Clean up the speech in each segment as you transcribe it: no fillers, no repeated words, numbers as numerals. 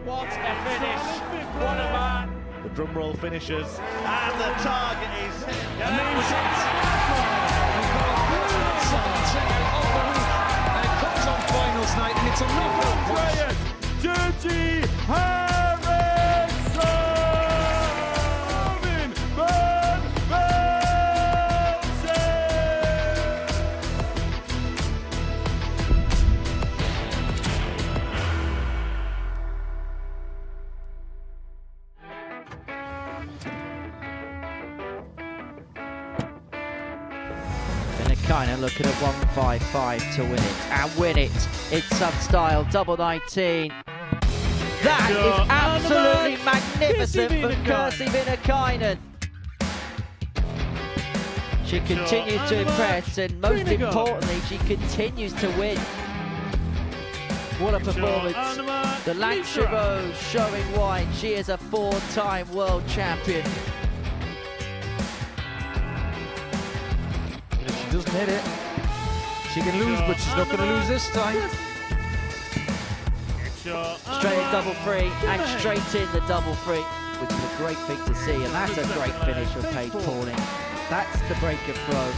What a finish! What a man! The drum roll finishes, and the target is hit. And it comes on finals night, and it's a knockout push. Dirty Harrison! Van Velzen! Viinikainen looking at 155 to win it, and win it. It's Sunstyle, double 19. That is absolutely magnificent from Kirsi Viinikainen. She continues to impress, and most importantly, she continues to win. What a performance. The Lancashire Rose showing why she is a 4-time world champion. If she doesn't hit it, she can lose, but she's not going to lose this time. Straight in double free, and straight in the double free, which is a great thing to see, and that's a great finish from Paige Pauling. That's the break of throw.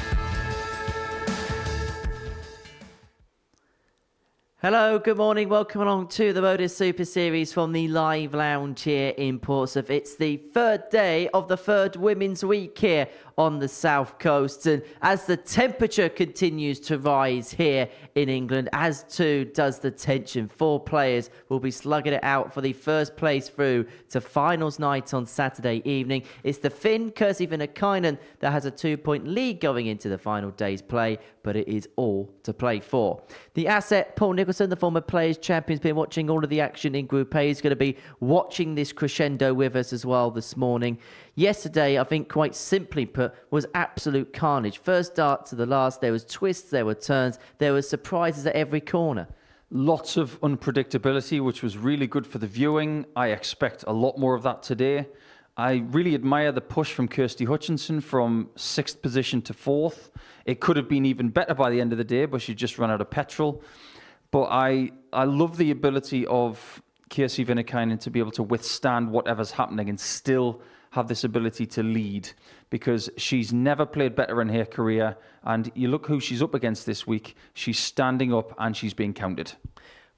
Hello, good morning, welcome along to the Modus Super Series from the Live Lounge here in Portsmouth. It's the third day of the third Women's Week here on the South Coast, and as the temperature continues to rise here in England, as too does the tension. 4 players will be slugging it out for the first place through to finals night on Saturday evening. It's the Finn, Kirsi Viinikainen, that has a 2-point lead going into the final day's play, but it is all to play for. The asset, Paul Nicholson, the former Players' Champion, has been watching all of the action in Group A. He's going to be watching this crescendo with us as well this morning. Yesterday, I think quite simply put, was absolute carnage. First start to the last, there was twists, there were turns, there were surprises at every corner. Lots of unpredictability, which was really good for the viewing. I expect a lot more of that today. I really admire the push from Kirsty Hutchinson from 6th position to 4th. It could have been even better by the end of the day, but she just ran out of petrol. But I love the ability of Kirsi Viinikainen to be able to withstand whatever's happening and still have this ability to lead, because she's never played better in her career. And you look who she's up against this week. She's standing up and she's being counted.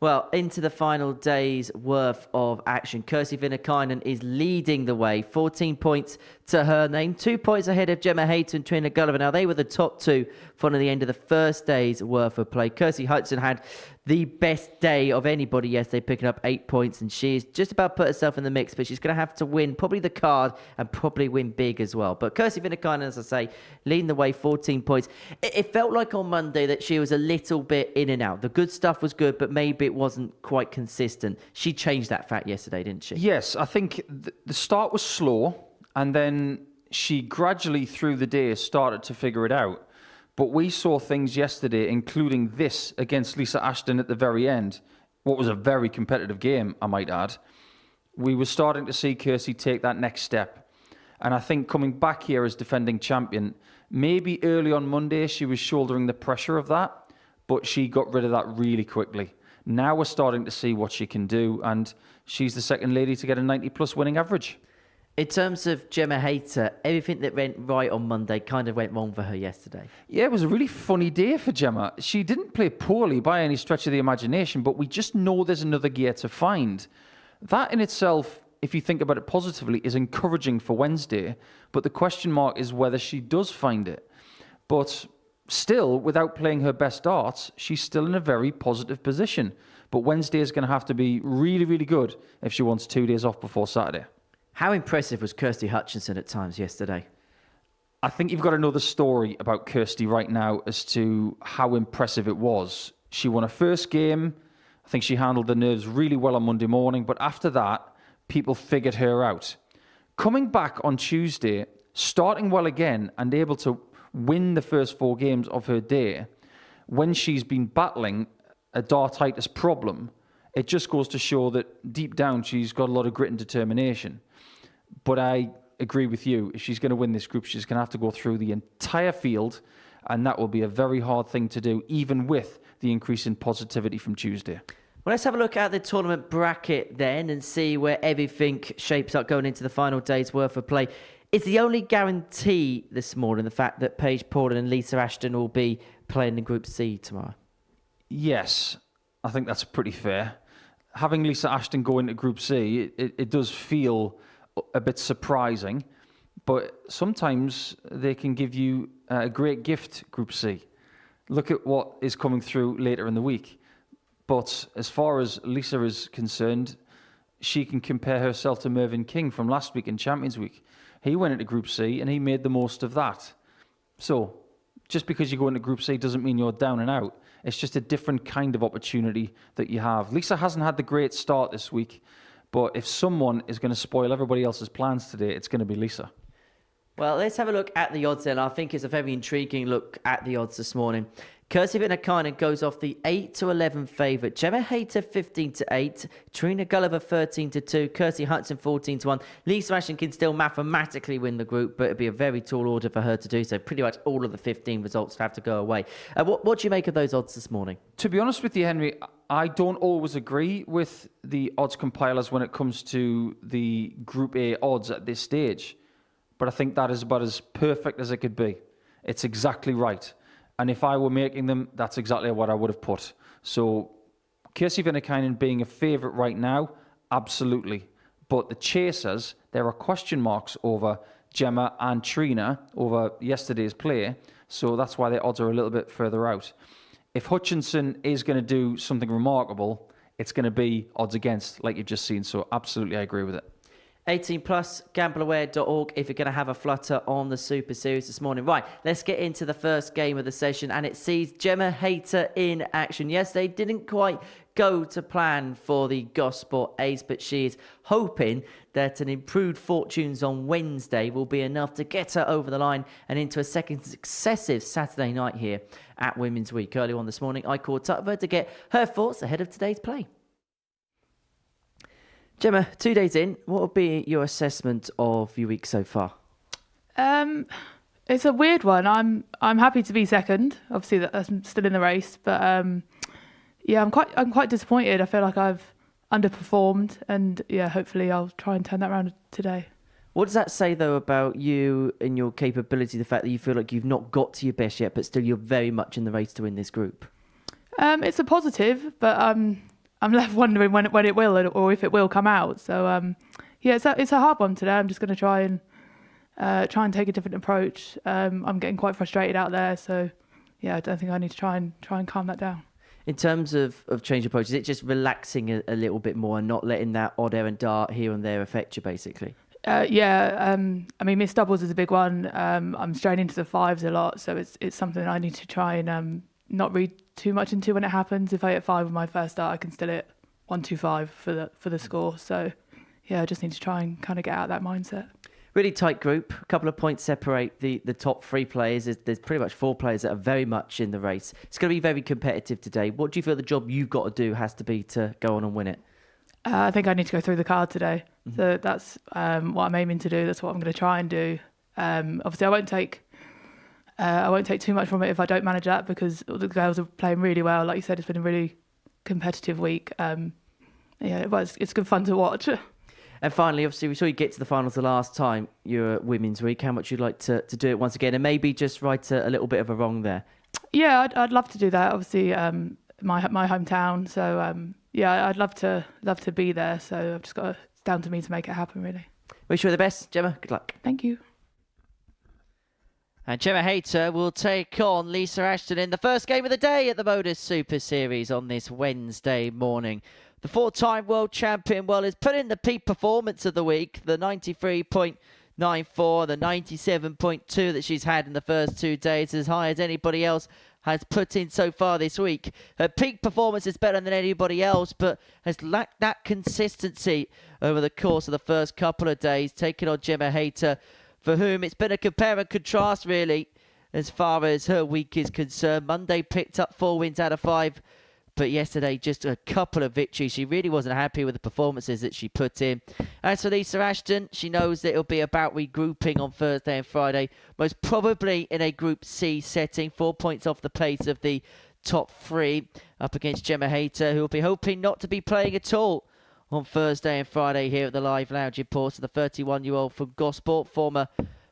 Well, into the final day's worth of action. Kirsi Viinikainen is leading the way. 14 points to her name. 2 points ahead of Gemma Hayter and Trina Gulliver. Now, they were the top two following the end of the first day's worth of play. Kirsty Hutchinson had the best day of anybody yesterday, picking up 8 points, and she's just about put herself in the mix, but she's going to have to win probably the card and probably win big as well. But Kirsi Viinikainen, as I say, leading the way, 14 points. It felt like on Monday that she was a little bit in and out. The good stuff was good, but maybe it wasn't quite consistent. She changed that fact yesterday, didn't she? Yes, I think the start was slow, and then she gradually through the day started to figure it out. But we saw things yesterday, including this against Lisa Ashton at the very end. What was a very competitive game, I might add. We were starting to see Kirsty take that next step. And I think coming back here as defending champion, maybe early on Monday she was shouldering the pressure of that, but she got rid of that really quickly. Now we're starting to see what she can do, and she's the second lady to get a 90-plus winning average. In terms of Gemma Hayter, everything that went right on Monday kind of went wrong for her yesterday. Yeah, it was a really funny day for Gemma. She didn't play poorly by any stretch of the imagination, but we just know there's another gear to find. That in itself, if you think about it positively, is encouraging for Wednesday, but the question mark is whether she does find it. But still, without playing her best darts, she's still in a very positive position. But Wednesday is going to have to be really, really good if she wants 2 days off before Saturday. How impressive was Kirsty Hutchinson at times yesterday? I think you've got to know the story about Kirsty right now as to how impressive it was. She won her first game. I think she handled the nerves really well on Monday morning. But after that, people figured her out. Coming back on Tuesday, starting well again and able to win the first 4 games of her day, when she's been battling a dartitis problem, it just goes to show that deep down she's got a lot of grit and determination. But I agree with you. If she's going to win this group, she's going to have to go through the entire field, and that will be a very hard thing to do, even with the increase in positivity from Tuesday. Well, let's have a look at the tournament bracket then and see where everything shapes up going into the final day's worth of play. Is the only guarantee this morning the fact that Paige Porter and Lisa Ashton will be playing in Group C tomorrow? Yes, I think that's pretty fair. Having Lisa Ashton go into Group C, it does feel a bit surprising, but sometimes they can give you a great gift, Group C. Look at what is coming through later in the week. But as far as Lisa is concerned, she can compare herself to Mervyn King from last week in Champions Week. He went into Group C and he made the most of that. So, just because you go into Group C doesn't mean you're down and out. It's just a different kind of opportunity that you have. Lisa hasn't had the great start this week, but if someone is going to spoil everybody else's plans today, it's going to be Lisa. Well, let's have a look at the odds then. I think it's a very intriguing look at the odds this morning. Kirsty Viinikainen goes off the 8-11 favourite. Gemma Hayter 15-8. Trina Gulliver 13-2. Kirsty Hutchinson 14-1. Lisa Ashton can still mathematically win the group, but it'd be a very tall order for her to do so. Pretty much all of the 15 results have to go away. What do you make of those odds this morning? To be honest with you, Henry, I don't always agree with the odds compilers when it comes to the Group A odds at this stage. But I think that is about as perfect as it could be. It's exactly right. And if I were making them, that's exactly what I would have put. So, Kirsty Viinikainen being a favourite right now, absolutely. But the chasers, there are question marks over Gemma and Trina over yesterday's play. So that's why the odds are a little bit further out. If Hutchinson is going to do something remarkable, it's going to be odds against, like you've just seen. So absolutely, I agree with it. 18 plus, gambleaware.org if you're going to have a flutter on the Super Series this morning. Right, let's get into the first game of the session, and it sees Gemma Hayter in action. Yes, they didn't quite go to plan for the Gosport Ace, but she is hoping that an improved fortunes on Wednesday will be enough to get her over the line and into a second successive Saturday night here at Women's Week. Early on this morning, I caught up with her to get her thoughts ahead of today's play. Gemma, 2 days in, what would be your assessment of your week so far? It's a weird one. I'm happy to be second. Obviously, that I'm still in the race, but yeah, I'm quite disappointed. I feel like I've underperformed, and yeah, hopefully I'll try and turn that around today. What does that say though about you and your capability? The fact that you feel like you've not got to your best yet, but still you're very much in the race to win this group. It's a positive, but I'm left wondering when it will or if it will come out. So yeah, it's a hard one today. I'm just going to try and take a different approach. I'm getting quite frustrated out there, so yeah, I think I need to try and calm that down. In terms of change approach, is it just relaxing a little bit more and not letting that odd errand dart here and there affect you, basically? Yeah, I mean, missed doubles is a big one. I'm straying into the fives a lot, so it's something I need to try and not read too much into when it happens. If I hit 5 with my first start, I can still hit 1-2-5 for the score. So yeah, I just need to try and kind of get out of that mindset. Really tight group. A couple of points separate the top 3 players. There's pretty much 4 players that are very much in the race. It's going to be very competitive today. What do you feel the job you've got to do has to be to go on and win it? I think I need to go through the card today. Mm-hmm. So that's what I'm aiming to do. That's what I'm going to try and do. Obviously, I won't take too much from it if I don't manage that, because the girls are playing really well. Like you said, it's been a really competitive week. Yeah, but it's good fun to watch. And finally, obviously, we saw you get to the finals the last time you were at Women's Week. How much you'd like to do it once again, and maybe just right a little bit of a wrong there? Yeah, I'd love to do that. Obviously, my hometown. So yeah, I'd love to be there. So I've just got it's down to me to make it happen, really. Wish you all the best, Gemma. Good luck. Thank you. And Gemma Hayter will take on Lisa Ashton in the first game of the day at the Modus Super Series on this Wednesday morning. The 4-time world champion, has put in the peak performance of the week, the 93.94, the 97.2 that she's had in the first 2 days, as high as anybody else has put in so far this week. Her peak performance is better than anybody else, but has lacked that consistency over the course of the first couple of days, taking on Gemma Hayter, for whom it's been a compare and contrast, really, as far as her week is concerned. Monday picked up 4 wins out of 5, but yesterday just a couple of victories. She really wasn't happy with the performances that she put in. As for Lisa Ashton, she knows that it'll be about regrouping on Thursday and Friday, most probably in a Group C setting, 4 points off the pace of the top 3 up against Gemma Hayter, who will be hoping not to be playing at all on Thursday and Friday here at the Live Lounge in Portsmouth. The 31-year-old from Gosport, former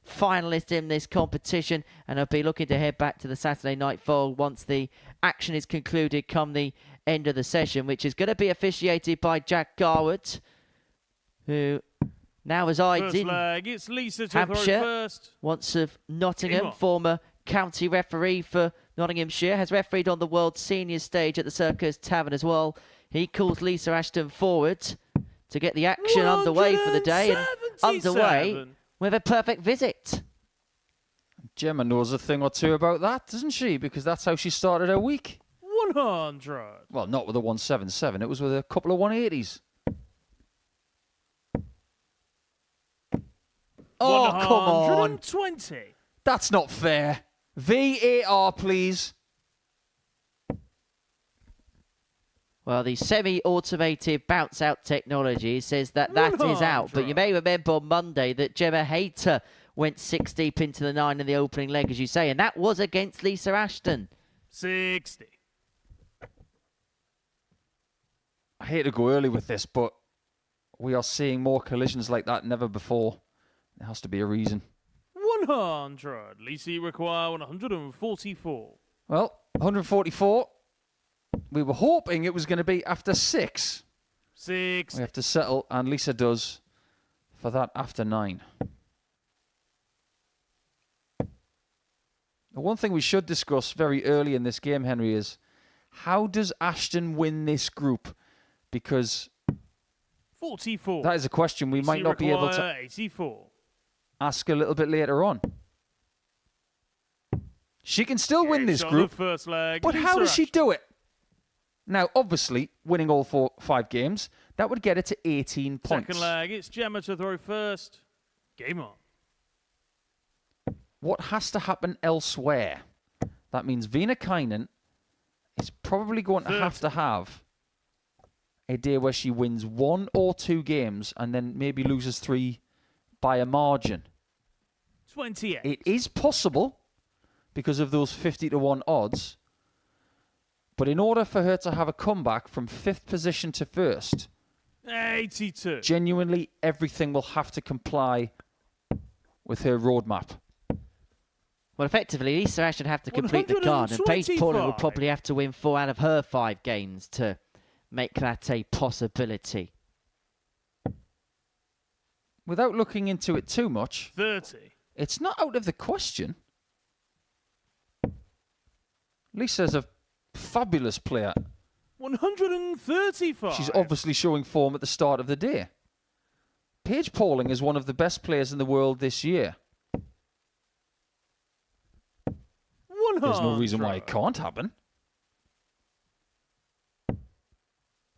finalist in this competition, and I'll be looking to head back to the Saturday night fold once the action is concluded come the end of the session, which is going to be officiated by Jack Garwood, who now resides in It's Lisa to Hampshire, first. once of Nottingham, former county referee for Nottinghamshire, has refereed on the World Senior stage at the Circus Tavern as well. He calls Lisa Ashton forward to get the action underway for the day, and underway with a perfect visit. Gemma knows a thing or two about that, doesn't she? Because that's how she started her week. 100. Well, not with a 177. It was with a couple of 180s. Oh, come on. 120. That's not fair. VAR, please. Well, the semi-automated bounce-out technology says that is out. But you may remember on Monday that Gemma Hayter went 6 deep into the 9 in the opening leg, as you say, and that was against Lisa Ashton. 60. I hate to go early with this, but we are seeing more collisions like that than ever before. There has to be a reason. 100. Lisa, you require 144. Well, 144. We were hoping it was going to be after 6. 6. We have to settle, and Lisa does for that after 9. The one thing we should discuss very early in this game, Henry, is how does Ashton win this group? Because 44. that is a question we might not be able to 84. ask a little bit later on. She can still win this group, First leg, but how does she do it? Now, obviously, winning all 5 games, that would get her to 18 points. Second leg, it's Gemma to throw first. Game on. What has to happen elsewhere? That means Viinikainen is probably going to have a day where she wins 1 or 2 games and then maybe loses 3 by a margin. 28. It is possible because of those 50-1 odds. But in order for her to have a comeback from 5th position to 1st, 82. genuinely everything will have to comply with her roadmap. Well, effectively, Lisa Ashton have to complete the card, and Paige Portland will probably have to win 4 out of her 5 games to make that a possibility. Without looking into it too much, 30. it's not out of the question. Lisa's a fabulous player. 135. She's obviously showing form at the start of the day. Paige Pauling is one of the best players in the world this year. 100. There's no reason why it can't happen.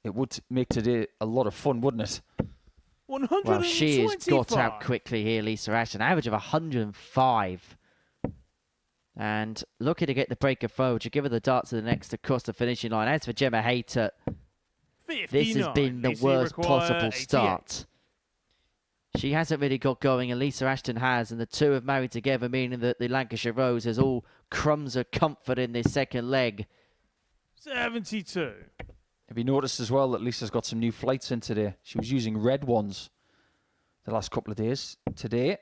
It would make today a lot of fun, wouldn't it? 125. Well, she has got out quickly here, Lisa Ashton. Average of 105. And looking to get the breaker forward. You give her the dart to the next across the finishing line. As for Gemma Hayter, 59. this has been the worst possible start. She hasn't really got going, and Lisa Ashton has, and the two have married together, meaning that the Lancashire Rose has all crumbs of comfort in this second leg. 72. Have you noticed as well that Lisa's got some new flights in today? She was using red ones the last couple of days. Today,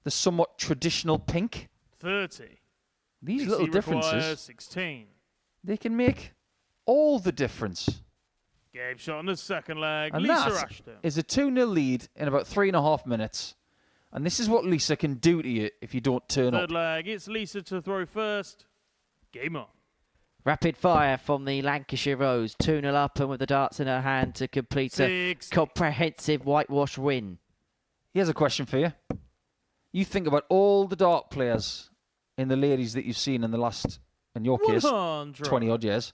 the somewhat traditional pink. 30. These little differences, 16. they can make all the difference. Game shot on the second leg. And Lisa that Ashton. is a 2-0 lead in about 3.5 minutes. And this is what Lisa can do to you if you don't turn up. Third leg, it's Lisa to throw first. Game on. Rapid fire from the Lancashire Rose. 2-0 up and with the darts in her hand to complete a comprehensive whitewash win. Here's a question for you. You think about all the dart players in the ladies that you've seen in the last, in your case, 20-odd years.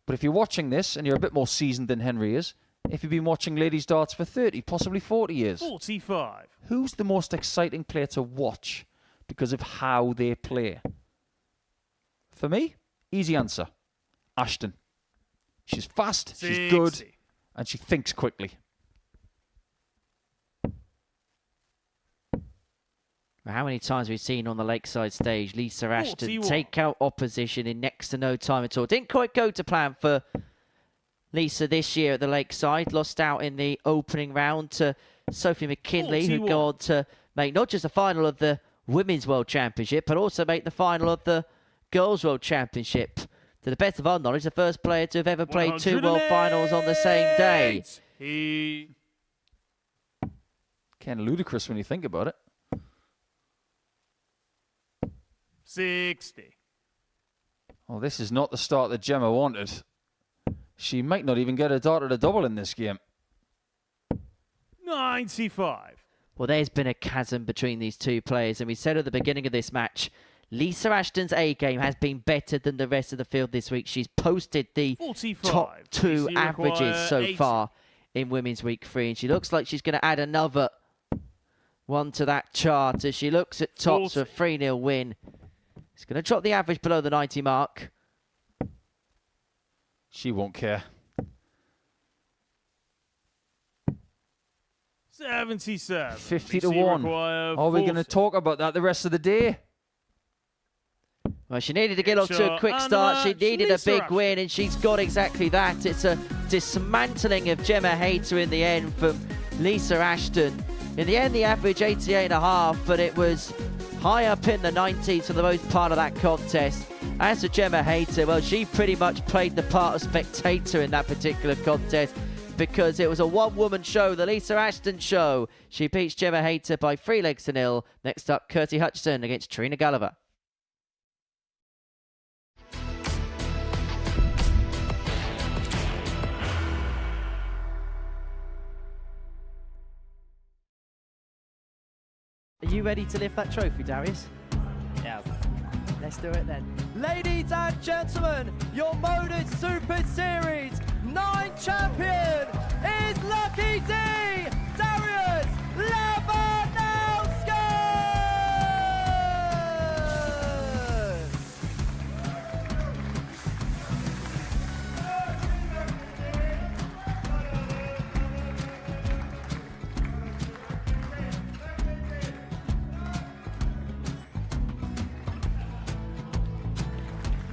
But if you're watching this and you're a bit more seasoned than Henry is, if you've been watching ladies darts for 30, possibly 40 years, 45. who's the most exciting player to watch because of how they play? For me, easy answer. Ashton. She's fast, 60. she's good, and she thinks quickly. How many times we've seen on the Lakeside stage Lisa Ashton 41. take out opposition in next to no time at all. Didn't quite go to plan for Lisa this year at the Lakeside. Lost out in the opening round to Sophie McKinley, who 41. go on to make not just the final of the Women's World Championship, but also make the final of the Girls' World Championship. To the best of our knowledge, the first player to have ever played 2 World Finals on the same day. He Kind of ludicrous when you think about it. 60. Oh, this is not the start that Gemma wanted. She might not even get a dart at a double in this game. 95. Well, there's been a chasm between these two players, and we said at the beginning of this match, Lisa Ashton's A game has been better than the rest of the field this week. She's posted the 45. top 2 She averages require so 80. far in Women's Week 3, and she looks like she's going to add another one to that chart as she looks at tops for a 3-0 win. It's going to drop the average below the 90 mark. She won't care. 77. 50 BC to 1. require Are we going to 40. talk about that the rest of the day? Well, she needed to get off to a Shot quick and start. She match, needed a Lisa big Ashton. win, and she's got exactly that. It's a dismantling of Gemma Hayter in the end from Lisa Ashton. In the end, the average 88.5, but it was high up in the 90s for the most part of that contest. As for Gemma Hayter, well, she pretty much played the part of spectator in that particular contest because it was a one-woman show, the Lisa Ashton show. She beats Gemma Hayter by 3 legs to 0. Next up, Kirsty Hutchinson against Trina Gulliver. Are you ready to lift that trophy, Darius? Yes. Let's do it then. Ladies and gentlemen, your Modus Super Series 9 champion is Lucky D, Darius Labanowski!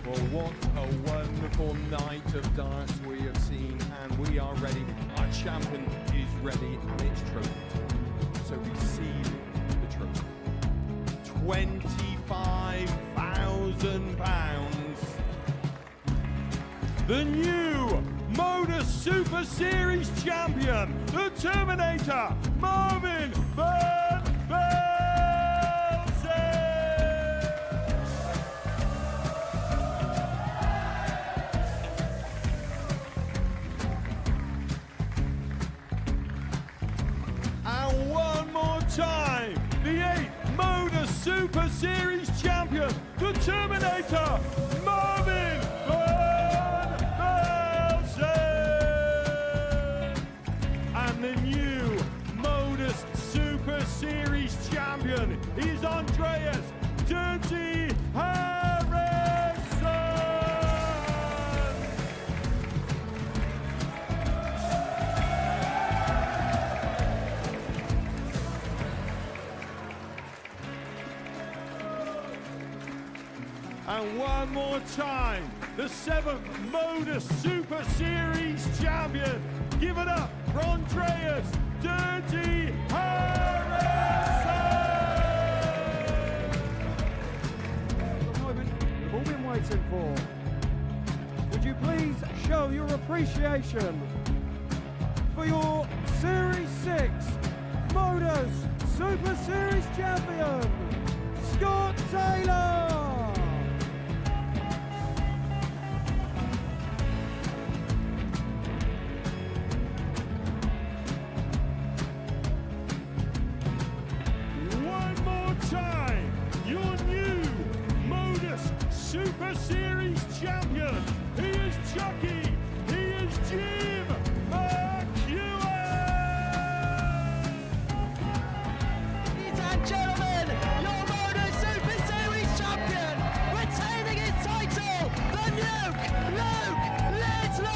Well, what a wonderful night of darts we have seen, and we are ready. Our champion is ready, and it's trophy time. So receive the trophy. £25,000. The new Modus Super Series champion, the Terminator, Marvin Van Velzen. And one more time, the 8th Modus Super Series champion, the Terminator, Marvin Van Velzen. And the new Modus Super Series champion is Andreas Dirty Harrison. And one more time, the 7th Modus Super Series champion. Give it up for Andreas Dirty Harrison. The moment we've all been waiting for. Would you please show your appreciation for your Series 6 Modus Super Series champion, Scott Taylor? One more time, your new Modus Super Series champion. He is Chucky. He is Jim McEwen. Ladies and gentlemen, your Modus Super Series champion, retaining his title, the Luke Lidlow!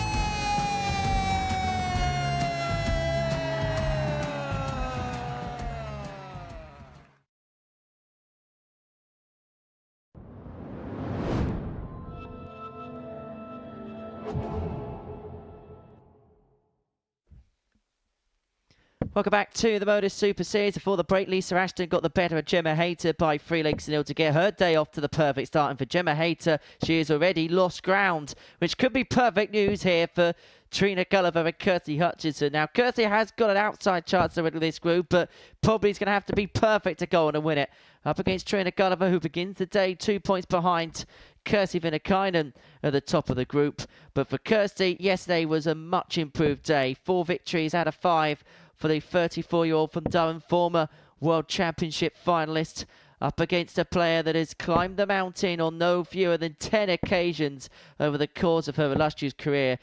Welcome back to the Modus Super Series. Before the break, Lisa Ashton got the better of Gemma Hayter by 3-0 to get her day off to the perfect start. And for Gemma Hayter, she has already lost ground, which could be perfect news here for Trina Gulliver and Kirsty Hutchinson. Now, Kirsty has got an outside chance to win this group, but probably is going to have to be perfect to go on and win it. Up against Trina Gulliver, who begins the day 2 points behind Kirsty Viinikainen at the top of the group. But for Kirsty, yesterday was a much improved day. 4 victories out of 5 for the 34-year-old from Durham, former World Championship finalist, up against a player that has climbed the mountain on no fewer than 10 occasions over the course of her illustrious career.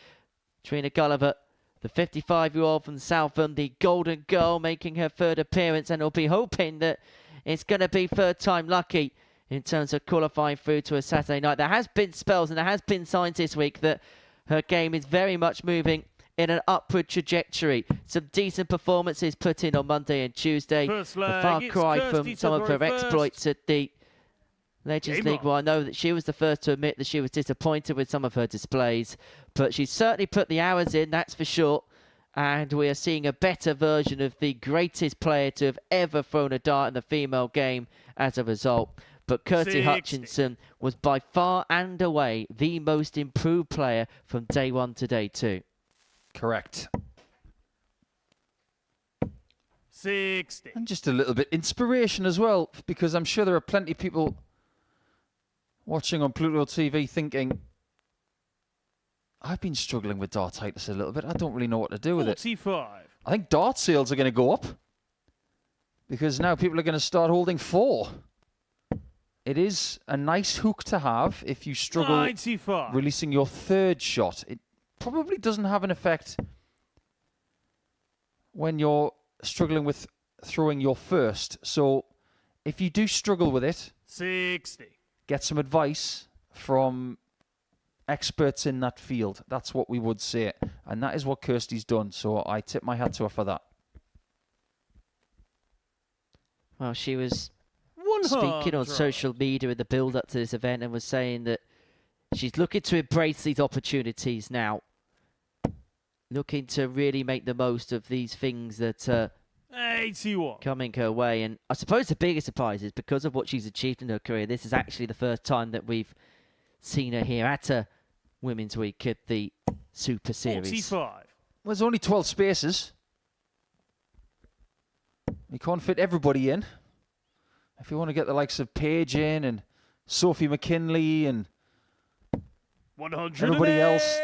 Trina Gulliver, the 55-year-old from Southam, the Golden Girl, making her third appearance, and we'll be hoping that it's going to be third time lucky in terms of qualifying through to a Saturday night. There has been spells and there has been signs this week that her game is very much moving in an upward trajectory. Some decent performances put in on Monday and Tuesday. A far cry from some of her exploits at the Legends League. Well, I know that she was the first to admit that she was disappointed with some of her displays, but she certainly put the hours in, that's for sure. And we are seeing a better version of the greatest player to have ever thrown a dart in the female game as a result. But Kirsty Hutchinson was by far and away the most improved player from day 1 to day 2. Correct. 60. And just a little bit inspiration as well, because I'm sure there are plenty of people watching on Pluto TV thinking, I've been struggling with dartitis a little bit. I don't really know what to do with 45. it. I think dart sales are going to go up because now people are going to start holding 4. It is a nice hook to have if you struggle 95. releasing your third shot. It probably doesn't have an effect when you're struggling with throwing your first. So if you do struggle with it, 60. get some advice from experts in that field. That's what we would say. And that is what Kirsty's done. So I tip my hat to her for that. Well, she was speaking on social media in the build-up to this event and was saying that she's looking to embrace these opportunities now. Looking to really make the most of these things that are 81. coming her way. And I suppose the biggest surprise is because of what she's achieved in her career, this is actually the first time that we've seen her here at a Women's Week at the Super Series. 45. Well, there's only 12 spaces. You can't fit everybody in. If you want to get the likes of Paige in and Sophie McKinley and 100. everybody else,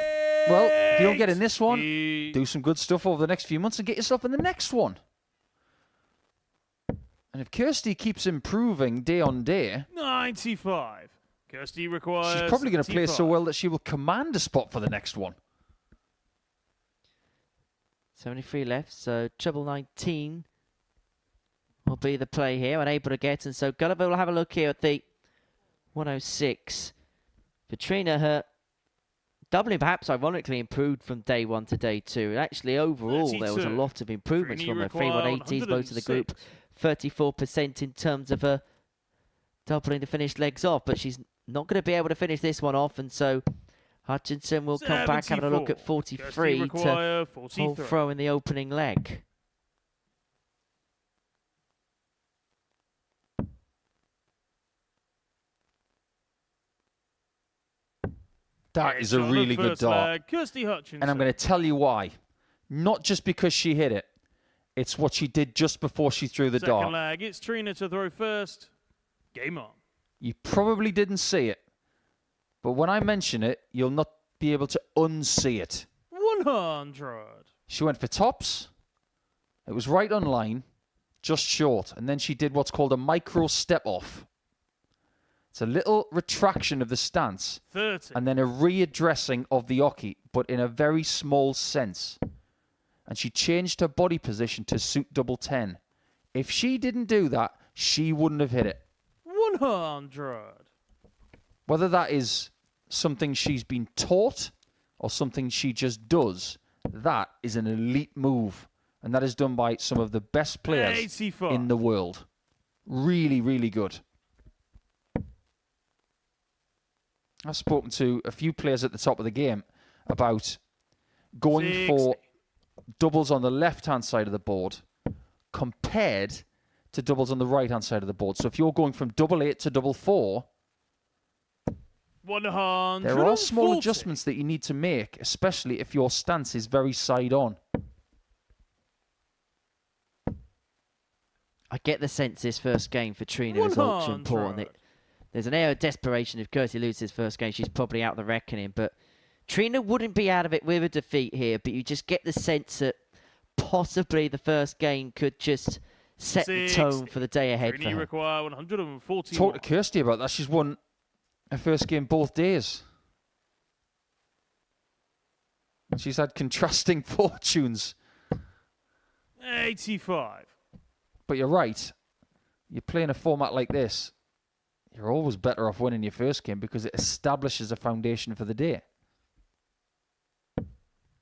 well, if you don't get in this one, do some good stuff over the next few months and get yourself in the next one. And if Kirsty keeps improving day on day, 95. Kirsty requires. she's probably going to play so well that she will command a spot for the next one. 73 left, so treble 19 will be the play here, unable to get, and so Gulliver will have a look here at the 106. Trina, her doubling perhaps ironically improved from day 1 to day 2. And actually overall there was a lot of improvements from her 3-180s, most of the group 34% in terms of her doubling to finish legs off, but she's not going to be able to finish this one off, and so Hutchinson will come back having a look at 43 to hold throw in the opening leg. That is a really good dart. Kirsty Hutchinson. And I'm going to tell you why. Not just because she hit it. It's what she did just before she threw the dart. Second leg, it's Trina to throw first. Game on. You probably didn't see it. But when I mention it, you'll not be able to unsee it. 100. She went for tops. It was right on line, just short. And then she did what's called a micro step off. It's a little retraction of the stance 30. and then a readdressing of the oki, but in a very small sense. And she changed her body position to suit double 10. If she didn't do that, she wouldn't have hit it. 100. Whether that is something she's been taught or something she just does, that is an elite move. And that is done by some of the best players 85. in the world. Really, really good. I've spoken to a few players at the top of the game about going 60. for doubles on the left-hand side of the board compared to doubles on the right-hand side of the board. So if you're going from double 8 to double 4, 140. there are small adjustments that you need to make, especially if your stance is very side-on. I get the sense this first game for Trina is ultra important. There's an air of desperation. If Kirsty loses his first game, she's probably out of the reckoning. But Trina wouldn't be out of it with a defeat here. But you just get the sense that possibly the first game could just set the tone for the day ahead for her. Require 140. Talk to Kirsty about that. She's won her first game both days. She's had contrasting fortunes. 85. But you're right. You're playing a format like this, you're always better off winning your first game because it establishes a foundation for the day.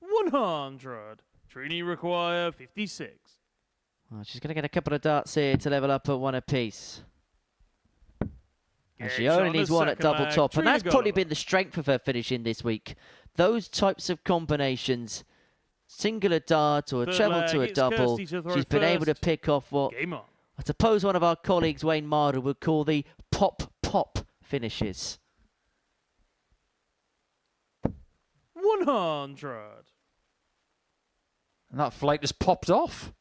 100. Trini require 56. Well, she's going to get a couple of darts here to level up at one apiece. And she only needs one at double top. And that's probably been the strength of her finishing this week. Those types of combinations, singular dart or a treble to a double, she's been able to pick off what I suppose one of our colleagues, Wayne Marder, would call the pop-pop finishes. 100. And that flight just popped off.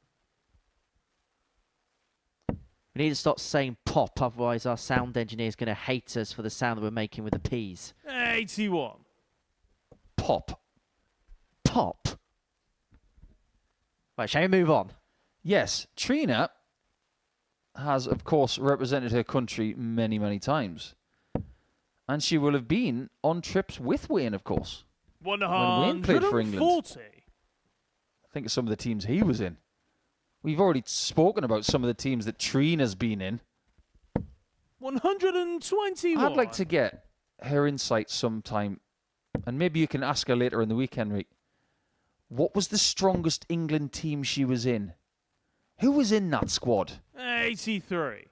We need to stop saying pop, otherwise our sound engineer is going to hate us for the sound that we're making with the P's. 81. Pop. Pop. Right, shall we move on? Yes, Trina has, of course, represented her country many, many times. And she will have been on trips with Wayne, of course. 140. When Wayne played for England. Think of some of the teams he was in. We've already spoken about some of the teams that Trina's been in. 121. I'd like to get her insight sometime, and maybe you can ask her later in the week, Henry. What was the strongest England team she was in? Who was in that squad? 83.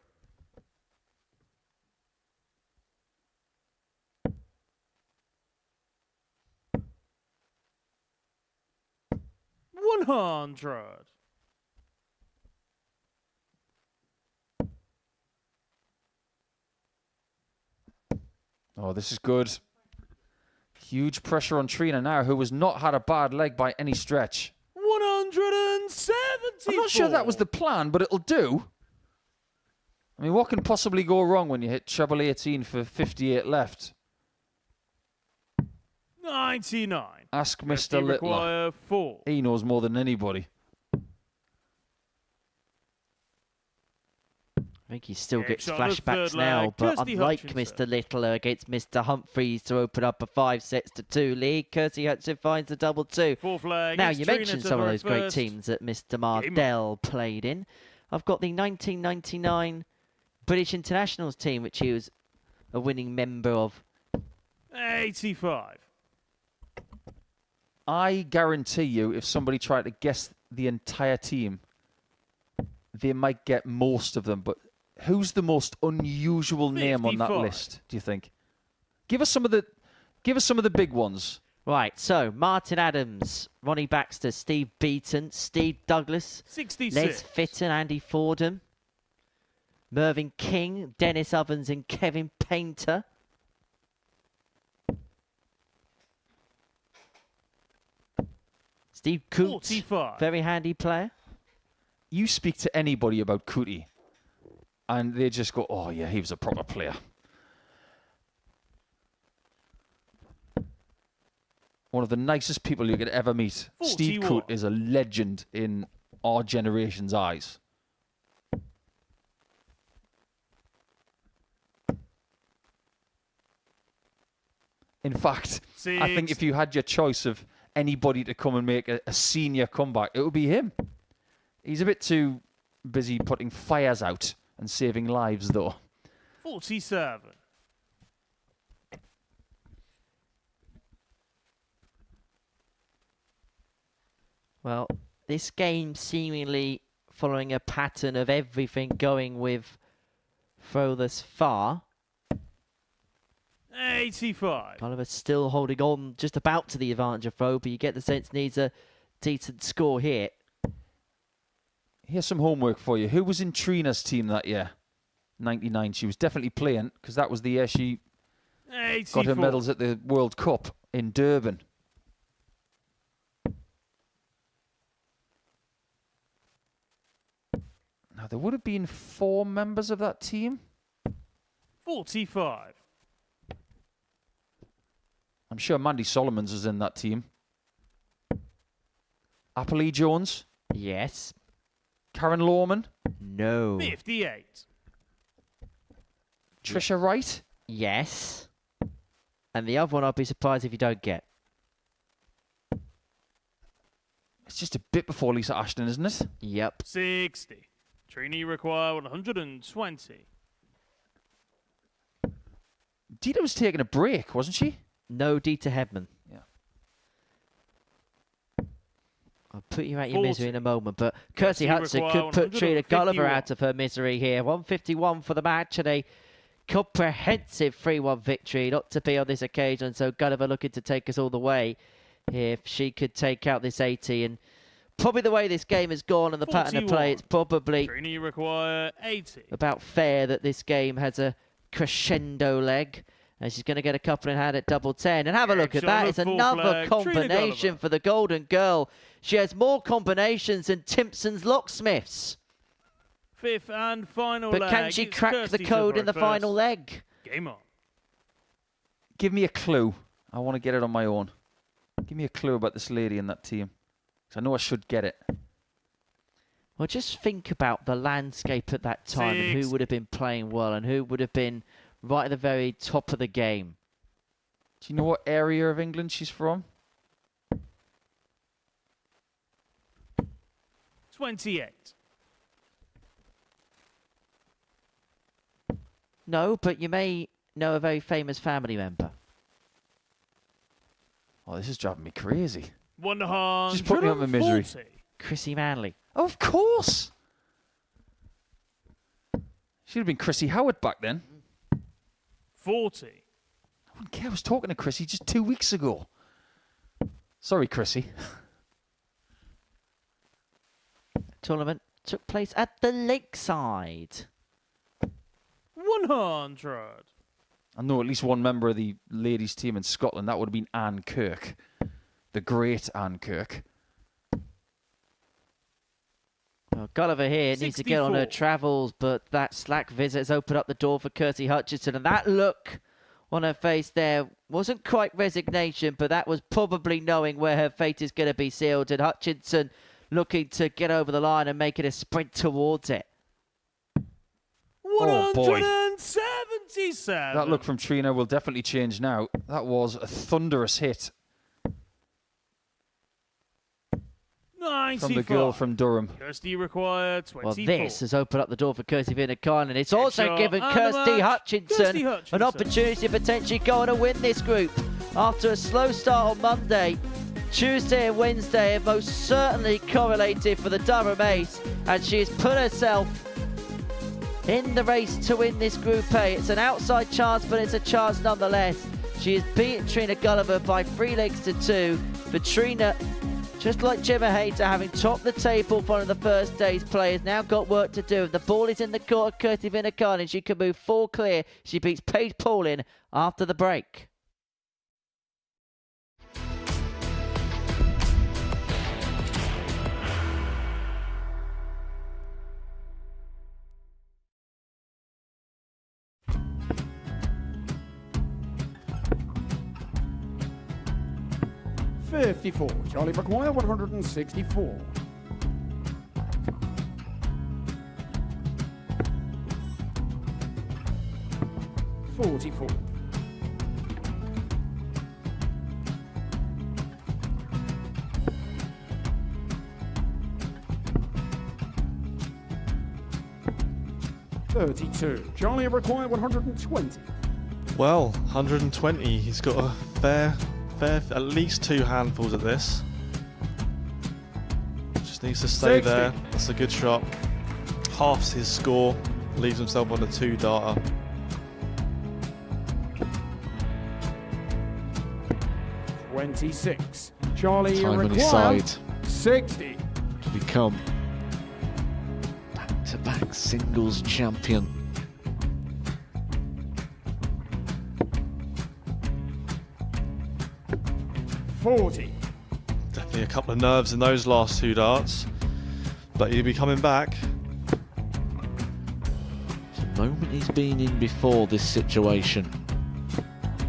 $100. Oh, this is good. Huge pressure on Trina now, who has not had a bad leg by any stretch. 170. I'm not sure that was the plan, but it'll do. I mean, what can possibly go wrong when you hit treble 18 for 58 left? 99. Ask Mr. Littler. 4. He knows more than anybody. I think he still gets flashbacks now, but unlike Mr. Littler against Mr. Humphreys to open up a 5-2 lead, Kirsty Hutchinson finds the double 2. Now, you mentioned some of those great teams that Mr. Mardell played in. I've got the 1999 British Internationals team, which he was a winning member of. 85. I guarantee you, if somebody tried to guess the entire team, they might get most of them, but who's the most unusual name on that list, do you think? Give us some of the big ones. Right, so Martin Adams, Ronnie Baxter, Steve Beaton, Steve Douglas, 66. Les Fitton, Andy Fordham, Mervyn King, Dennis Ovens and Kevin Painter. Steve Coote, 45. very handy player. You speak to anybody about Cootie, and they just go, oh yeah, he was a proper player. One of the nicest people you could ever meet. 41. Steve Coote is a legend in our generation's eyes. In fact, I think if you had your choice of anybody to come and make a senior comeback, it would be him. He's a bit too busy putting fires out and saving lives, though. 47. Well, this game seemingly following a pattern of everything going with furthest far. 85. Gulliver still holding on just about to the advantage of throw, but you get the sense needs a decent score here. Here's some homework for you. Who was in Trina's team that year? 99. She was definitely playing because that was the year she 84. got her medals at the World Cup in Durban. Now, there would have been 4 members of that team. 45. I'm sure Mandy Solomons was in that team. Apple Jones. Yes. Karen Lorman. No. 58. Trisha Wright. Yes. And the other one, I'll be surprised if you don't get. It's just a bit before Lisa Ashton, isn't it? Yep. 60. Trini require 120. Dita was taking a break, wasn't she? No Dieter Hedman. Yeah. I'll put you out your 40. misery in a moment, but Kirsty Kirsty Hutchinson could require put Trina Gulliver 151. out of her misery here. 151 for the match and a comprehensive 3-1 victory. Not to be on this occasion, so Gulliver looking to take us all the way. If she could take out this 80, and probably the way this game has gone and the pattern of play, 41. it's probably Trini require 80. about fair that this game has a crescendo leg. And she's going to get a couple in hand at double 10. And have a look at that. It's Excellent full another flag. Trina combination Gulliver. for the Golden Girl. She has more combinations than Timpson's locksmiths. 5th and final But leg. can she It's crack Kirsty the to code throw in the first. final leg? Game on. Give me a clue. I want to get it on my own. Give me a clue about this lady in that team. 'Cause I know I should get it. Well, just think about the landscape at that time and who 6. would have been playing well and who would have been right at the very top of the game. Do you know what area of England she's from? 28. No, but you may know a very famous family member. Oh, this is driving me crazy. 140. Just put me on my misery. Chrissy Manley. Oh, of course. She'd have been Chrissy Howard back then. 40. I don't care. I was talking to Chrissy just 2 weeks ago. Sorry, Chrissy. Tournament took place at the Lakeside. 100. I know at least one member of the ladies' team in Scotland. That would have been Anne Kirk. The great Anne Kirk. Well, Gulliver here needs to get on her 64. travels, but that slack visit has opened up the door for Kirsty Hutchinson. And that look on her face there wasn't quite resignation, but that was probably knowing where her fate is going to be sealed. And Hutchinson looking to get over the line and make it a sprint towards it. Oh, boy. 177. That look from Trina will definitely change now. That was a thunderous hit 95. from the girl from Durham. Kirsty required 24. Well, this has opened up the door for Kirsty Viinikainen, and it's also shot given and the Kirsty match. Hutchinson Kirsty Hutchinson. an opportunity to potentially go on and win this group. After a slow start on Monday, Tuesday and Wednesday have most certainly correlated for the Durham Ace, and she has put herself in the race to win this Group A. It's an outside chance, but it's a chance nonetheless. She has beaten Trina Gulliver by 3 legs to 2. For Trina, just like Gemma Hayter, having topped the table for one of the first day's players, now got work to do. The ball is in the court of Kirsty Viinikainen. She can move 4 clear. She beats Paige Paulin after the break. $54. Charlie McGuire, 164. $44. $32. Charlie required 120. Well, 120. He's got a fair, at least 2 handfuls at this. Just needs to stay 60. there. That's a good shot. Halves his score. Leaves himself on a 2-darter. $26. Charlie Time on his required side 60. to become singles champion. Definitely a couple of nerves in those last 2 darts, but he'll be coming back. The moment he's been in before this situation.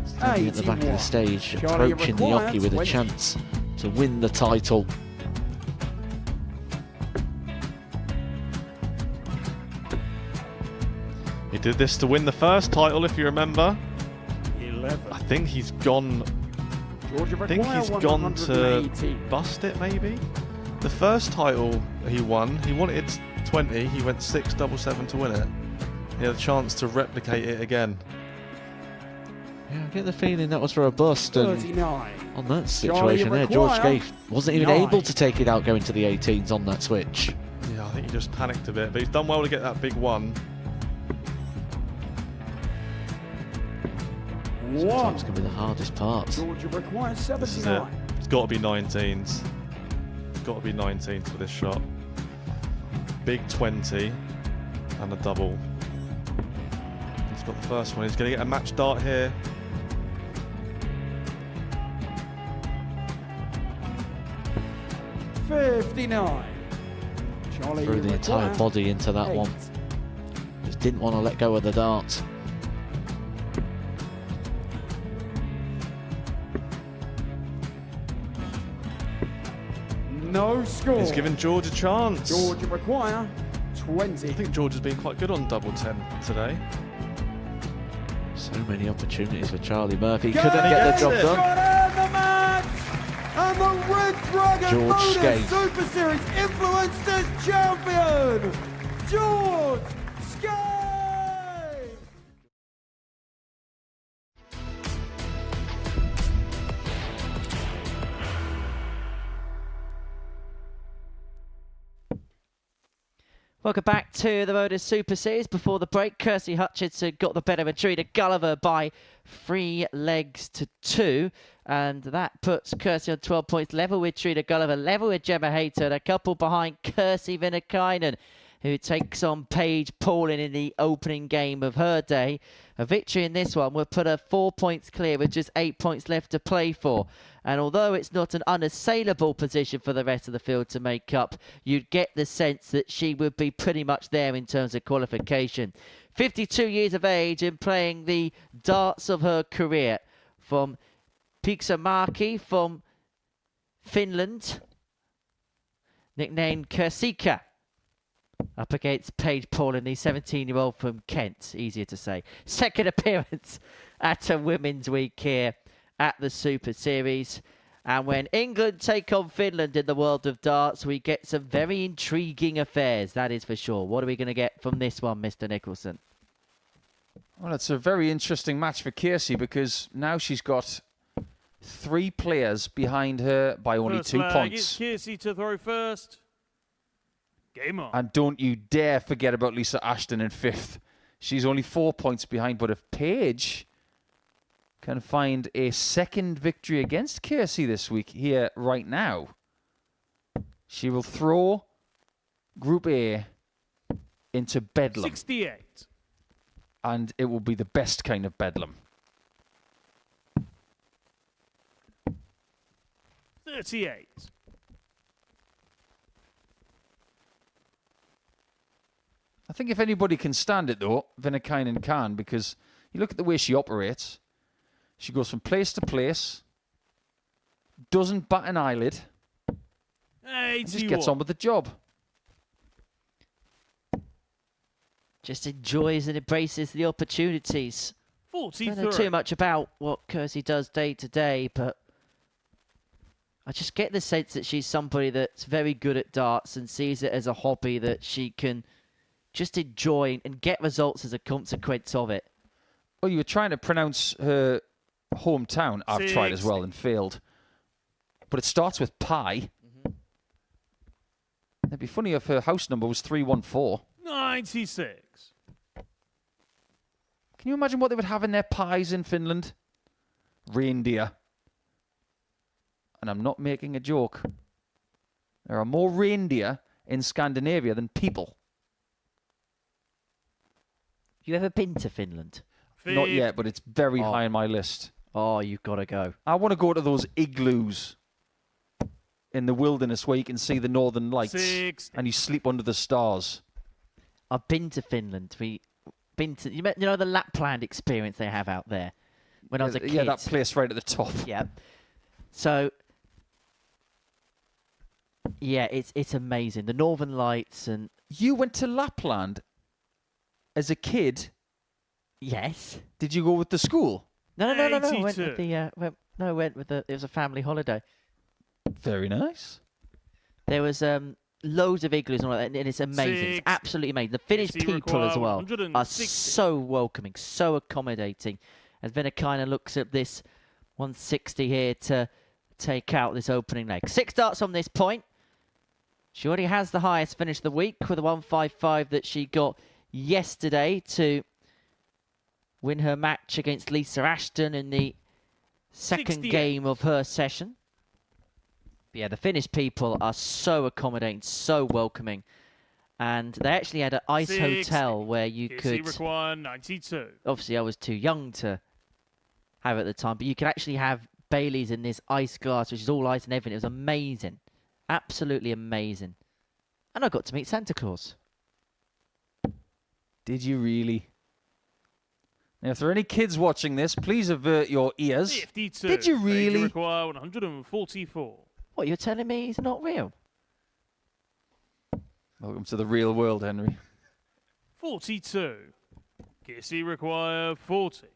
Standing at the back of the stage, approaching the hockey with a chance to win the title. He did this to win the first title, if you remember. 11. I think he's gone. Georgia I think he's gone to 118. bust it, maybe. The first title he wanted 20. He went 6-7-7 to win it. He had a chance to replicate it again. Yeah, I get the feeling that was for a bust. And 39. on that situation there, George Scaife wasn't even 9. able to take it out going to the 18s on that switch. Yeah, I think he just panicked a bit, but he's done well to get that big one. Sometimes can be the hardest part. Georgia requires This is it. 79. It's got to be 19s. It's got to be 19s for this shot. Big 20 and a double. He's got the first one. He's going to get a match dart here. $59. Charlie, Threw you the entire require body into that 8. one. Just didn't want to let go of the dart. No score. He's given George a chance. Georgia require I 20. think George has been quite good on double 10 today. So many opportunities for Charlie Murphy. Go Couldn't get the job it. done. Got in the match! And the Red Dragon George Modus Scaife. Super Series Influencers Champion, George Scaife! Welcome back to the Modus Super Series. Before the break, Kirsty Hutchinson got the better of Trina Gulliver by 3 legs to 2. And that puts Kirsty on 12 points, level with Trina Gulliver, level with Gemma Hayter, and a couple behind Kirsty Viinikainen, who takes on Paige Paulin in the opening game of her day. A victory in this one will put her 4 points clear with just 8 points left to play for. And although it's not an unassailable position for the rest of the field to make up, you'd get the sense that she would be pretty much there in terms of qualification. 52 years of age and playing the darts of her career, from Pieksämäki from Finland, nicknamed Kersika, up against Paige Paulin, the 17-year-old from Kent, easier to say. Second appearance at a Women's Week here at the Super Series. And when England take on Finland in the world of darts, we get some very intriguing affairs, that is for sure. What are we going to get from this one, Mr. Nicholson? Well, it's a very interesting match for Kirsty because now she's got 3 players behind her by only First 2 leg, points. It's Kirsty to throw first. Game on. And don't you dare forget about Lisa Ashton in 5th. She's only 4 points behind, but if Paige can find a second victory against Kirsty this week here right now, she will throw Group A into bedlam. 68. And it will be the best kind of bedlam. 38. I think if anybody can stand it, though, Viinikainen can, because you look at the way she operates. She goes from place to place, doesn't bat an eyelid, and just gets on with the job. Just enjoys and embraces the opportunities. 43. I don't know too much about what Kirsty does day to day, but I just get the sense that she's somebody that's very good at darts and sees it as a hobby that she can just enjoy and get results as a consequence of it. Well, you were trying to pronounce her hometown. I've tried as well 60. and failed. But it starts with pi. It'd be funny if her house number was 314. 96. Can you imagine what they would have in their pies in Finland? Reindeer. And I'm not making a joke. There are more reindeer in Scandinavia than people. You ever been to Finland? Not yet, but it's very high on my list. Oh, you've got to go. I want to go to those igloos in the wilderness where you can see the northern lights 60. and you sleep under the stars. I've been to Finland. You know the Lapland experience they have out there when I was a kid. Yeah, that place right at the top. Yeah. So, yeah, it's amazing. The Northern Lights and... You went to Lapland as a kid? Yes. Did you go with the school? No. I went 82. with it was a family holiday. Very nice. There was loads of igloos and all that, and it's amazing. It's absolutely amazing. The Finnish Yes, you people as require well 160. are so welcoming, so accommodating. As Viinikainen looks at this 160 here to take out this opening leg. 6 darts on this point. She already has the highest finish of the week with a 155 that she got yesterday to win her match against Lisa Ashton in the second 68. game of her session. But yeah, the Finnish people are so accommodating, so welcoming. And they actually had an ice 60. hotel where you could... require 92. Obviously, I was too young to have it at the time, but you could actually have Baileys in this ice glass, which is all ice and everything. It was amazing. Absolutely amazing. And I got to meet Santa Claus. Did you really? Now, if there are any kids watching this, please avert your ears. 52. Did you really? require 144. What, you're telling me he's not real? Welcome to the real world, Henry. 42. Kissy require 40.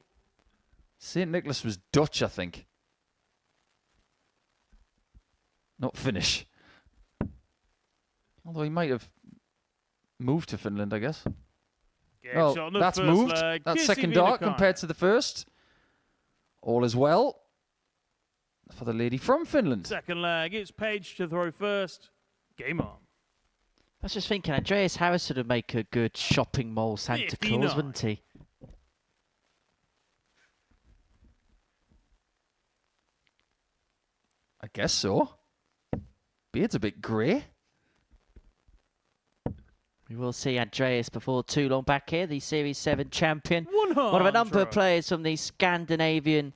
St. Nicholas was Dutch, I think. Not Finnish. Although he might have moved to Finland, I guess. Gets Well, on the that's first moved. leg. That's Kissy second dart Viinikainen. compared to the first. All is well for the lady from Finland. Second leg, it's Paige to throw first. Game on. I was just thinking, Andreas Harrison would make a good shopping mall Santa 59. Claus, wouldn't he? I guess so. Beard's a bit grey. We will see Andreas before too long back here, the Series 7 champion. 100. One of a number of players from the Scandinavian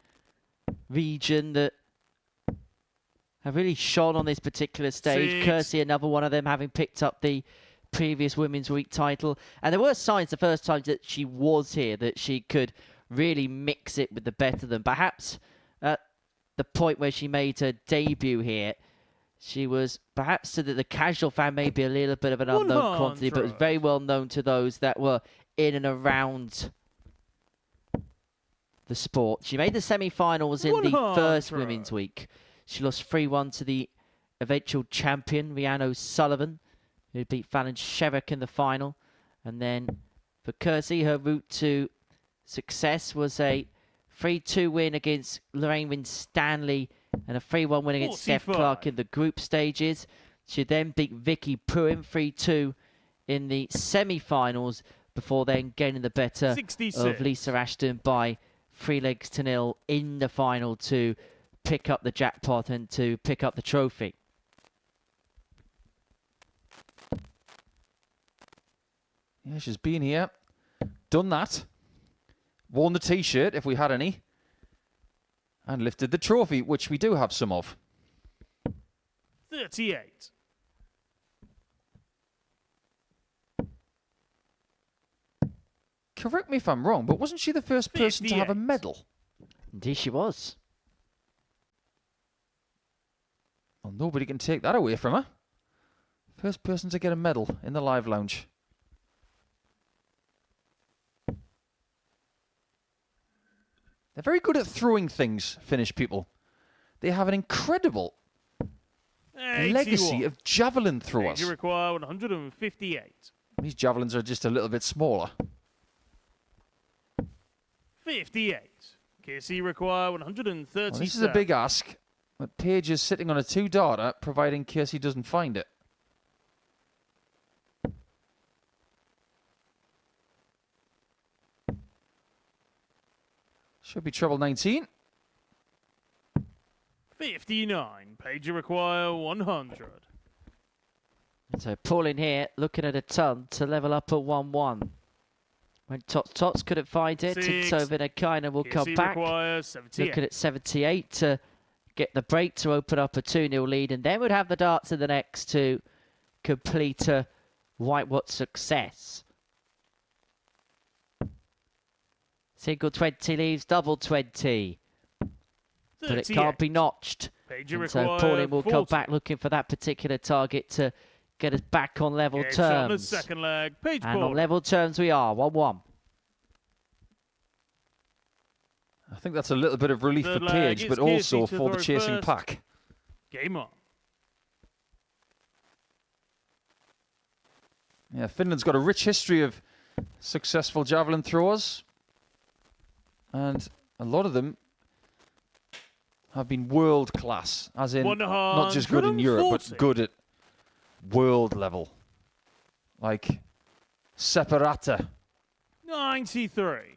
region that have really shone on this particular stage. 6. Kirsty, another one of them, having picked up the previous Women's Week title. And there were signs the first time that she was here that she could really mix it with the better than. Perhaps at the point where she made her debut here, she was perhaps to the casual fan maybe a little bit of an unknown quantity, but was very well known to those that were in and around the sport. She made the semi-finals in the first Women's Week. She lost 3-1 to the eventual champion, Rhiannon O'Sullivan, who beat Fallon Sherrick in the final. And then for Kirsty, her route to success was a 3-2 win against Lorraine Winstanley and a 3-1 win against Steph 45. Clark in the group stages. She then beat Vicky Purin 3-2 in the semi-finals before then gaining the better 66. of Lisa Ashton by 3-0 in the final to pick up the jackpot and to pick up the trophy. Yeah, she's been here, done that, worn the T-shirt if we had any, and lifted the trophy, which we do have some of. 38. Correct me if I'm wrong, but wasn't she the first person to have a 58. medal? Indeed she was. Well, nobody can take that away from her. First person to get a medal in the live lounge. They're very good at throwing things, Finnish people. They have an incredible 81. legacy of javelin throwers. You require 158. These javelins are just a little bit smaller. 58. Kissy require 137. Well, this is a big ask, but Paige is sitting on a 2-darter, providing Kirsty doesn't find it. Should be treble 19. 59. Paige require 100. So Paul in here looking at a ton to level up at 1-1. When Tots couldn't find it, and so Viinikainen will come back. Looking at 78 to get the break to open up a 2-0 lead, and then would have the darts in the next to complete a whitewash success. Single 20 leaves, double 20. But it can't be notched. And so Pauline will come back looking for that particular target to get us back on level terms. On the second leg. And on level terms we are, 1-1. I think that's a little bit of relief for Paige, but also for the chasing pack. Game on. Yeah, Finland's got a rich history of successful javelin throwers. And a lot of them have been world class, as in not just good in Europe, but good at world level. Like Separata. 93.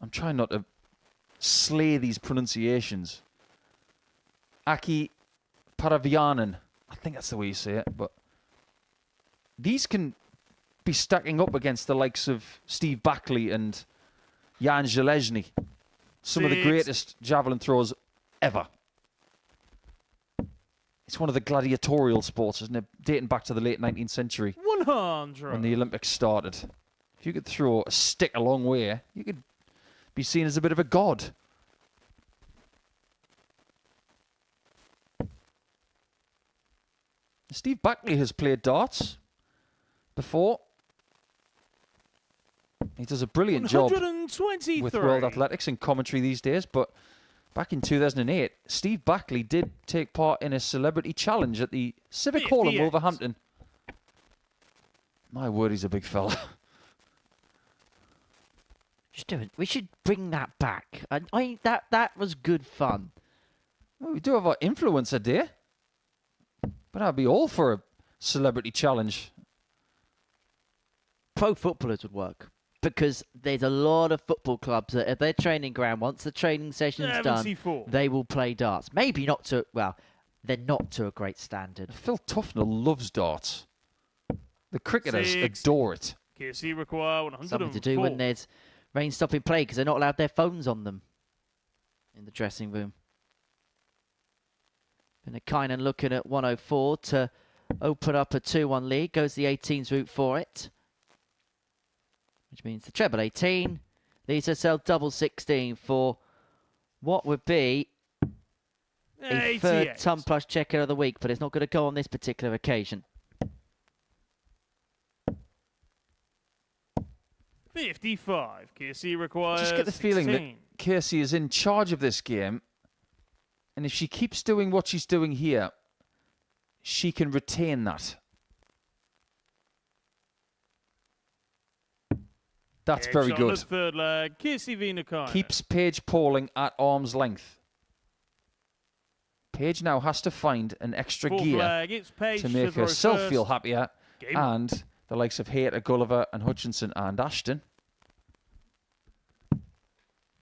I'm trying not to slay these pronunciations. Aki Paravianen. I think that's the way you say it, but these can be stacking up against the likes of Steve Backley and Jan Železny. Some of the greatest javelin throwers ever. It's one of the gladiatorial sports, isn't it? Dating back to the late 19th century. 100. When the Olympics started. If you could throw a stick a long way, you could be seen as a bit of a god. Steve Backley has played darts before. He does a brilliant job with World Athletics and commentary these days, but back in 2008, Steve Backley did take part in a celebrity challenge at the Civic Hall in Wolverhampton. My word, he's a big fella. We should bring that back. That was good fun. Well, we do have our influencer day, but I'd be all for a celebrity challenge. Pro footballers would work. Because there's a lot of football clubs that at their training ground, once the training session's done, they will play darts. Maybe not to, well, they're not to a great standard. Phil Tufnell loves darts. The cricketers adore it. KC require 104. Something to do when there's rain-stopping play because they're not allowed their phones on them in the dressing room. Viinikainen looking at 104 to open up a 2-1 lead. Goes the 18's route for it. Which means the treble 18 leaves herself double 16 for what would be a third ton plus checker of the week, but it's not going to go on this particular occasion. 55. KC requires I just get the 16. feeling that Casey is in charge of this game, and if she keeps doing what she's doing here, she can retain that. That's very good. Third leg, keeps Paige Pauling at arm's length. Paige now has to find an extra gear to make herself feel happier, and the likes of Hayter, Gulliver, and Hutchinson and Ashton.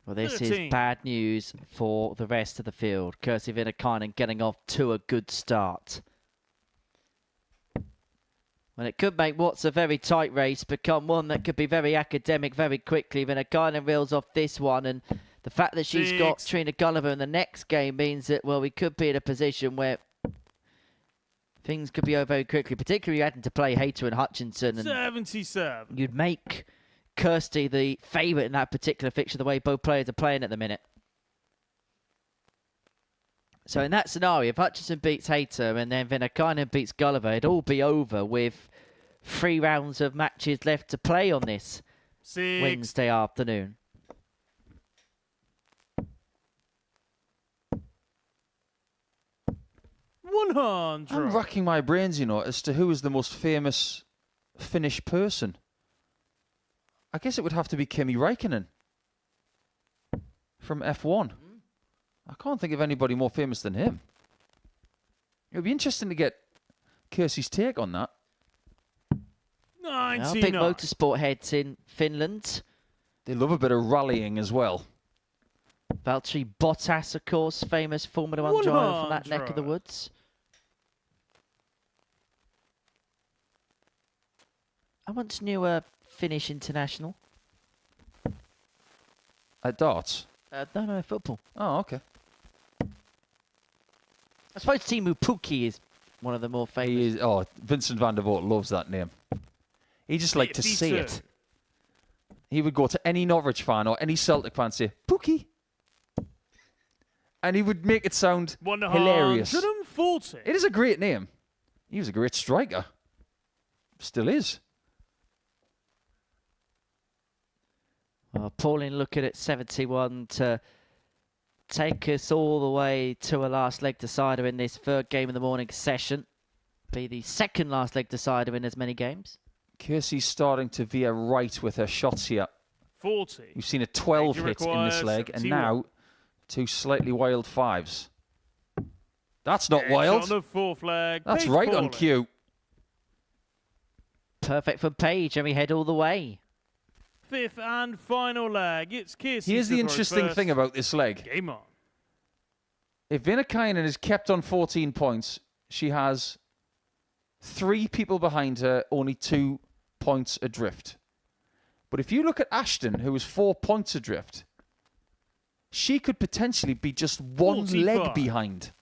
Well, this is bad news for the rest of the field. Kirsty Viinikainen getting off to a good start. And it could make what's a very tight race become one that could be very academic very quickly. Viinikainen reels off this one, and the fact that she's got Trina Gulliver in the next game means that, well, we could be in a position where things could be over very quickly, particularly having to play Hayter and Hutchinson. And 77. You'd make Kirsty the favourite in that particular fixture, the way both players are playing at the minute. So in that scenario, if Hutchinson beats Hayter and then Viinikainen beats Gulliver, it'd all be over with 3 rounds of matches left to play on this Wednesday afternoon. I'm racking my brains, you know, as to who is the most famous Finnish person. I guess it would have to be Kimi Räikkönen from F1. I can't think of anybody more famous than him. It would be interesting to get Kirsey's take on that. 99. Big motorsport heads in Finland. They love a bit of rallying as well. Valtteri Bottas, of course, famous Formula 1 driver from that neck of the woods. I once knew a Finnish international. At darts? No, football. Oh, okay. I suppose Teemu Pukki is one of the more famous. Vincent van der Voort loves that name. He just liked to say 52. it. He would go to any Norwich fan or any Celtic fan and say, Pukki. And he would make it sound hilarious. 140. It is a great name. He was a great striker. Still is. Well, Pauline looking at 71 to take us all the way to a last leg decider in this third game of the morning session. Be the second last leg decider in as many games. Kersey's starting to veer right with her shots here. 40. We've seen a 12 Major hit in this requires leg, and 71. now 2 slightly wild 5s. That's not X wild. on the fourth leg. That's Paige right on Pauling. cue. Perfect for Paige, and we head all the way. Fifth and final leg. It's Kirsty. Here's to the throw interesting first. thing about this leg. Game on. If Viinikainen is kept on 14 points, she has 3 people behind her, only 2 points adrift. But if you look at Ashton, who is 4 points adrift, she could potentially be just 1 leg 45. behind.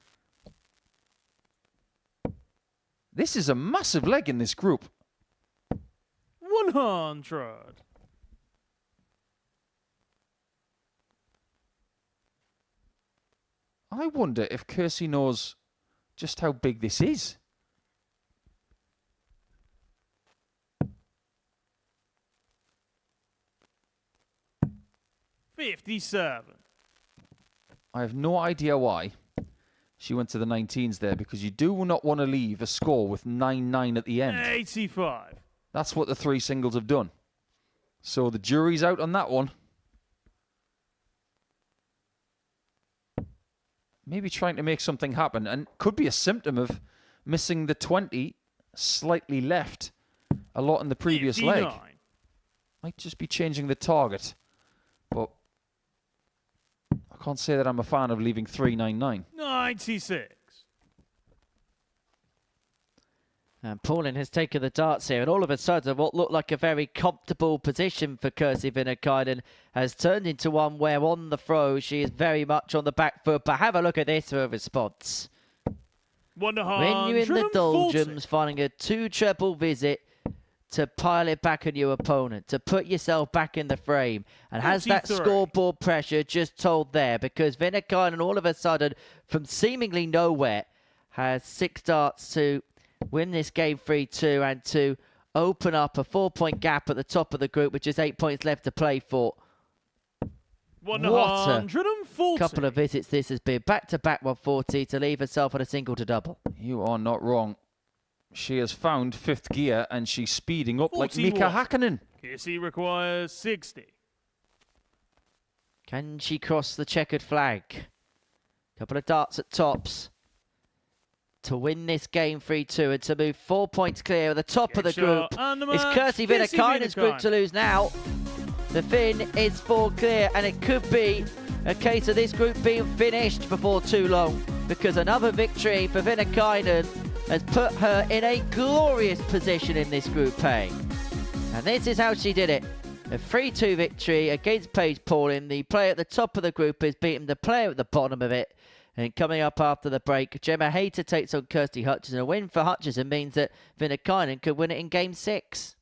This is a massive leg in this group. 100. I wonder if Kersey knows just how big this is. $57. I have no idea why she went to the 19s there, because you do not want to leave a score with 9-9 at the end. 85. That's what the 3 singles have done. So the jury's out on that one. Maybe trying to make something happen, and could be a symptom of missing the 20 slightly left a lot in the previous 59. leg. Might just be changing the target, but I can't say that I'm a fan of leaving 3-9-9. 96. And Pauline has taken the darts here, and all of a sudden what looked like a very comfortable position for Kirsty Viinikainen has turned into one where on the throw she is very much on the back foot. But have a look at this for a response. 140. When you're in the doldrums, finding a 2 treble visit to pile it back on your opponent, to put yourself back in the frame, and has that 43. scoreboard pressure just told there, because Viinikainen all of a sudden, from seemingly nowhere, has 6 darts to win this game 3-2 and to open up a 4-point gap at the top of the group with just 8 points left to play for. 140. Couple of visits this has been. Back-to-back 140 to leave herself on a single to double. You are not wrong. She has found 5th gear, and she's speeding up like 41. Mika Hakkinen. Kirsty requires 60. Can she cross the checkered flag? Couple of darts at tops to win this game 3-2 and to move 4 points clear at the top of the group. It's Kirsty Viinikainen's group to lose now. The Finn is 4 clear, and it could be a case of this group being finished before too long, because another victory for Viinikainen has put her in a glorious position in this Group A. And this is how she did it. A 3-2 victory against Paige Pauling. The player at the top of the group has beaten the player at the bottom of it. And coming up after the break, Gemma Hayter takes on Kirsty Hutchinson. A win for Hutchinson means that Viinikainen could win it in Game 6.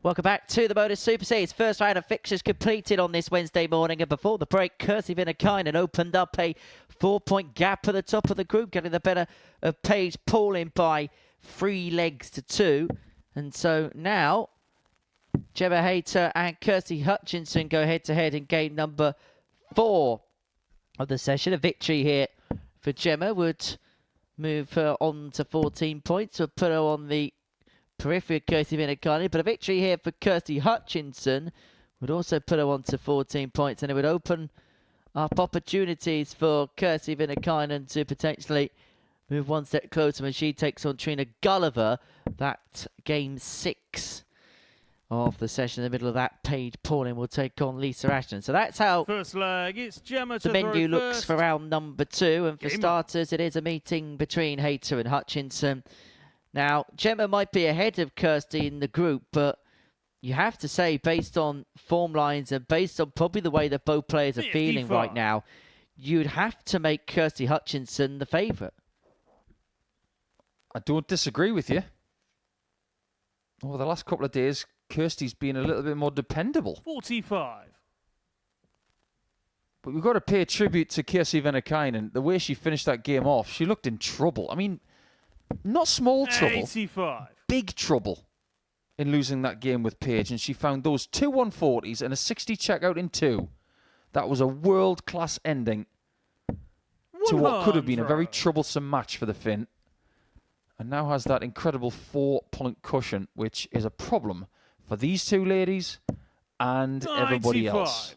Welcome back to the Modus Super Series. First round of fixtures completed on this Wednesday morning. And before the break, Kirsty Viinikainen opened up a 4-point gap at the top of the group, getting the better of Paige Pauling by 3 legs to 2. And so now, Gemma Hayter and Kirsty Hutchinson go head-to-head in game number 4 of the session. A victory here for Gemma would move her on to 14 points, would put her on the periphery of Kirsty Viinikainen, but a victory here for Kirsty Hutchinson would also put her on to 14 points, and it would open up opportunities for Kirsty Viinikainen to potentially move one step closer when she takes on Trina Gulliver. That game 6 of the session. In the middle of that, Paige Pauling will take on Lisa Ashton. So that's how First leg, it's Gemma to the menu throw looks first. for round number 2. And for Game on. starters, it is a meeting between Hayter and Hutchinson. Now, Gemma might be ahead of Kirsty in the group, but you have to say, based on form lines and based on probably the way that both players are feeling 55. right now, you'd have to make Kirsty Hutchinson the favourite. I don't disagree with you. Over the last couple of days, Kirsty's been a little bit more dependable. 45. But we've got to pay tribute to Kirsty Viinikainen. The way she finished that game off, she looked in trouble. I mean, not small trouble, 85. big trouble in losing that game with Paige. And she found those 2 140s and a 60 checkout in 2. That was a world-class ending to what could have been a very 100. troublesome match for the Finn. And now has that incredible 4-point cushion, which is a problem for these two ladies and everybody 95. else.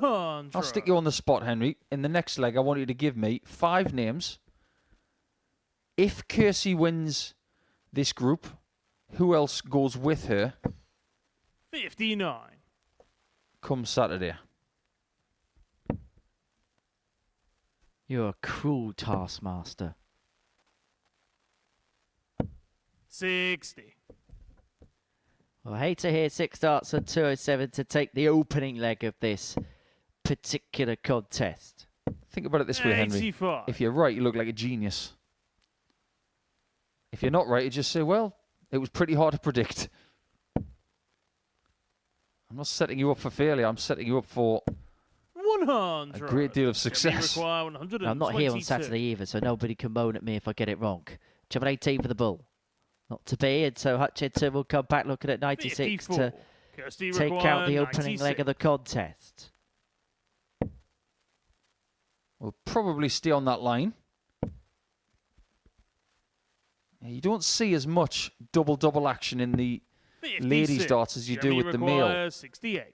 I'll stick you on the spot, Henry. In the next leg, I want you to give me 5 names. If Kirsty wins this group, who else goes with her 59. come Saturday? You're a cruel taskmaster. 60. Well, Hayter here, 6 starts on 207 to take the opening leg of this particular contest. Think about it this way, Henry. 85. If you're right, you look like a genius. If you're not right, you just say, well, it was pretty hard to predict. I'm not setting you up for failure. I'm setting you up for 100. a great deal of Gemma success. require 122. I'm not here on Saturday either, so nobody can moan at me if I get it wrong. Gemma 18 for the bull. Not to be, and so Hutchinson will come back looking at 96 to 54. Kirsty take require out the opening leg of the 96. contest. We'll probably stay on that line. You don't see as much double-double action in the 56. ladies' darts as you do Gemma with the male requires 68.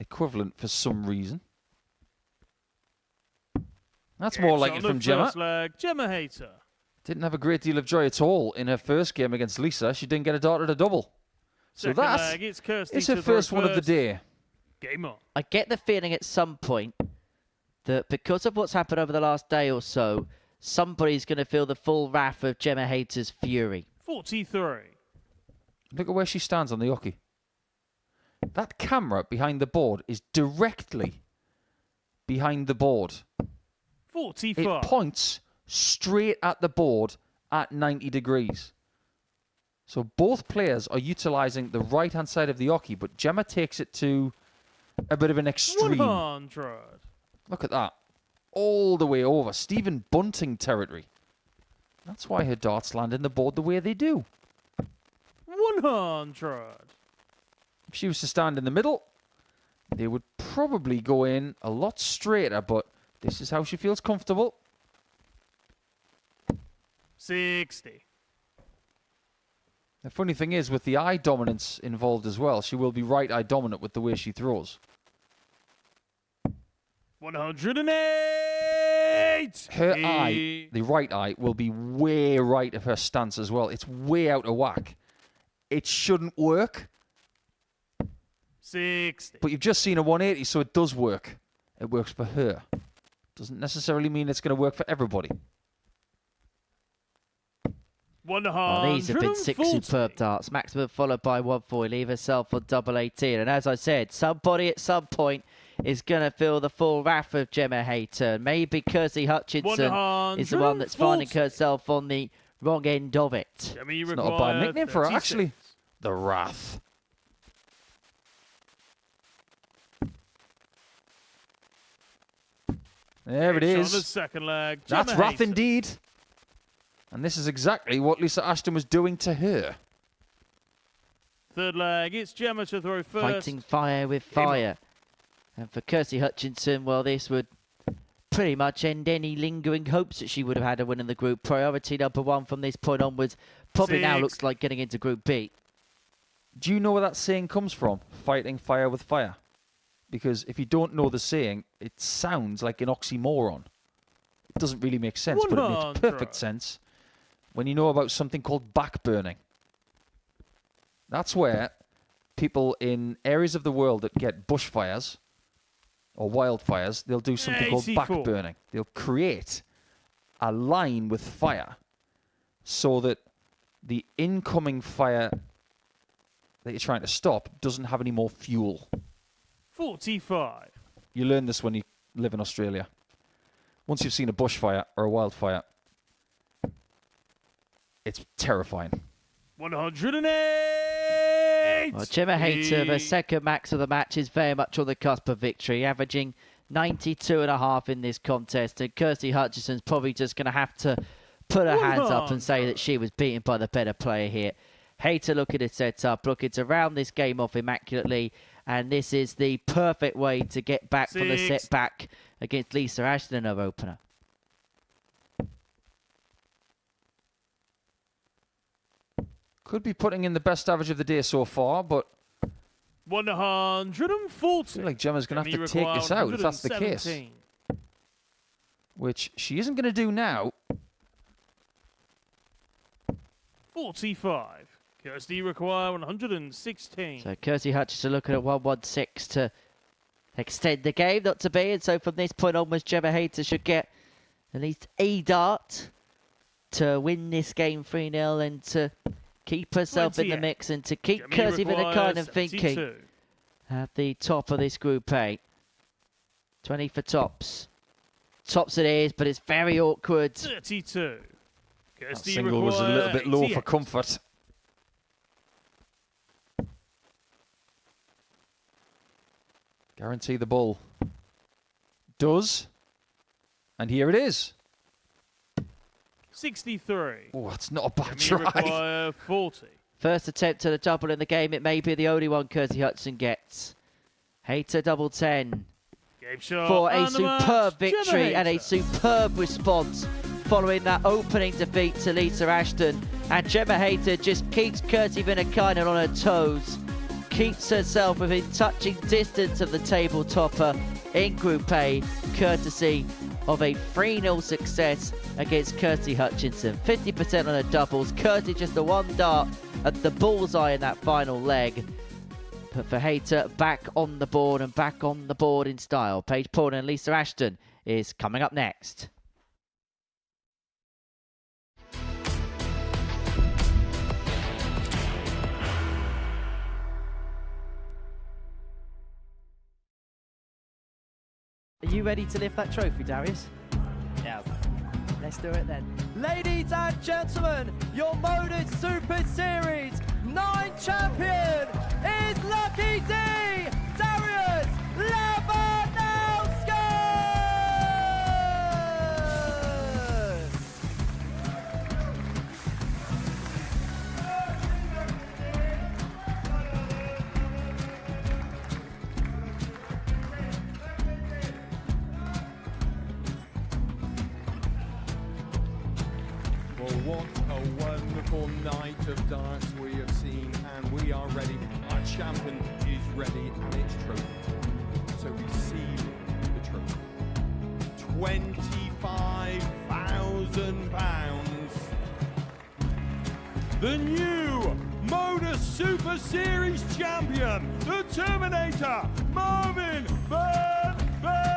equivalent for some reason. That's It's more like on it the from Gemma. first leg, Gemma Hayter. Didn't have a great deal of joy at all in her first game against Lisa. She didn't get a dart at a double. So Second that leg, it's Kirsty is her to throw first one of the day. Game on. I get the feeling at some point that because of what's happened over the last day or so, somebody's going to feel the full wrath of Gemma Hayter's fury. 43. Look at where she stands on the hockey. That camera behind the board is directly behind the board. 45. It points straight at the board at 90 degrees. So both players are utilising the right-hand side of the hockey, but Gemma takes it to a bit of an extreme. 100. Look at that. All the way over. Stephen Bunting territory. That's why her darts land in the board the way they do. 100. If she was to stand in the middle, they would probably go in a lot straighter, but this is how she feels comfortable. 60. The funny thing is, with the eye dominance involved as well, she will be right eye dominant with the way she throws. 108. Her eye, the right eye, will be way right of her stance as well. It's way out of whack. It shouldn't work, 60. but you've just seen a 180, so it does work. It works for her. Doesn't necessarily mean it's going to work for everybody. 140. Oh, these have been 6 superb darts. Maximum followed by 140. Leave herself on double 18. And as I said, somebody at some point is going to feel the full wrath of Gemma Hayter. Maybe Kirsty Hutchinson is the one that's finding herself on the wrong end of it. It's not a bad nickname for her, actually. The Wrath. There it is. On the second leg. That's Gemma Wrath Hayter. indeed. And this is exactly what Lisa Ashton was doing to her. Third leg, it's Gemma to throw first. Fighting fire with fire. And for Kirsty Hutchinson, well, this would pretty much end any lingering hopes that she would have had a win in the group. Priority number one from this point onwards. Probably now looks like getting into Group B. Do you know where that saying comes from? Fighting fire with fire. Because if you don't know the saying, it sounds like an oxymoron. It doesn't really make sense, but it makes perfect sense when you know about something called backburning. That's where people in areas of the world that get bushfires or wildfires, they'll do something called backburning. They'll create a line with fire so that the incoming fire that you're trying to stop doesn't have any more fuel. 45. You learn this when you live in Australia. Once you've seen a bushfire or a wildfire, it's terrifying. 108. Well, Gemma Hayter, the second max of the match, is very much on the cusp of victory, averaging 92.5 in this contest. And Kirsty Hutchinson's probably just going to have to put her hands up and say that she was beaten by the better player here. Hayter looking to set up, looking to round this game off immaculately. And this is the perfect way to get back from the setback against Lisa Ashton in her opener. Could be putting in the best average of the day so far, but 140. I feel like Gemma's going to have to take this out if that's the case. Which she isn't going to do now. 45. Kirsty require 116. So Kirsty Hutchinson looking at 116 to extend the game, not to be. And so from this point onwards, Gemma Hayter should get at least a dart to win this game 3-0 and to keep herself in the mix and to keep Kirsty Viinikainen thinking at the top of this Group A. 20 for tops. Tops it is, but it's very awkward. 32. That single was a little bit low for comfort. Guarantee the ball. Does. And here it is. 63. Oh, that's not a bad Gemma try. require 40. First attempt at a double in the game. It may be the only one Kirsty Hutchinson gets. Hayter double 10. Game shot For a and the match, superb victory Gemma and a Hayter. superb response following that opening defeat to Lisa Ashton. And Gemma Hayter just keeps Kirsty Viinikainen on her toes. Keeps herself within touching distance of the table topper in Group A, courtesy of a 3-0 success against Kirsty Hutchinson. 50% on her doubles. Kirsty just the one dart at the bullseye in that final leg. But for Hayter, back on the board and back on the board in style. Paige Porter and Lisa Ashton is coming up next. Are you ready to lift that trophy, Darius? Yes. Let's do it then. Ladies and gentlemen, your Modus Super Series 9 champion is Lucky D, Darius Labanowski! Well, what a wonderful night of darts we have seen, and we are ready. Our champion is ready, and it's trophy. So receive the trophy. £25,000. The new Modus Super Series champion, the Terminator, Marvin Van Velzen.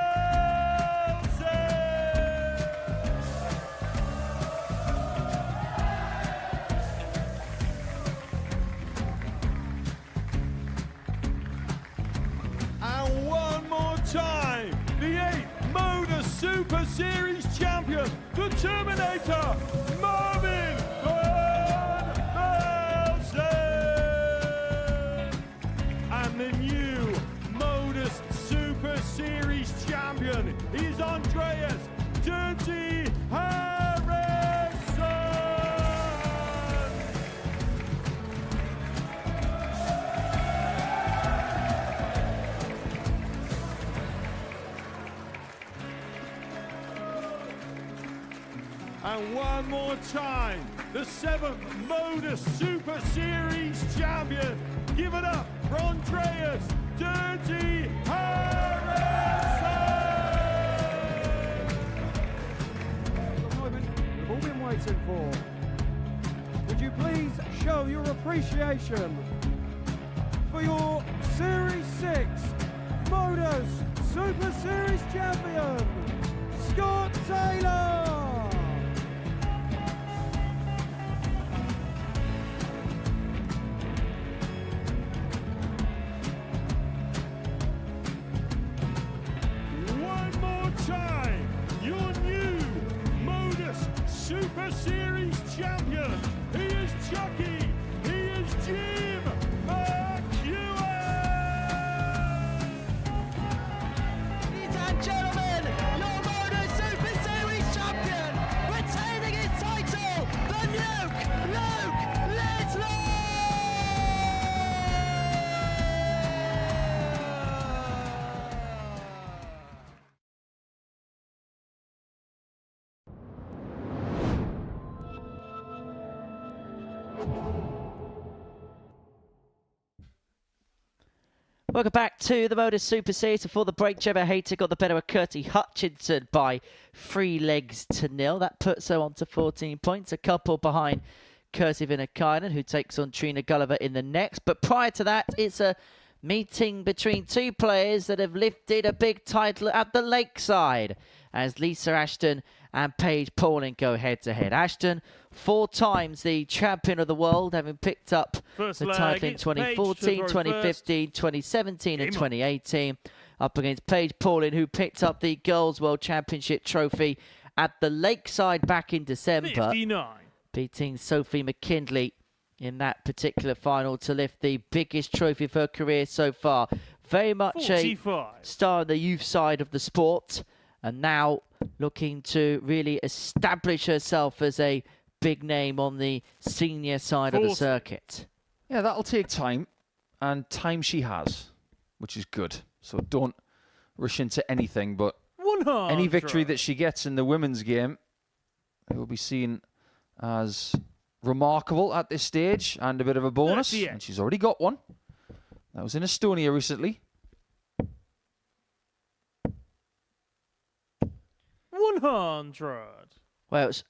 Terminator, Marvin Van Velzen. And the new Modus Super Series champion is Andreas Dirty Harrison. And one more time, the 7th Modus Super Series champion. Give it up for Andreas Dirty Harrison. The moment we've all been waiting for. Would you please show your appreciation for your Series 6 Modus Super Series champion, Scott Taylor. Time, your new Modus Super Series champion. He is Chucky. He is Jim McEwen. Ladies and gentlemen, your Modus Super Series champion, retaining his title, the Luke Ledlow. Welcome back to the Modus Super Series. Before the break, Gemma Hayter got the better of Curtis Hutchinson by 3-0. That puts her on to 14 points, a couple behind Viinikainen, who takes on Trina Gulliver in the next. But prior to that, it's a meeting between two players that have lifted a big title at the Lakeside, as Lisa Ashton and Paige Pauling go head-to-head. Ashton, 4 times the champion of the world, having picked up First the leg, title in it's Paige to 2014, throw 2015, 2017 and Game on. 2018. Up against Paige Pauling, who picked up the Girls' World Championship trophy at the Lakeside back in December, 59. beating Sophie McKinley in that particular final to lift the biggest trophy of her career so far. Very much a 45. star in the youth side of the sport, and now looking to really establish herself as a big name on the senior side of the 40. circuit. Yeah, that'll take time, and time she has, which is good. So don't rush into anything, but 100. any victory that she gets in the women's game, it will be seen as remarkable at this stage and a bit of a bonus. 38. And she's already got one. That was in Estonia recently. 100. Well, it's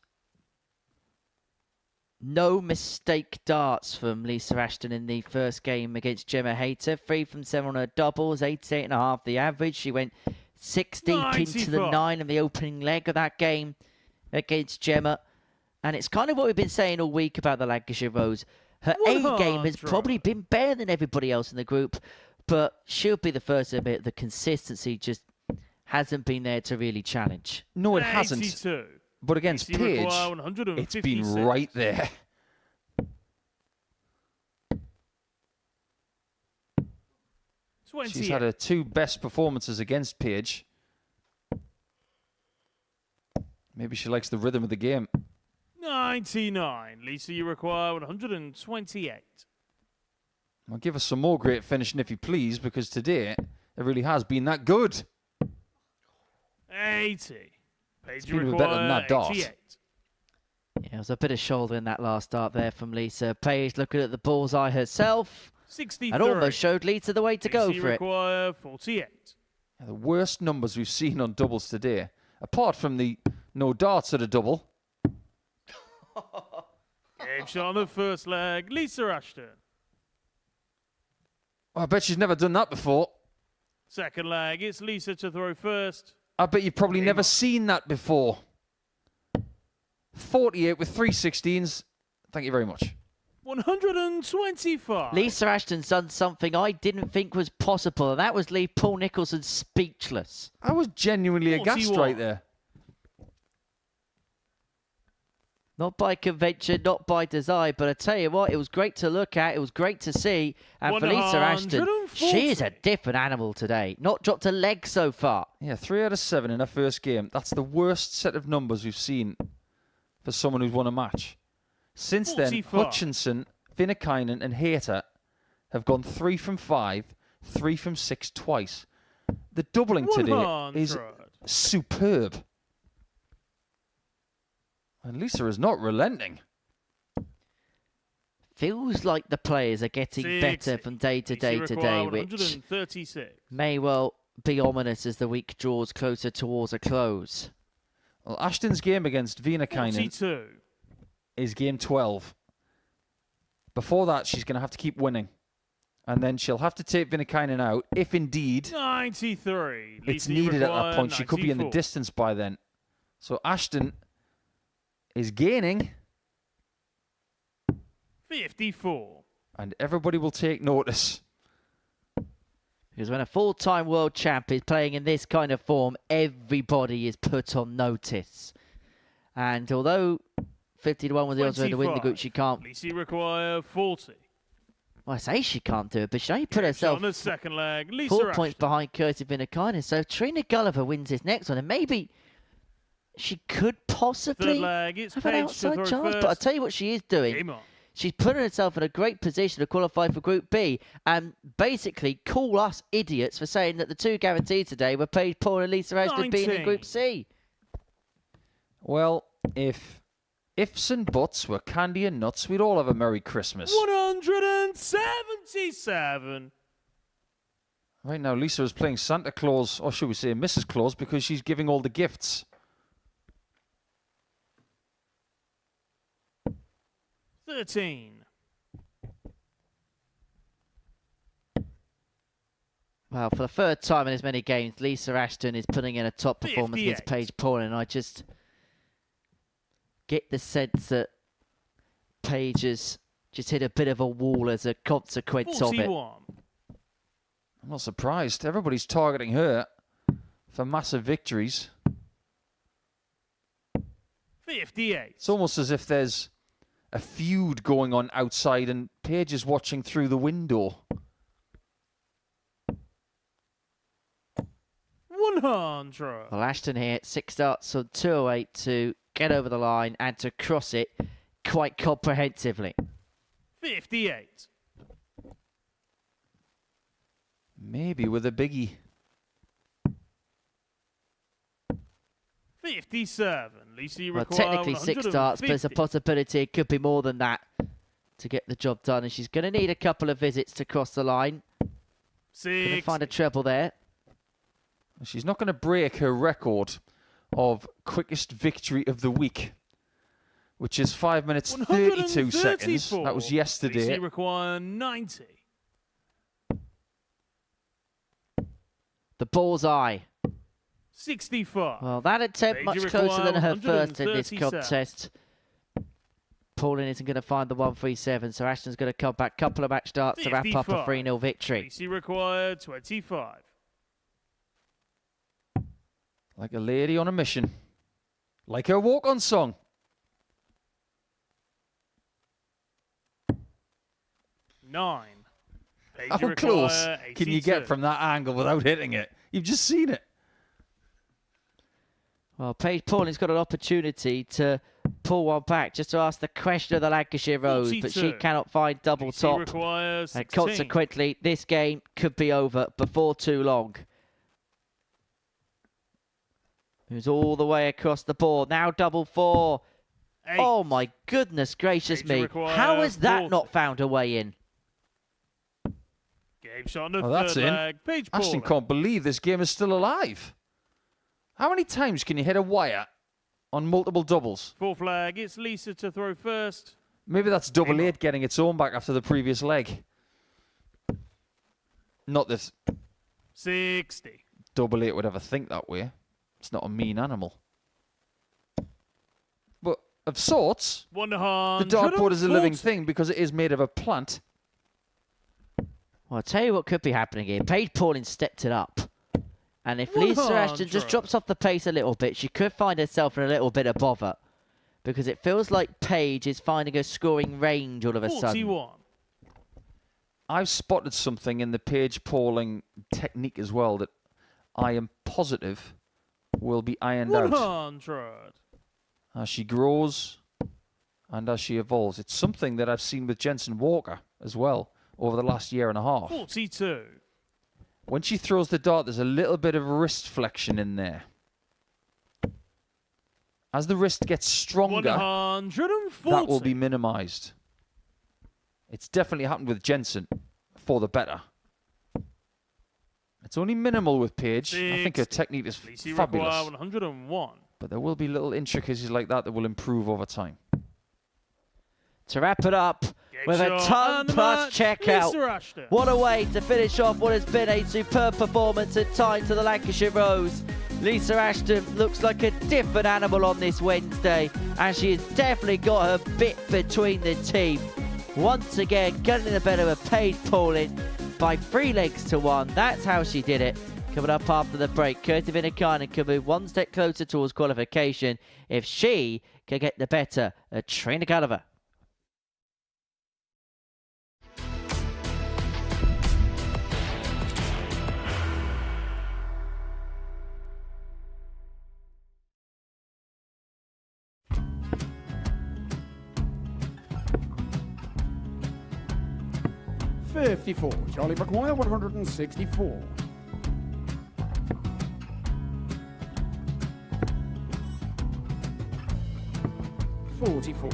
no mistake darts from Lisa Ashton in the first game against Gemma Hayter. 3 from 7 on her doubles, 88.5 the average. She went 6 deep into the 95. 9 in the opening leg of that game against Gemma. And it's kind of what we've been saying all week about the Lancashire Rose. Her A game has 100. probably been better than everybody else in the group, but she'll be the first to admit the consistency just hasn't been there to really challenge. No, it hasn't. 82. But against DC Paige, require it's 156. been right there. She's had her 2 best performances against Paige. Maybe she likes the rhythm of the game. 99. Lisa, you require 128. I'll give us some more great finishing if you please, because today it really has been that good. 80. Paige, It's you been a bit require better than that dart. 88. Yeah, it was a bit of shoulder in that last start there from Lisa. Paige looking at the bullseye herself 63. and almost showed Lisa the way to go DC for it. require 48. The worst numbers we've seen on doubles today, apart from the no darts at a double. Game shot on the first leg. Lisa Ashton. I bet she's never done that before. Second leg. It's Lisa to throw first. I bet you've probably Game never on. seen that before. 48 with 3/16s. Thank you very much. 125. Lisa Ashton's done something I didn't think was possible, and that was leave Paul Nicholson speechless. I was genuinely aghast 41. right there. Not by convention, not by design, but I tell you what, it was great to look at. It was great to see. And for Lisa Ashton, 140. she is a different animal today. Not dropped a leg so far. Yeah, 3 out of 7 in her first game. That's the worst set of numbers we've seen for someone who's won a match. Since then, 44. Hutchinson, Viinikainen and Hayter have gone 3 from 5, 3 from 6 twice. The doubling today is 100. superb. And Lisa is not relenting. Feels like the players are getting 60. better from day to day to day, which 136. may well be ominous as the week draws closer towards a close. Well, Ashton's game against Viinikainen 42. is game 12. Before that, she's going to have to keep winning. And then she'll have to take Viinikainen out, if indeed 93. it's Lisa needed at that require point. She could be in the 94. distance by then. So Ashton is gaining, 54. and everybody will take notice. Because when a full-time world champ is playing in this kind of form, everybody is put on notice. And although 50-1 was the odds to win the group, she can't. Lisa require 40. Well, I say she can't do it, but she only put herself On the second leg, Lisa 4 Ashton. points behind Kirsty Viinikainen. So Trina Gulliver wins this next one, and maybe she could possibly Third leg, it's have an Paige to outside throw chance. first. But I'll tell you what she is doing. Game on. She's putting herself in a great position to qualify for Group B and basically call us idiots for saying that the 2 guaranteed today were Paige Paul and Lisa Ashton being in 19. Group C. Well, if ifs and buts were candy and nuts, we'd all have a Merry Christmas. 177. Right now, Lisa is playing Santa Claus, or should we say Mrs. Claus, because she's giving all the gifts. 13. Well, for the third time in as many games, Lisa Ashton is putting in a top performance against 58. Paige Paul, and I just get the sense that Paige has just hit a bit of a wall as a consequence of it. 41. I'm not surprised. Everybody's targeting her for massive victories. 58. It's almost as if there's a feud going on outside and Paige is watching through the window. 100. Well, Ashton here, 6 starts on 208 to get over the line and to cross it quite comprehensively. 58. Maybe with a biggie. 57. Lisa, you Well, require technically 6 starts, but there's a 150. possibility it could be more than that to get the job done. And she's going to need a couple of visits to cross the line. Going to 60. find a treble there. She's not going to break her record of quickest victory of the week, which is 5 minutes 32 seconds. That was 134. yesterday. Lisa, you require 90. The bullseye. 65. Well, that attempt Paige much require closer than her first in this 137. contest. Pauline isn't going to find the 137, so Ashton's going to come back. Couple of match starts to wrap up a 55. 3-0 victory. Lisa require 25. Like a lady on a mission. Like her walk-on song. 9. Paige, How you close require can you 82. get from that angle without hitting it? You've just seen it. Well, Paige Pauline's got an opportunity to pull one back, just to ask the question of the Lancashire Rose, but she 42. cannot find double Lisa top. requires And 16. consequently, this game could be over before too long. Moves all the way across the board. Now double 4. 8. Oh my goodness gracious Paige me. require How has that 40. not found a way in? Game shot on the Oh, that's third in. leg. Paige Ashton Pauling. can't believe this game is still alive. How many times can you hit a wire on multiple doubles? Fourth leg, it's Lisa to throw first. Maybe that's double Game 8 getting its own back after the previous leg. Not that 60. double 8 would ever think that way. It's not a mean animal. But of sorts, 140. the dartboard is a living thing because it is made of a plant. Well, I'll tell you what could be happening here. Paige Pauling stepped it up. And if Lisa Ashton just 100. drops off the pace a little bit, she could find herself in a little bit of bother. because it feels like Paige is finding a scoring range all of a sudden. 41. I've spotted something in the Paige Pauling technique as well that I am positive will be ironed out 100. as she grows and as she evolves. It's something that I've seen with Jensen Walker as well over the last year and a half. 42. When she throws the dart, there's a little bit of wrist flexion in there. As the wrist gets stronger, 140. that will be minimized. It's definitely happened with Jensen for the better. It's only minimal with Paige. I think her technique is Lacey fabulous. Require 101. But there will be little intricacies like that will improve over time. To wrap it up with a ton plus checkout. Lisa Ashton. What a way to finish off what has been a superb performance at times to the Lancashire Rose. Lisa Ashton looks like a different animal on this Wednesday, and she has definitely got her bit between the teeth. Once again, getting the better of Paige Pauling by 3 legs to 1. That's how she did it. Coming up after the break, Kirsty Viinikainen can move one step closer towards qualification if she can get the better of Trina Gulliver. .54. Charlie Maguire, 164. .44.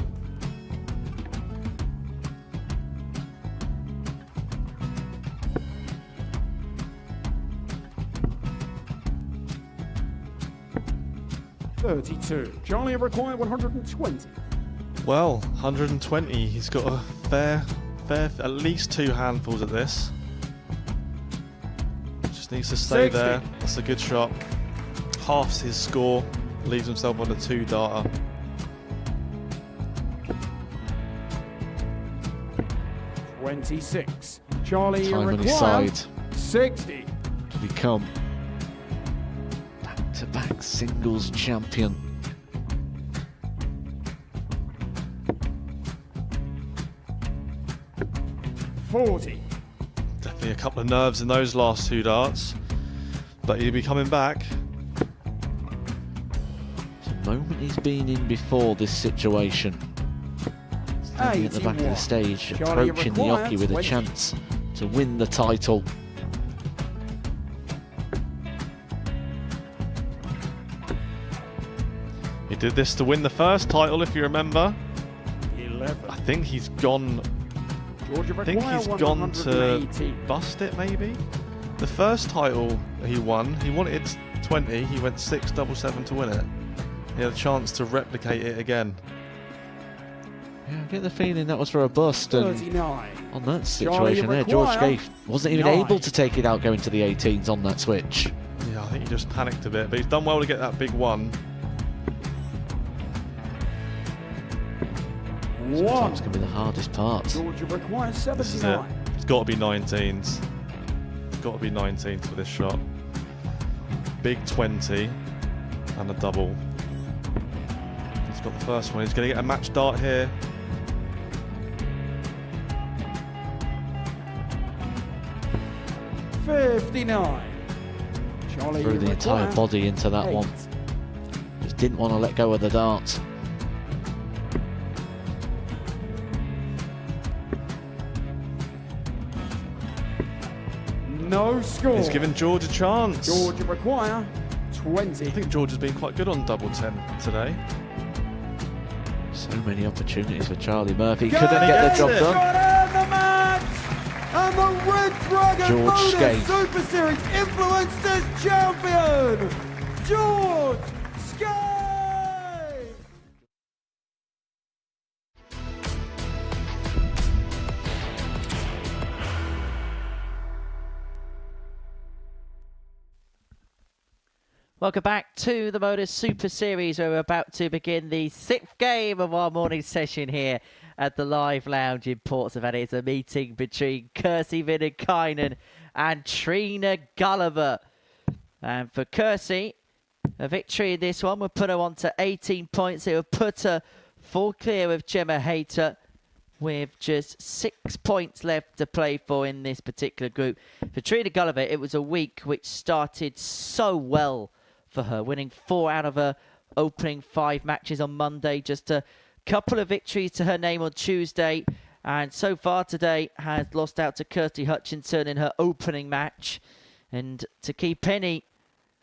.32. Charlie required 120. Well, 120. He's got a fair, at least 2 handfuls at this. Just needs to stay 60. there. That's a good shot. Halves his score. Leaves himself on a 2-darter. .26. Charlie Time on his required side 60. to become back-to-back singles champion. .40. Definitely a couple of nerves in those last 2 darts. But he'll be coming back. It's a moment he's been in before this situation. Standing at the back of the 81. stage, Charlie approaching the required jockey with a 20. chance to win the title. He did this to win the first title, if you remember. 11. I think he's gone. Georgia I think require he's gone to 180. bust it, maybe. The first title he wanted 20. He went 6-7-7 to win it. He had a chance to replicate it again. Yeah, I get the feeling that was for a bust, and 39. on that situation there, George Scaife wasn't even able to take it out going to the 18s on that switch. Yeah, I think he just panicked a bit, but he's done well to get that big one. Sometimes can be the hardest part. Georgia requires 79. This is it. It's got to be 19s. It's got to be 19s for this shot. Big 20 and a double. He's got the first one. He's going to get a match dart here. .59. Charlie Threw the entire required body into that 8. one. Just didn't want to let go of the dart. No score. He's given George a chance. Georgia require 20. I think George has been quite good on double 10 today. So many opportunities for Charlie Murphy. Go Couldn't get the job it. done. Got out the match. And the Red Dragon George Modus Scaife. Super Series Influencers Champion, George Scaife. Welcome back to the Modus Super Series, where we're about to begin the 6th game of our morning session here at the Live Lounge in Portsmouth. It's a meeting between Kirsty Viinikainen and Trina Gulliver. And for Kirsty, a victory in this one would put her on to 18 points. It would put her Full clear of Gemma Hayter with just 6 points left to play for in this particular group. For Trina Gulliver, it was a week which started so well for her, winning 4 out of her opening 5 matches on Monday. Just a couple of victories to her name on Tuesday. And so far today has lost out to Kirsty Hutchinson in her opening match. And to keep any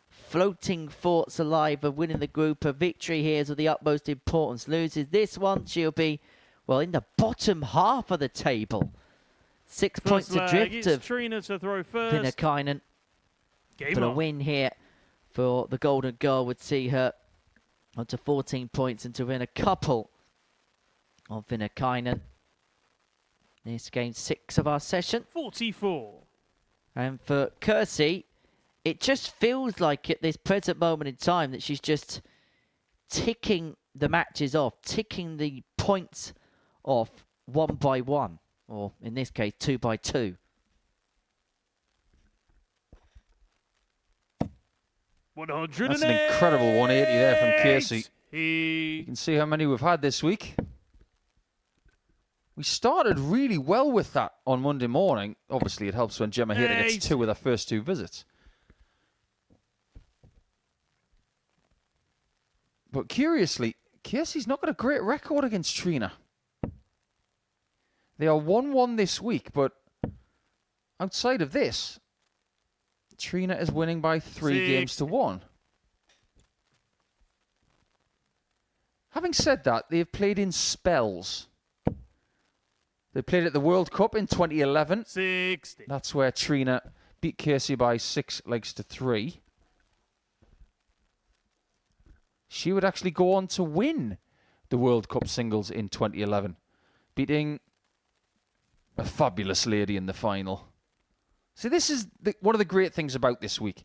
floating thoughts alive of winning the group, a victory here is of the utmost importance. Loses this one, she'll be, well, in the bottom half of the table. 6 points adrift of Trina to throw first. Viinikainen. Game But a on. win here for the Golden Girl would see her onto 14 points and to win a couple of Viinikainen. This game 6 of our session. 44. And for Kirsty, it just feels like at this present moment in time that she's just ticking the matches off, ticking the points off one by one, or in this case, 2 by 2. That's an incredible 180 there from Kirsty. You He can see how many we've had this week. We started really well with that on Monday morning. Obviously, it helps when Gemma Hayter gets 2 with her first 2 visits. But curiously, Kirsty's not got a great record against Trina. They are 1-1 this week, but outside of this, Trina is winning by 3 games to 1. Having said that, they've played in spells. They played at the World Cup in 2011. 60. That's where Trina beat Kirsty by 6 legs to 3. She would actually go on to win the World Cup singles in 2011, beating a fabulous lady in the final. See, this is one of the great things about this week.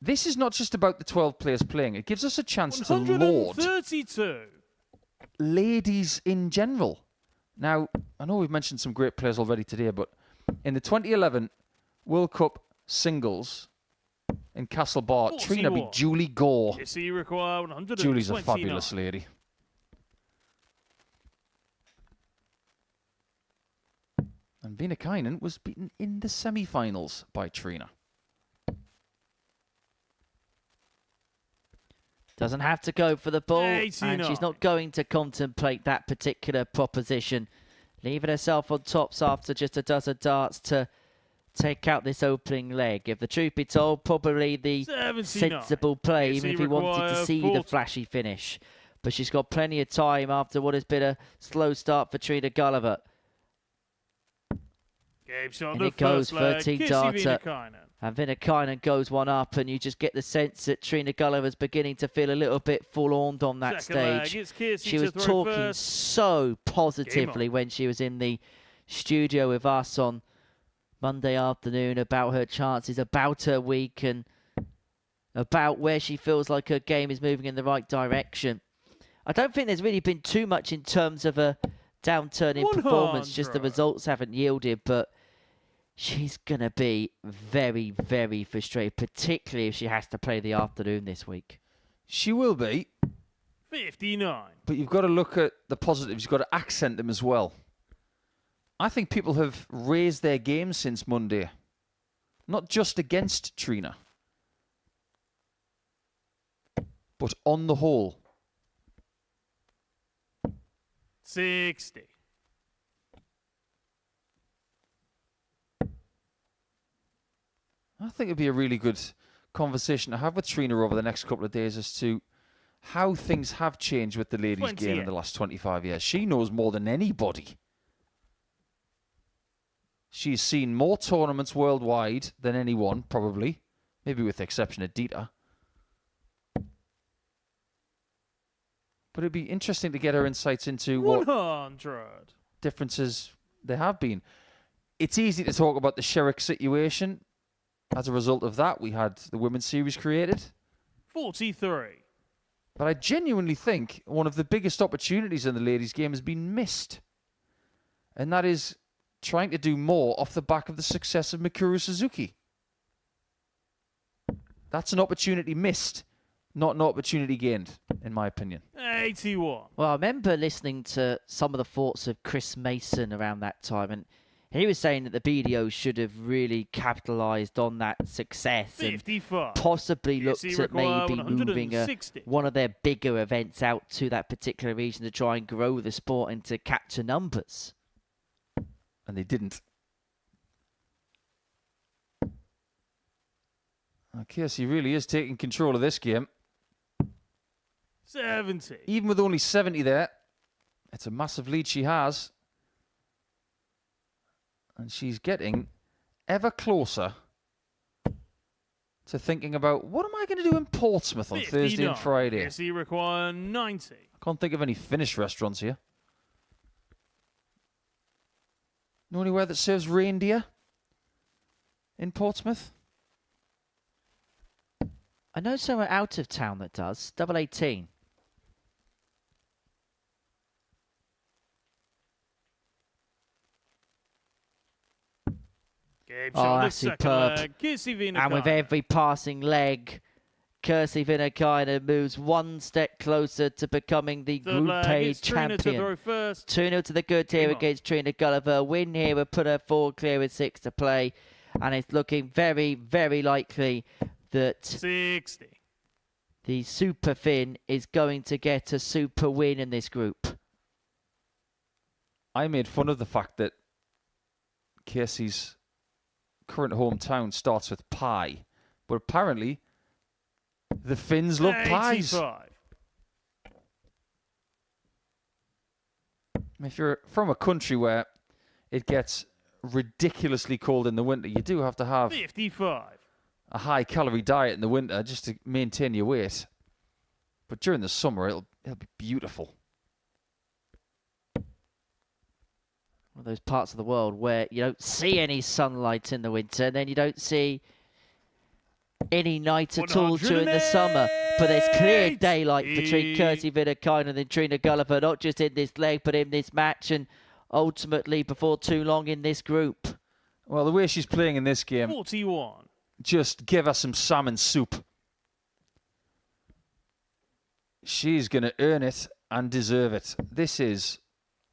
This is not just about the 12 players playing. It gives us a chance to laud 132. ladies in general. Now, I know we've mentioned some great players already today, but in the 2011 World Cup singles in Castlebar, Trina beat 41. Julie Gore. Yes, you require 129. Julie's a fabulous lady. And Viinikainen was beaten in the semi-finals by Trina. Doesn't have to go for the ball, and 89. she's not going to contemplate that particular proposition. Leaving herself on tops after just a dozen darts to take out this opening leg. If the truth be told, probably the 79. sensible play, Yes, even you if he wanted to require see the 40. flashy finish. But she's got plenty of time after what has been a slow start for Trina Gulliver. Game shot And the it goes first leg. 13 Kissy darter. Viinikainen. And Viinikainen goes one up, and you just get the sense that Trina Gulliver's beginning to feel a little bit forlorn on that Second leg, stage. it's Kirsty She to was throw talking first. so positively when she was in the studio with us on Monday afternoon about her chances, about her week, and about where she feels like her game is moving in the right direction. I don't think there's really been too much in terms of a downturn in performance, just the 100. results haven't yielded, but she's going to be very, very frustrated, particularly if she has to play the afternoon this week. She will be, 59. but you've got to look at the positives. You've got to accent them as well. I think people have raised their game since Monday. Not just against Trina, but on the whole. 60. I think it'd be a really good conversation to have with Trina over the next couple of days as to how things have changed with the ladies' game in 28. the last 25 years. She knows more than anybody. She's seen more tournaments worldwide than anyone, probably. Maybe with the exception of Dieter. But it'd be interesting to get her insights into what 100. differences there have been. It's easy to talk about the Sherrick situation. As a result of that, we had the Women's Series created. 43. But I genuinely think one of the biggest opportunities in the ladies' game has been missed. And that is trying to do more off the back of the success of Mikuru Suzuki. That's an opportunity missed Not an opportunity gained, in my opinion. 81. Well, I remember listening to some of the thoughts of Chris Mason around that time, and he was saying that the BDO should have really capitalised on that success and 55. possibly looked Yes, at require maybe moving 160. one of their bigger events out to that particular region to try and grow the sport and to capture numbers. And they didn't. Casey really is taking control of this game. 70. Even with only 70 there, it's a massive lead she has. And she's getting ever closer to thinking about, what am I going to do in Portsmouth on Thursday and Friday? Yes, you require 90. I can't think of any Finnish restaurants here. Know anywhere that serves reindeer in Portsmouth? I know somewhere out of town that does. Double 18. Oh, that's superb. And with every passing leg, Kirsty Viinikainen moves one step closer to becoming the Group A champion. 2-0 to the good here against Trina Gulliver. Win here would put her forward clear with 6 to play. And it's looking very, very likely that 60. The Super Finn is going to get a super win in this group. I made fun of the fact that Casey's current hometown starts with pie, but apparently the Finns love pies. 85. If you're from a country where it gets ridiculously cold in the winter, you do have to have 55. a high-calorie diet in the winter just to maintain your weight. But during the summer, it'll be beautiful. One of those parts of the world where you don't see any sunlight in the winter, and then you don't see any night at all during the summer. But there's clear daylight between Kirsty Viinikainen and Trina Gulliver, not just in this leg, but in this match, and ultimately before too long in this group. Well, the way she's playing in this game, 41. just give her some salmon soup. She's going to earn it and deserve it. This is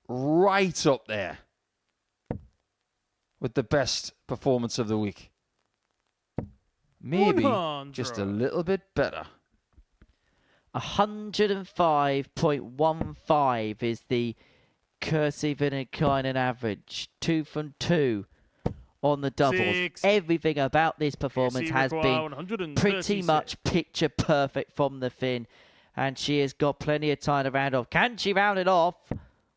right up there with the best performance of the week. Maybe 100. just a little bit better. 105.15 is the Kirsty Viinikainen average. 2 from 2 on the doubles. 6. Everything about this performance has been pretty much picture perfect from the Finn. And she has got plenty of time to round off. Can she round it off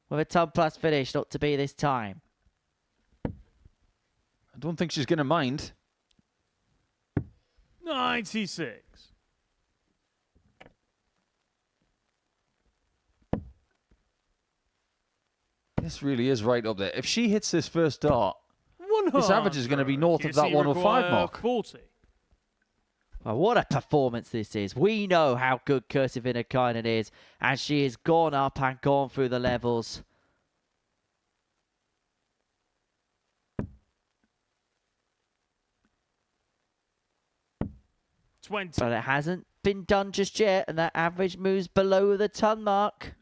with a ton plus finish? Not to be this time. I don't think she's going to mind. 96. This really is right up there. If she hits this first dart, 100. this average is going to be north of that 105 mark. 40. Well, what a performance this is. We know how good Kirsty Viinikainen is, and she has gone up and gone through the levels. But it hasn't been done just yet, and that average moves below the ton mark.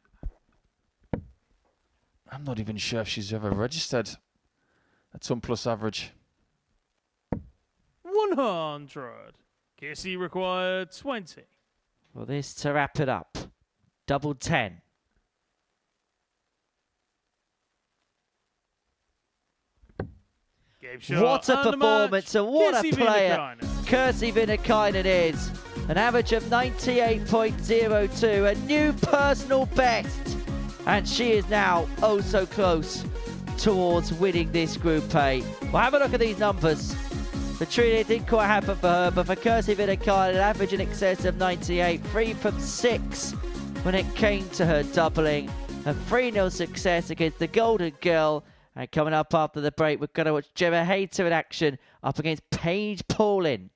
I'm not even sure if she's ever registered a ton plus average. 100. Kissy required 20. Well, this to wrap it up. Double 10. What a performance and what a player Kirsty Viinikainen is. An average of 98.02, a new personal best. And she is now oh so close towards winning this Group A. Well, have a look at these numbers. For Trina, it didn't quite happen for her, but for Kirsty Viinikainen, an average in excess of 98, 3 from 6 when it came to her doubling. A 3-0 success against the Golden Girl. And coming up after the break, we're going to watch Gemma Hayter in action up against Paige Paulin.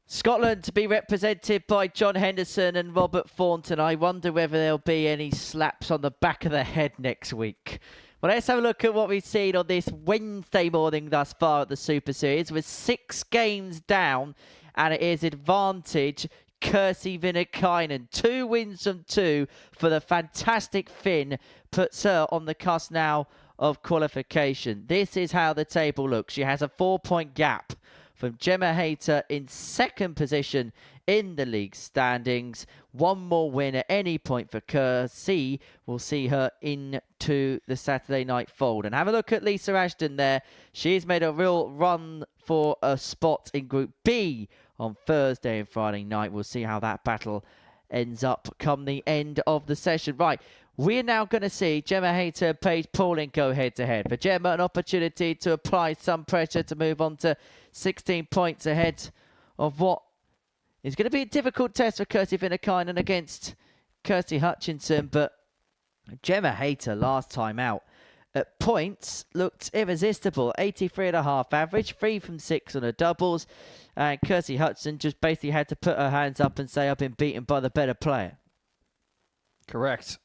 Scotland to be represented by John Henderson and Robert Thornton. I wonder whether there'll be any slaps on the back of the head next week. Well, let's have a look at what we've seen on this Wednesday morning thus far at the Super Series. With 6 games down, and it is advantage Kirsi Viinikainen. 2 wins from 2 for the fantastic Finn. Puts her on the cusp now of qualification. This is how the table looks. She has a 4-point gap from Gemma Hayter in second position in the league standings. 1 more win at any point for Kirsi will see her into the Saturday night fold. And have a look at Lisa Ashton there. She's made a real run for a spot in Group B on Thursday and Friday night. We'll see how that battle ends up come the end of the session. Right, we're now going to see Gemma Hayter and Paige Pauling go head-to-head. For Gemma, an opportunity to apply some pressure to move on to 16 points ahead of what is going to be a difficult test for Kirsi Viinikainen against Kirsty Hutchinson. But Gemma Hayter last time out at points looked irresistible. 83.5 average, 3 from 6 on her doubles. And Kirsty Hutchinson just basically had to put her hands up and say, I've been beaten by the better player. Correct.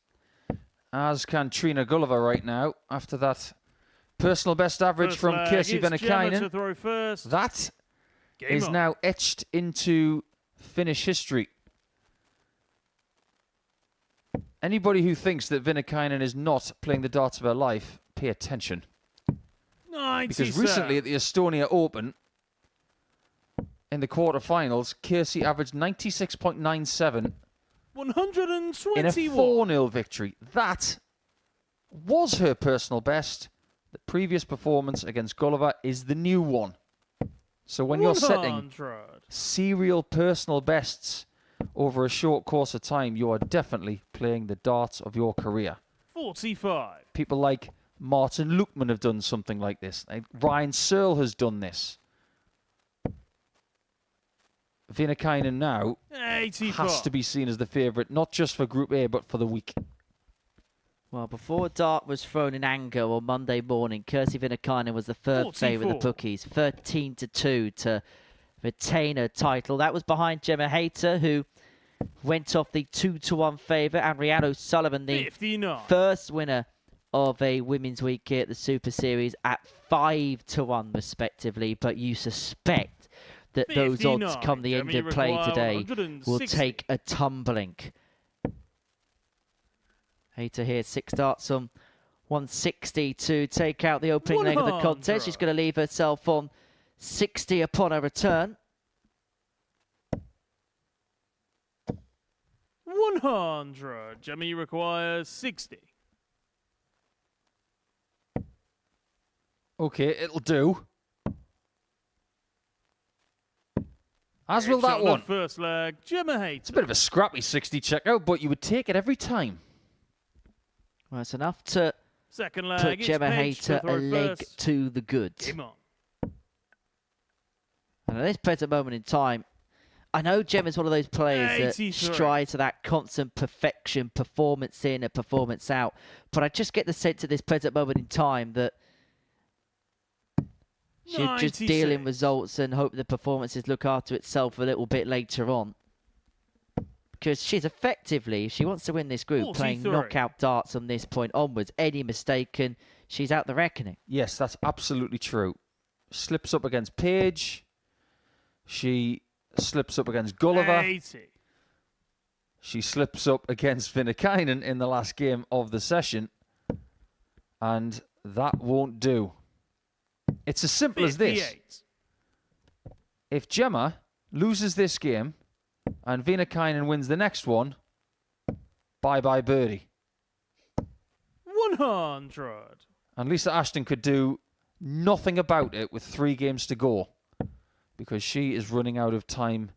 As can Trina Gulliver right now after that personal best average from Kirsty Viinikainen. That is now etched into Finnish history. Anybody who thinks that Viinikainen is not playing the darts of her life, pay attention. Because recently at the Estonia Open, in the quarterfinals, Kirsty averaged 96.97 121 in a 4-0 victory. That was her personal best. The previous performance against Gulliver is the new one. So when you're setting serial personal bests over a short course of time, you are definitely playing the darts of your career. 45. People like Martin Lukman have done something like this. Ryan Searle has done this. Viinikainen now 84. has to be seen as the favourite, not just for Group A, but for the week. Well, before a dart was thrown in anger on Monday morning, Kirsty Viinikainen was the third favourite of the bookies, 13-2 to retain her title. That was behind Gemma Hayter, who went off the 2-1 favourite, and Rhiannon O'Sullivan, the 59. first winner of a Women's Week here at the Super Series, at 5-1 respectively. But you suspect that those odds come the end of play today will take a tumbling. Hayter here, 6 darts on 160 to take out the opening leg of the contest. She's going to leave herself on 60 upon her return. 100. Gemma requires 60. Okay, it'll do. As will that one. First leg, Gemma Hayter. It's a bit of a scrappy 60 checkout, but you would take it every time. Well, it's enough to Second leg, put Gemma Hayter a leg to the good. Game on. And at this present moment in time, I know Gemma's one of those players that strives to that constant perfection, performance in and performance out. But I just get the sense at this present moment in time that She'll just deal in results and hope the performances look after itself a little bit later on. Because she's effectively, if she wants to win this group, 43. playing knockout darts from this point onwards. Any mistake and she's out the reckoning. Yes, that's absolutely true. Slips up against Paige. She slips up against Gulliver. 80. She slips up against Viinikainen in the last game of the session. And that won't do. It's as simple as this. 58. If Gemma loses this game and Viinikainen wins the next one, bye-bye birdie. 100. And Lisa Ashton could do nothing about it with 3 games to go because she is running out of time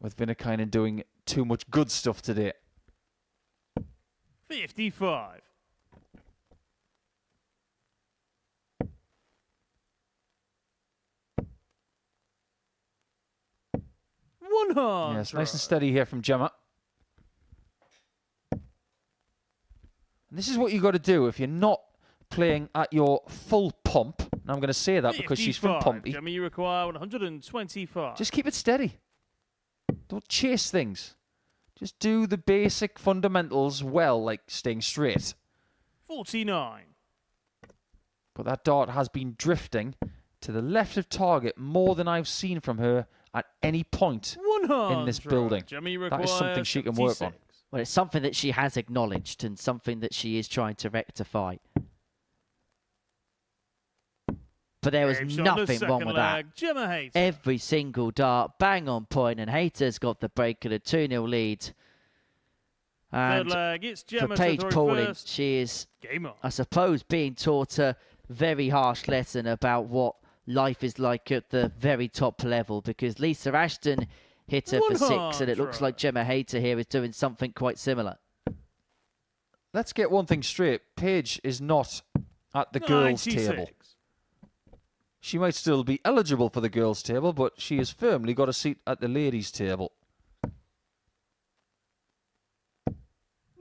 with Viinikainen doing too much good stuff today. 55. Yes, nice and steady here from Gemma. And this is what you got to do if you're not playing at your full pump. And I'm going to say that because she's from 55. Pompey. Gemma, you require 125. Just keep it steady. Don't chase things. Just do the basic fundamentals well, like staying straight. 49. But that dart has been drifting to the left of target more than I've seen from her at any point 100. in this building. Gemma, you That is something she can work on. 76. Well, it's something that she has acknowledged and something that she is trying to rectify. But there was Game's on the nothing wrong second with that. leg. Gemma Hayter. Every single dart, bang on point, and Hayter's got the break and a 2-0 lead. Third And leg, it's for Gemma Paige to throw Pauling, first. she is, Game on. I suppose, being taught a very harsh lesson about what life is like at the very top level, because Lisa Ashton hit her for 6, and it looks like Gemma Hayter here is doing something quite similar. Let's get one thing straight. Paige is not at the girls' 96. table. She might still be eligible for the girls' table, but she has firmly got a seat at the ladies' table.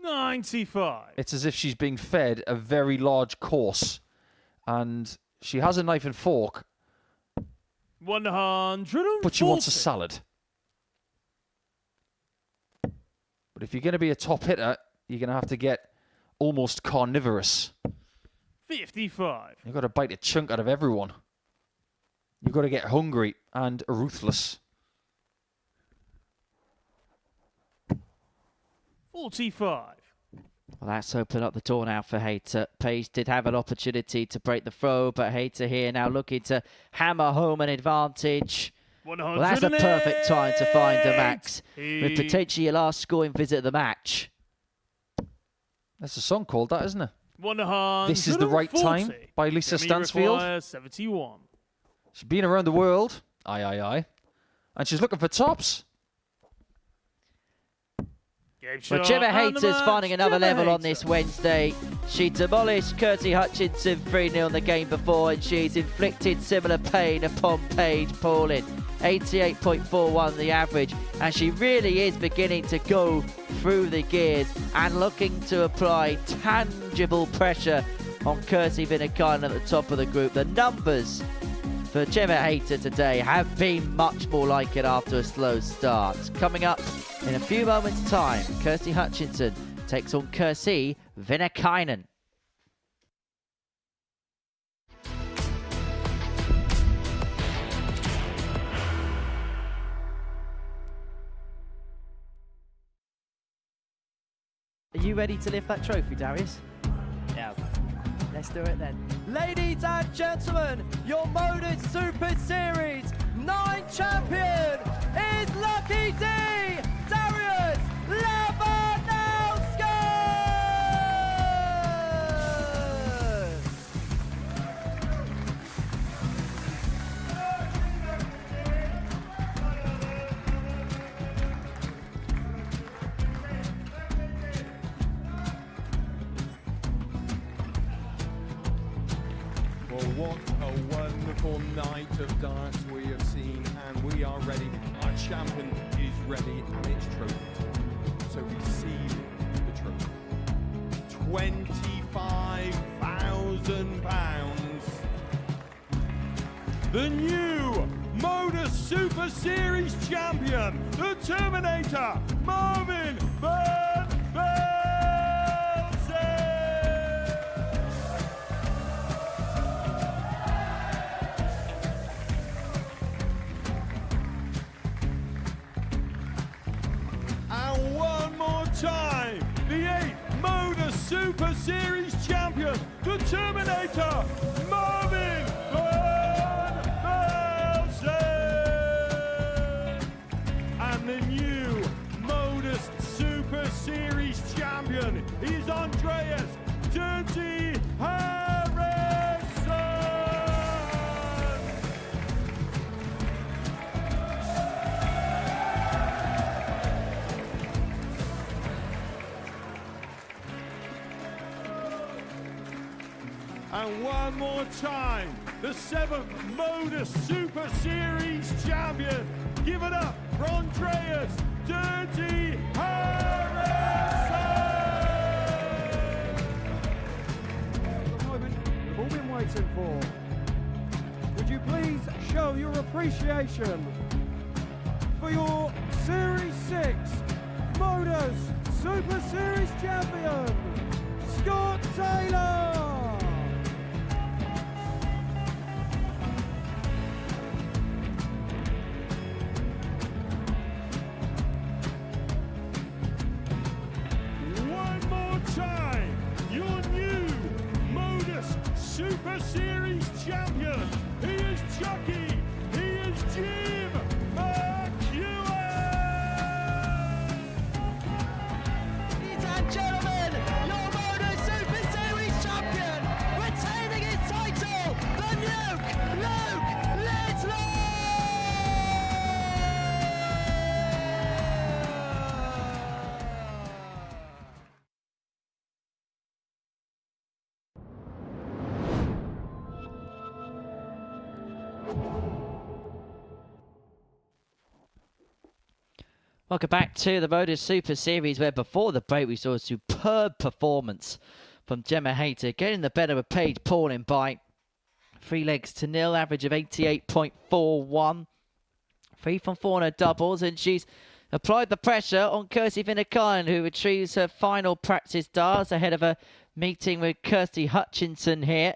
95. It's as if she's being fed a very large course, and she has a knife and fork, 140. but she wants a salad. But if you're going to be a top hitter, you're going to have to get almost carnivorous. 55. You've got to bite a chunk out of everyone. You've got to get hungry and ruthless. 45. Well, that's opened up the door now for Hayter. Paige did have an opportunity to break the throw, but Hayter here now looking to hammer home an advantage. Well, that's a perfect time to find a max, with potentially your last scoring visit of the match. That's a song called that, isn't it? 140. This is the right time by Lisa Gemma Stansfield. requires 71. She's been around the world. Aye, aye, aye. And she's looking for tops. But Gemma Hayter's finding another level on this Wednesday. She demolished Kirsty Hutchinson 3-0 in the game before, and she's inflicted similar pain upon Paige Pauling. 88.41 the average, and she really is beginning to go through the gears and looking to apply tangible pressure on Kirsty Viinikainen at the top of the group. The numbers for Gemma Hayter today have been much more like it after a slow start. Coming up in a few moments' time, Kirsty Hutchinson takes on Kirsty Viinikainen. Are you ready to lift that trophy, Darius? Yes. Let's do it then. Ladies and gentlemen, your Modus Super Series 9 champion is Lucky D, Darius Labanowski! Well, what a wonderful night of darts we have seen, and we are ready. Our champion is ready, and it's trophy time. So receive the trophy. £25,000 the new Modus Super Series champion, the Terminator, Marvin Van Velzen. And one more time, the 8th Modus Super Series champion, the Terminator, Marvin Van Velzen. And the new Modus Super Series champion is Andreas Dirty Harrison. And one more time, the 7th Modus Super Series champion. Give it up for Andreas Dirty Harrison. The moment we've all been waiting for. Would you please show your appreciation for your Series 6 Modus Super Series champion, Scott Taylor. One more time, your new Modus Super Series champion. He is Chucky. He is Jim McEwen. Ladies and gentlemen, your Modus Super Series champion, retaining his title, the Nuke, Luke Littler! Welcome back to the Modus Super Series, where before the break we saw a superb performance from Gemma Hayter, getting the better of Paige Pauling by 3 legs to nil, average of 88.41. 3 from 4 on her doubles, and she's applied the pressure on Kirsty Viinikainen, who retrieves her final practice darts ahead of a meeting with Kirsty Hutchinson here.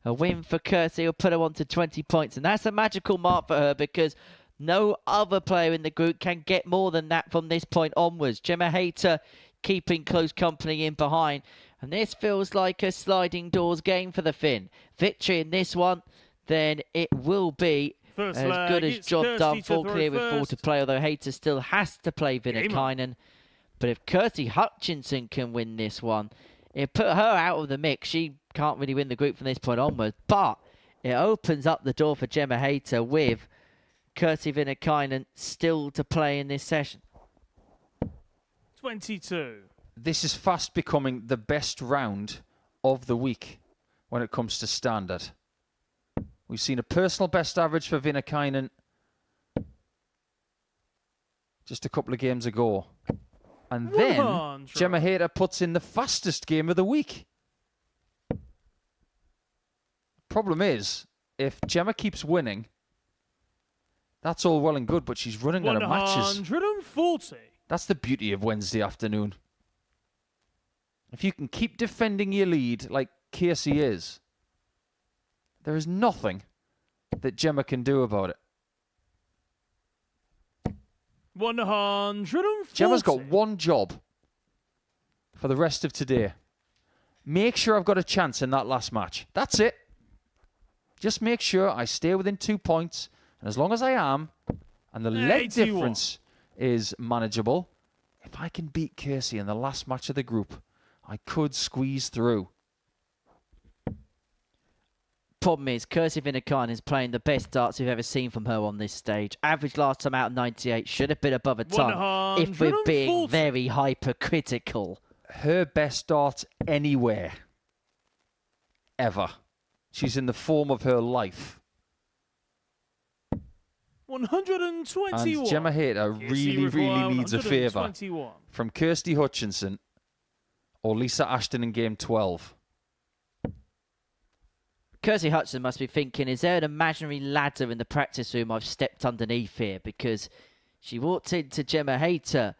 A win for Kirsty will put her on to 20 points, and that's a magical mark for her because no other player in the group can get more than that from this point onwards. Gemma Hayter keeping close company in behind. And this feels like a sliding doors game for the Finn. Victory in this one, then it will be First as leg, good as it's job Kirsty done. to Full throw clear with 4 to first. play, although Hayter still has to play Viinikainen. But if Kirsty Hutchinson can win this one, it put her out of the mix. She can't really win the group from this point onwards. But it opens up the door for Gemma Hayter with Kirsty Viinikainen still to play in this session. 22. This is fast becoming the best round of the week when it comes to standard. We've seen a personal best average for Viinikainen just a couple of games ago. And then 100. Gemma Hayter puts in the fastest game of the week. Problem is, if Gemma keeps winning, that's all well and good, but she's running out of matches. 140. That's the beauty of Wednesday afternoon. If you can keep defending your lead like Casey is, there is nothing that Gemma can do about it. 140. Gemma's got one job for the rest of today. Make sure I've got a chance in that last match. That's it. Just make sure I stay within 2 points. And as long as I am, and the leg 81. difference is manageable, if I can beat Casey in the last match of the group, I could squeeze through. Problem is, Kirsty Viinikainen is playing the best darts we've ever seen from her on this stage. Average last time out 98, should have been above a ton if we're being 140. very hypercritical. Her best dart anywhere. Ever. She's in the form of her life. 121. And Gemma Hayter really needs a favour 121. from Kirsty Hutchinson or Lisa Ashton in game 12. Kirsty Hutchinson must be thinking, is there an imaginary ladder in the practice room I've stepped underneath here? Because she walked into Gemma Hayter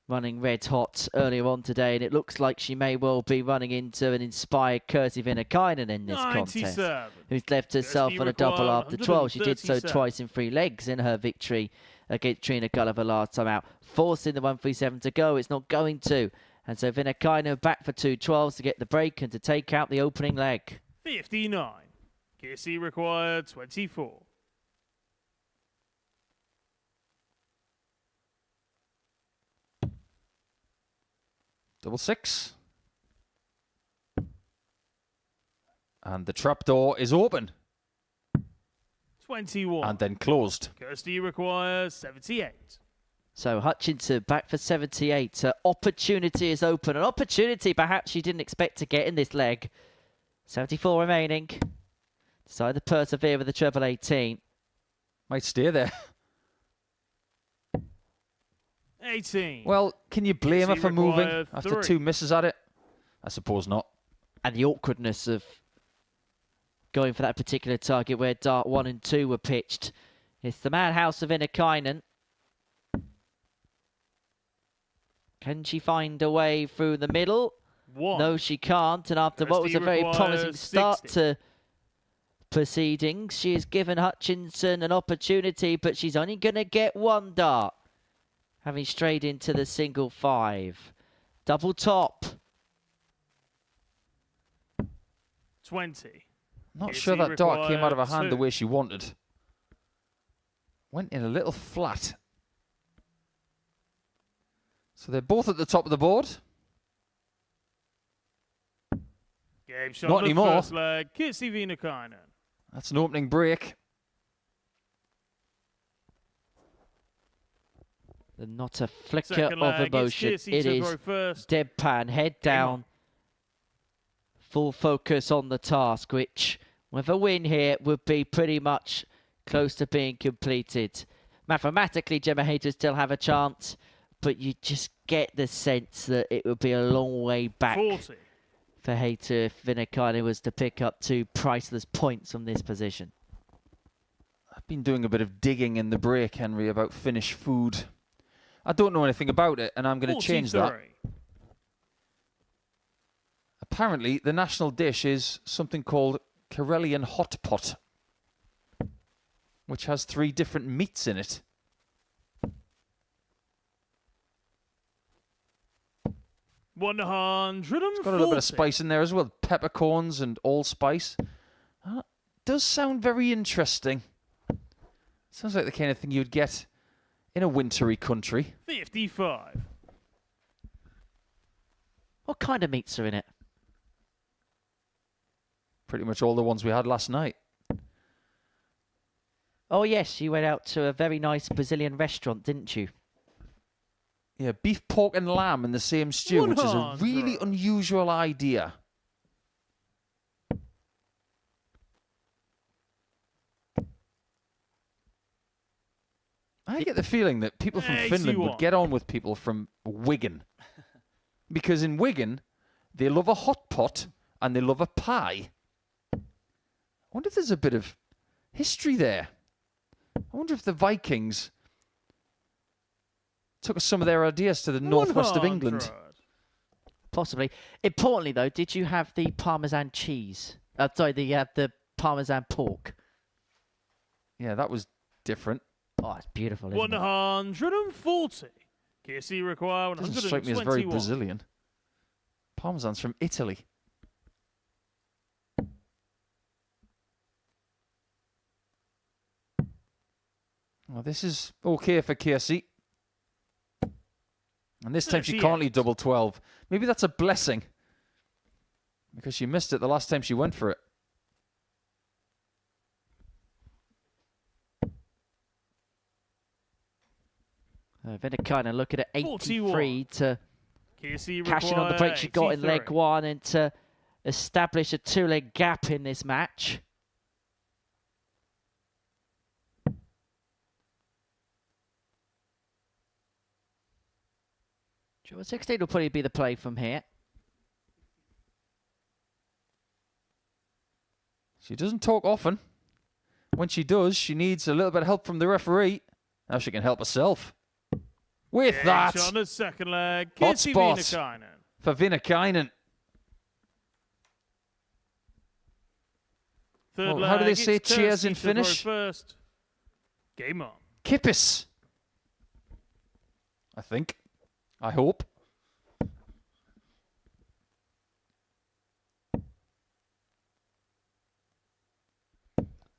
running red hot earlier on today, and it looks like she may well be running into an inspired Kirsty Viinikainen in this contest, who's left herself on a double after 12. She did so twice in 3 legs in her victory against Trina Gulliver last time out, forcing the 137 to go. It's not going to. And so Viinikainen back for 2 12s to get the break and to take out the opening leg. 59. Kirsty required 24. Double 6. And the trapdoor is open 21. and then closed. Kirsty requires 78. So Hutchinson back for 78. Her opportunity is open. An opportunity perhaps she didn't expect to get in this leg. 74 remaining. Decide to persevere with the treble 18. Might stay there. 18. Well, can you blame her Kirsty for moving required after 3. 2 misses at it? I suppose not. And the awkwardness of going for that particular target where dart 1 and 2 were pitched. It's the madhouse of Viinikainen. Can she find a way through the middle? 1. No, she can't. And after what was Kirsty a very promising requires start 60. to proceedings, she has given Hutchinson an opportunity, but she's only going to get 1 dart, having strayed into the single 5. Double top. 20. Not Kirsty sure that dart came out of her required hand the 2. way she wanted. Went in a little flat. So they're both at the top of the board. Game shot Not on the anymore. first leg. Kirsty Viinikainen. That's an opening break. And not a flicker Second of leg. It's emotion. Kirsty It to is throw first. deadpan, head down. Full focus on the task, which with a win here would be pretty much close to being completed. Mathematically, Gemma Hayter still have a chance, but you just get the sense that it would be a long way back 40. for Hayter if Viinikainen was to pick up 2 priceless points from this position. I've been doing a bit of digging in the break, Henry, about Finnish food. I don't know anything about it, and I'm going to change that. 43. Apparently, the national dish is something called Karelian hot pot, which has 3 different meats in it. It's got a little bit of spice in there as well, peppercorns and allspice. Does sound very interesting. Sounds like the kind of thing you'd get in a wintry country. 55. What kind of meats are in it? Pretty much all the ones we had last night. Oh yes, you went out to a very nice Brazilian restaurant, didn't you? Yeah, beef, pork and lamb in the same stew, which is a really 100. unusual idea. I get the feeling that people from Finland would 81. get on with people from Wigan. Because in Wigan, they love a hot pot and they love a pie. I wonder if there's a bit of history there. I wonder if the Vikings took some of their ideas to the northwest of England. 100. Possibly. Importantly, though, did you have the Parmesan cheese? The Parmesan pork. Yeah, that was different. Oh, it's beautiful, isn't it? 140. Kirsty require Doesn't strike me as very 121. Brazilian. Parmesan's from Italy. Well, this is okay for Kirsty. And this time she can't leave double 12. Maybe that's a blessing. Because she missed it the last time she went for it. Viinikainen looking at 83 41. to Kirsty cash in on the break she got in leg 83. 1 and to establish a 2-leg gap in this match. Triple 16 will probably be the play from here. She doesn't talk often. When she does, she needs a little bit of help from the referee. Now she can help herself. With that, On the second leg, hot Kirsi spot Viinikainen. for Viinikainen. Third Well, how do they leg, say it's cheers Kirsi in to throw Finnish? First. Game on. Kippis. I think. I hope.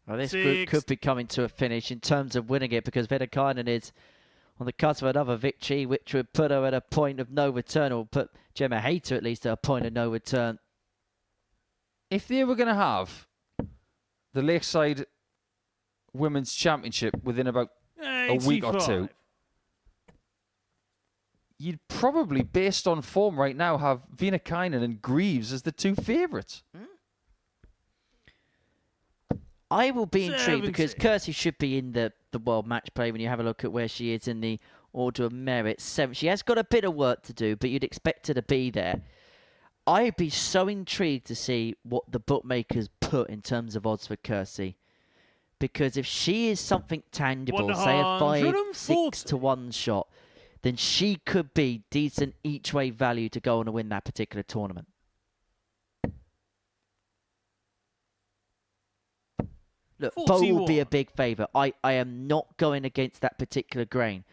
Well, this group could be coming to a finish in terms of winning it because Viinikainen is on the cusp of another victory, which would put her at a point of no return, or put Gemma Hayter at least at a point of no return. If they were going to have the Lakeside Women's Championship within about a week or 85. two, you'd probably, based on form right now, have Viinikainen and Greaves as the two favourites. I will be intrigued 70. because Kirsi should be in the World Match Play when you have a look at where she is in the order of merit. She has got a bit of work to do, but you'd expect her to be there. I'd be so intrigued to see what the bookmakers put in terms of odds for Kirsi. Because if she is something tangible, say a 5-6 to 1 shot, then she could be decent each way value to go on and win that particular tournament. Look, Bo will be a big favourite. I am not going against that particular grain.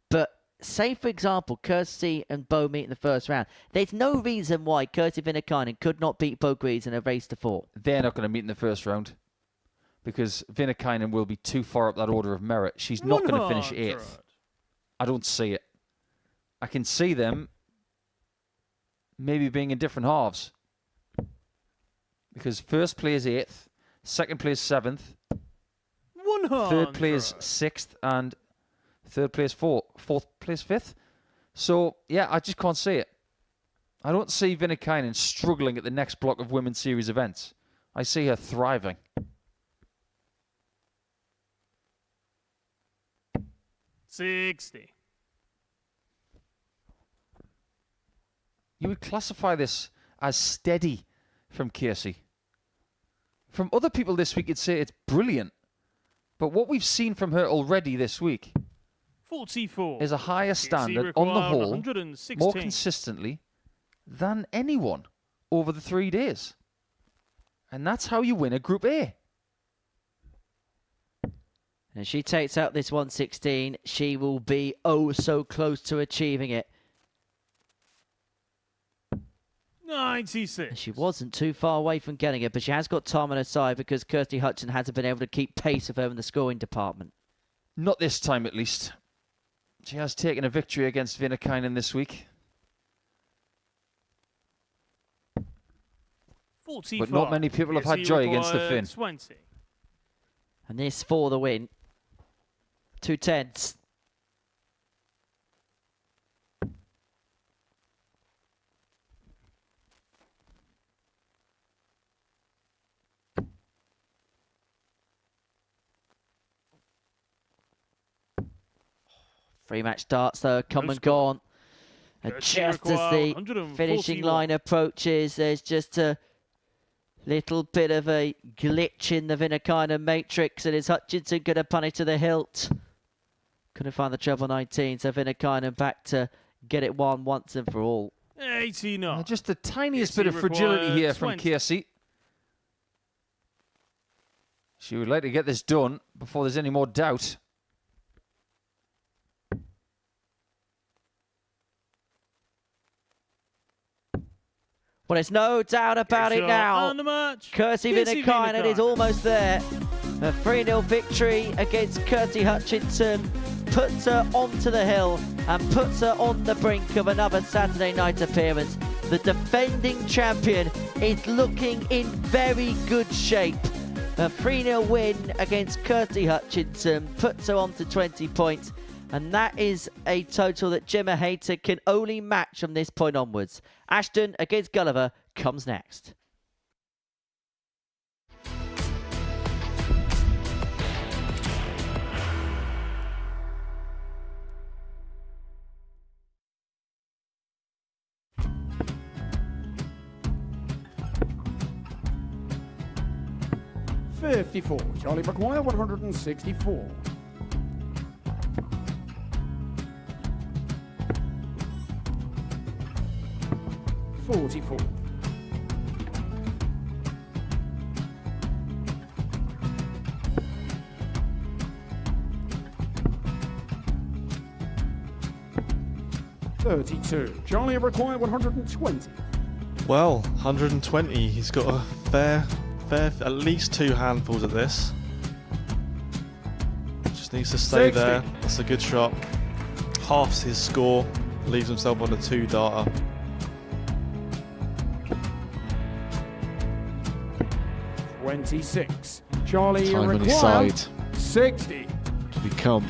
But say, for example, Kirsi and Bo meet in the first round. There's no reason why Kirsi Viinikainen could not beat Bo Greaves in a race to 4. They're not going to meet in the first round because Viinikainen will be too far up that order of merit. She's not going to finish 8th. I don't see it. I can see them maybe being in different halves. Because first place 8th, second place 7th, third place 6th, and third place 4th, fourth place 5th. So, yeah, I just can't see it. I don't see Viinikainen struggling at the next block of Women's Series events. I see her thriving. $60. You would classify this as steady from Kirsi. From other people this week, you'd say it's brilliant. But what we've seen from her already this week 44 is a higher standard on the whole, more consistently than anyone over the 3 days. And that's how you win a Group A. And she takes out this 116. She will be oh so close to achieving it. 96. She wasn't too far away from getting it, but she has got time on her side because Kirsty Hutchinson hasn't been able to keep pace with her in the scoring department. Not this time, at least. She has taken a victory against Viinikainen this week. 45. But not many people have had joy against the Finn. 20. And this for the win. 2 10s. Free match starts though, come and gone. And just as the finishing line approaches, there's just a little bit of a glitch in the Viinikainen matrix, and is Hutchinson going to punish to the hilt? Couldn't find the treble 19, so Viinikainen back to get it won once and for all. 89. Just the tiniest bit of fragility here from Kirsty. She would like to get this done before there's any more doubt. Well, there's no doubt about it now. Kirsty Viinikainen is almost there. A 3-0 victory against Kirsty Hutchinson puts her onto the hill and puts her on the brink of another Saturday night appearance. The defending champion is looking in very good shape. A 3-0 win against Kirsty Hutchinson puts her on to 20 points. And that is a total that Gemma Hayter can only match from this point onwards. Ashton against Gulliver comes next. 54. Charlie Maguire, 164. 44. 32. Charlie require 120. Well, 120. He's got a fair, at least 2 handfuls at this. Just needs to stay 60. there. That's a good shot. Halves his score. Leaves himself on a 2-darter. $26. Charlie Time on his require side 60. to become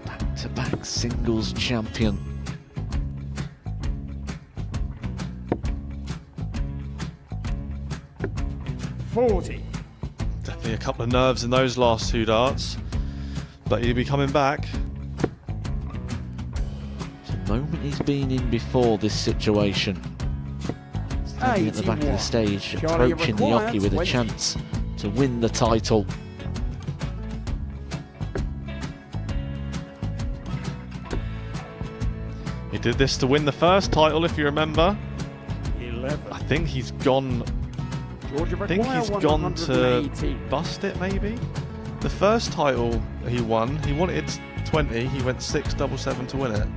back-to-back singles champion. $40. Definitely a couple of nerves in those last 2 darts. But he'll be coming back. It's a moment he's been in before this situation. Standing at the back of the 81. stage, Charlie approaching the require hockey with a 20. chance to win the title. He did this to win the first title, if you remember. 11. I think he's gone. Georgia I think require he's gone to 118. bust it, maybe. The first title he won, he wanted 20. He went 6-7-7 to win it.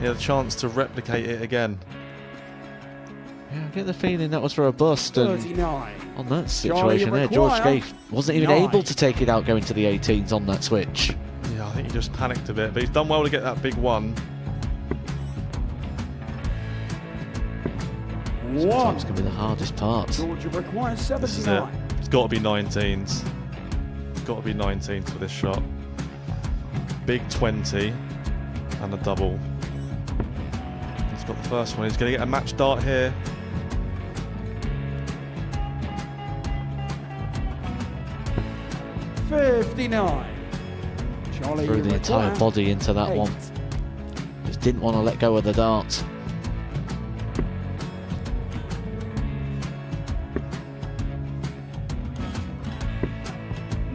He had a chance to replicate it again. Yeah, I get the feeling that was for a bust, and 39. on that situation there, require George Scaife wasn't even 9. able to take it out going to the 18s on that switch. Yeah, I think he just panicked a bit, but he's done well to get that big one. Sometimes can be the hardest part. Georgia requires This is it. 79. It's got to be 19s. It's got to be 19s for this shot. Big 20 and a double. He's got the first one. He's going to get a match dart here. $59. Charlie Threw the entire require body into that 8. one. Just didn't want to let go of the dart.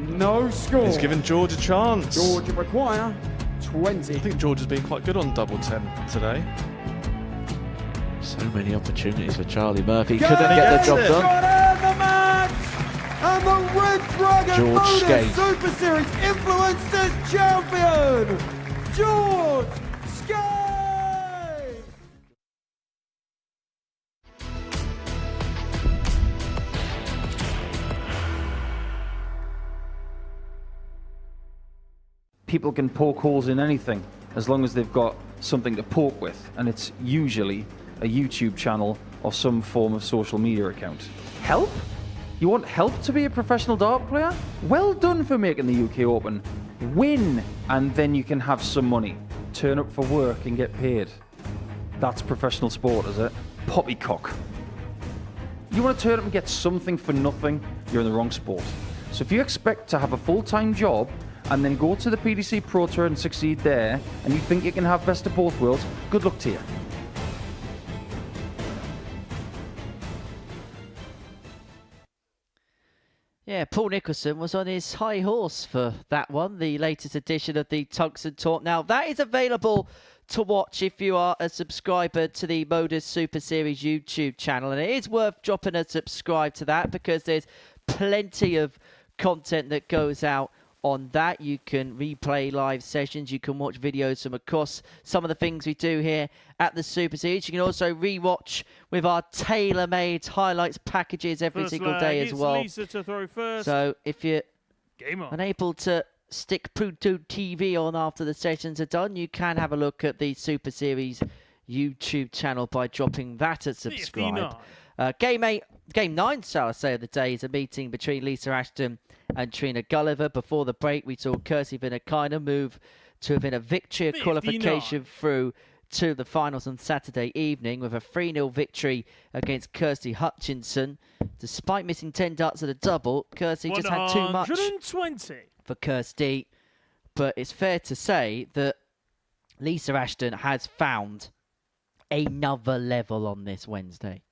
No score. He's given George a chance. Georgia require 20. I think George has been quite good on double 10 today. So many opportunities for Charlie Murphy. Go Couldn't get the job it. done. Got in the match! And the Red Dragon George Modus Scaife. Super Series Influencers Champion, George Scaife! People can poke holes in anything as long as they've got something to poke with, and it's usually a YouTube channel or some form of social media account. Help? You want help to be a professional dart player? Well done for making the UK Open. Win, and then you can have some money. Turn up for work and get paid. That's professional sport, is it? Poppycock. You want to turn up and get something for nothing? You're in the wrong sport. So if you expect to have a full-time job and then go to the PDC Pro Tour and succeed there, and you think you can have best of both worlds, good luck to you. Yeah, Paul Nicholson was on his high horse for that one, the latest edition of the Tungsten Talk. Now, that is available to watch if you are a subscriber to the Modus Super Series YouTube channel. And it is worth dropping a subscribe to that because there's plenty of content that goes out on that. You can replay live sessions. You can watch videos from across some of the things we do here at the Super Series. You can also re-watch with our tailor-made highlights packages every First single leg, day as it's well. Lisa to throw first. So if you're Game on. unable to stick Pruto TV on after the sessions are done, you can have a look at the Super Series YouTube channel by dropping that a subscribe. 59. Game 9, shall I say, of the day is a meeting between Lisa Ashton and Trina Gulliver. Before the break, we saw Kirsty Viinikainen move to within a victory, a 59. qualification through to the finals on Saturday evening with a 3-0 victory against Kirsty Hutchinson. Despite missing 10 darts at a double, Kirsty just had too much 120. for Kirsty. But it's fair to say that Lisa Ashton has found another level on this Wednesday.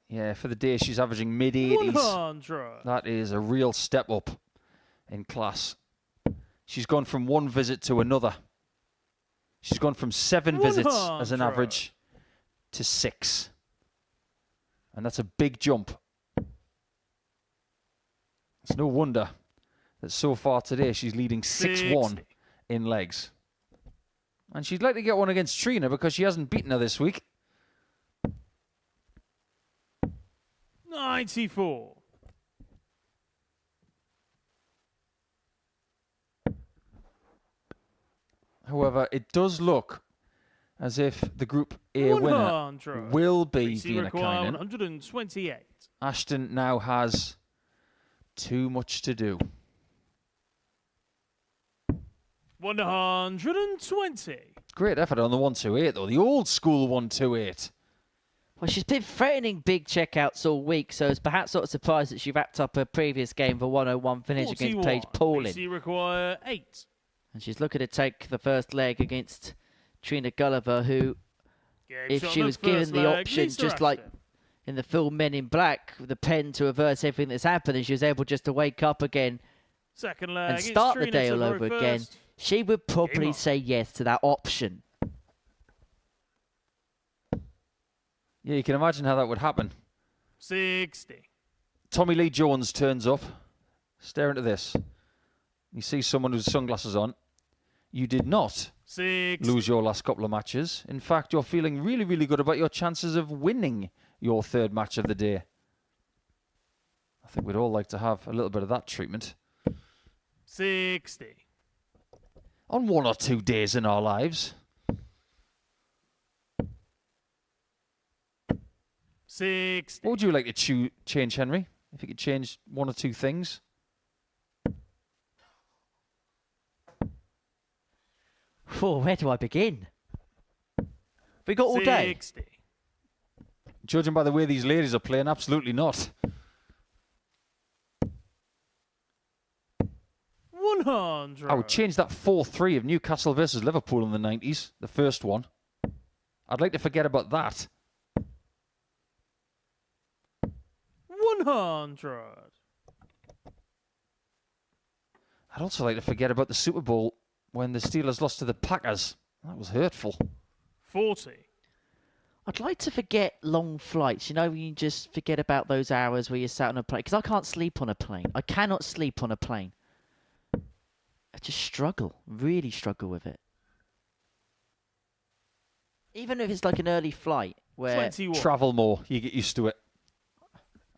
Yeah, for the day, she's averaging mid-80s. 100. That is a real step up in class. She's gone from one visit to another. She's gone from 7 visits as an 100. average to 6. And that's a big jump. It's no wonder that so far today she's leading 6-1 in legs. And she'd like to get one against Trina because she hasn't beaten her this week. 94. However, it does look as if the Group A winner 100. will be BC require Viinikainen. 128. Ashton now has too much to do. 120. Great effort on the 128 though, the old school 128. Well, she's been threatening big checkouts all week, so it's perhaps not a surprise that she wrapped up her previous game for 101 finish against 41. Paige Paulin. BC require 8. And she's looking to take the first leg against Trina Gulliver, who, Game if shot she on was the given first the leg, option, Lisa just like Ashton. in the film Men in Black, with the pen to avert everything that's happened, and she was able just to wake up again Second leg, and it's start the Trina day to all throw over again, first. she would probably on. say yes to that option. Yeah, you can imagine how that would happen. 60. Tommy Lee Jones turns up, staring at this. You see someone with sunglasses on. You did not 60. lose your last couple of matches. In fact, you're feeling really, really good about your chances of winning your third match of the day. I think we'd all like to have a little bit of that treatment 60. on 1 or 2 days in our lives. 60. What would you like to change, Henry? If you could change 1 or 2 things? Oh, where do I begin? We got all day. 60. Judging by the way these ladies are playing, absolutely not. 100. I would change that 4-3 of Newcastle versus Liverpool in the 90s, the first one. I'd like to forget about that. 100. I'd also like to forget about the Super Bowl when the Steelers lost to the Packers. That was hurtful. 40. I'd like to forget long flights. You know, you just forget about those hours where you sat on a plane. Because I can't sleep on a plane. I cannot sleep on a plane. I just struggle. Really struggle with it. Even if it's like an early flight where... 21. Travel more, you get used to it.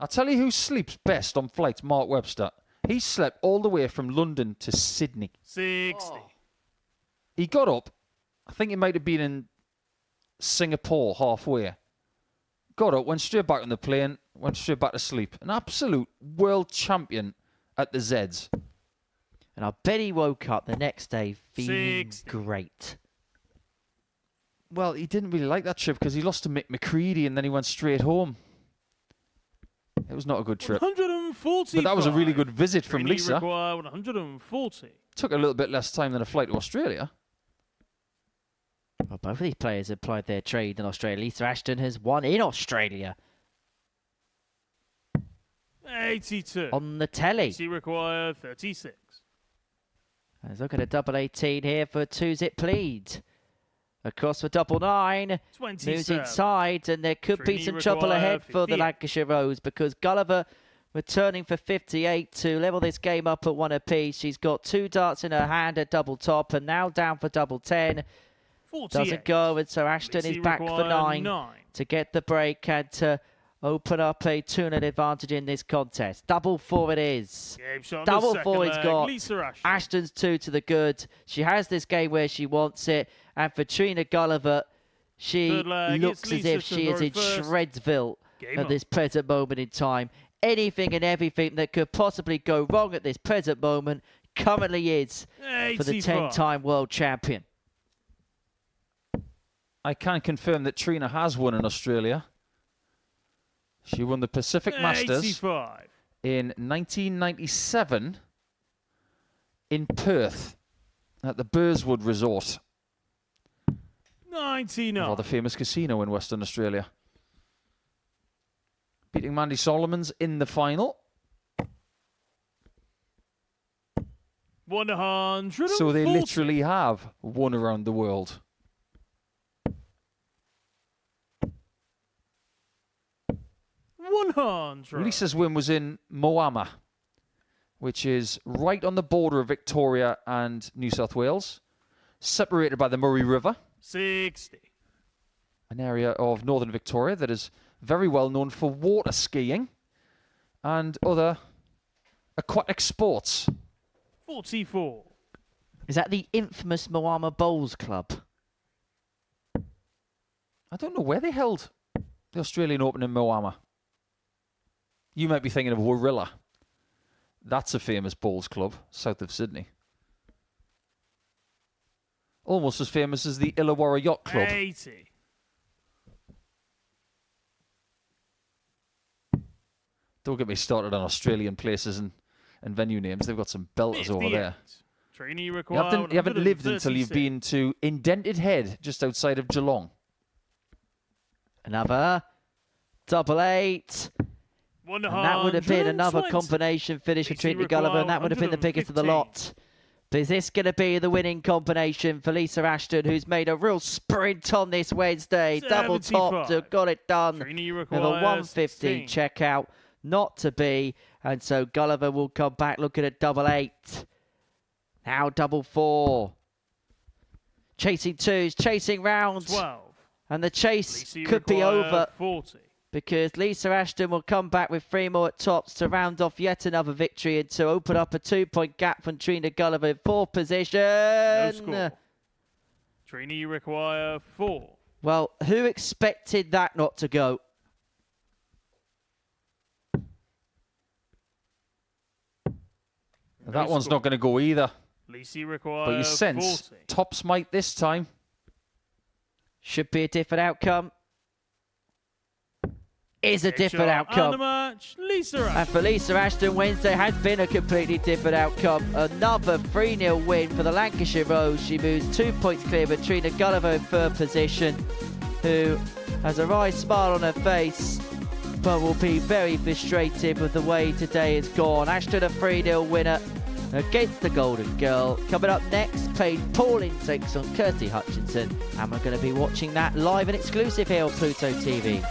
I'll tell you who sleeps best on flights, Mark Webster. He slept all the way from London to Sydney. 60. He got up, I think it might have been in Singapore halfway. Got up, went straight back on the plane, went straight back to sleep. An absolute world champion at the Zeds. And I bet he woke up the next day feeling 60. great. Well, he didn't really like that trip because he lost to Mick McCready and then he went straight home. It was not a good trip. 140. But that was a really good visit from Lisa. Require 140. Took a little bit less time than a flight to Australia. Well, both of these players have applied their trade in Australia. Lisa Ashton has won in Australia 82. on the telly. BC require 36. Let's look at a double 18 here for 2-zip lead. Across for double 9. 27. Moves inside, and there could be Trini some trouble require ahead for the 58. Lancashire Rose because Gulliver returning for 58 to level this game up at 1 apiece. She's got 2 darts in her hand at double top and now down for double 10. 48. Doesn't go, and so Ashton is BC back for require 9 to get the break and to open up a 2-0 advantage in this contest. Double 4 it is. Game shot on Double the 4 second it's leg, got. Lisa Ashton. Ashton's 2 to the good. She has this game where she wants it. And for Trina Gulliver, she Third leg, looks it's as Lisa if she is in first. Shredsville Game at on. this present moment in time. Anything and everything that could possibly go wrong at this present moment currently is for the 85. 10-time world champion. I can confirm that Trina has won in Australia. She won the Pacific Masters 85. in 1997 in Perth at the Burswood Resort, 99. or the famous casino in Western Australia. beating Mandy Solomons in the final. 140. So they literally have won around the world. Lisa's win was in Moama, which is right on the border of Victoria and New South Wales, separated by the Murray River. 60. An area of northern Victoria that is very well known for water skiing and other aquatic sports. 44. Is that the infamous Moama Bowls Club? I don't know where they held the Australian Open in Moama. You might be thinking of Warilla. That's a famous bowls club south of Sydney. Almost as famous as the Illawarra Yacht Club. 80. Don't get me started on Australian places and venue names. They've got some belters over there. Trainee You required. haven't lived until you've been to Indented Head, just outside of Geelong. Another double 8. And that would have been another combination finish for Trinity Gulliver, and that would have been the biggest of the lot. But is this going to be the winning combination for Lisa Ashton, who's made a real sprint on this Wednesday? Double top to got it done with a 150 checkout. Not to be. And so Gulliver will come back looking at double 8. Now double 4. Chasing twos, chasing rounds. 12. And the chase could be over. 40. Because Lisa Ashton will come back with 3 more at tops to round off yet another victory and to open up a 2-point gap from Trina Gulliver in 4th position. No score. Trainee require 4. Well, who expected that not to go? That one's not going to go either. Lisa require But you sense 40. tops might this time. Should be a different outcome. Is a different outcome. And the match, Lisa Ashton. And for Lisa Ashton, Wednesday has been a completely different outcome. Another 3-0 win for the Lancashire Rose. She moves 2 points clear of Trina Gulliver in 3rd position, who has a wry smile on her face, but will be very frustrated with the way today has gone. Ashton a 3-0 winner against the Golden Girl. Coming up next, Paige Pauling takes on Kirsty Hutchinson, and we're going to be watching that live and exclusive here on Pluto TV.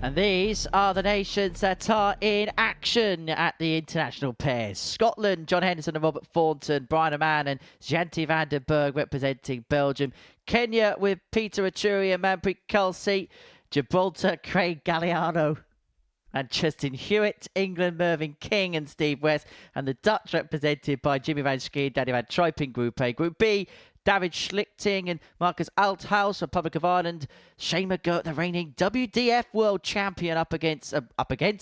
And these are the nations that are in action at the international pairs. Scotland, John Henderson and Robert Thornton, Brian Amann and Janti van den Berg representing Belgium. Kenya with Peter Achuri and Manpreet Kelsey. Gibraltar, Craig Galliano and Justin Hewitt. England, Mervyn King and Steve West. And the Dutch represented by Jimmy van Schie and Danny van Tripe in Group A. Group B, David Schlichting and Marcus Althaus, Republic of Ireland. Shane McGirt, the reigning WDF World Champion, up against,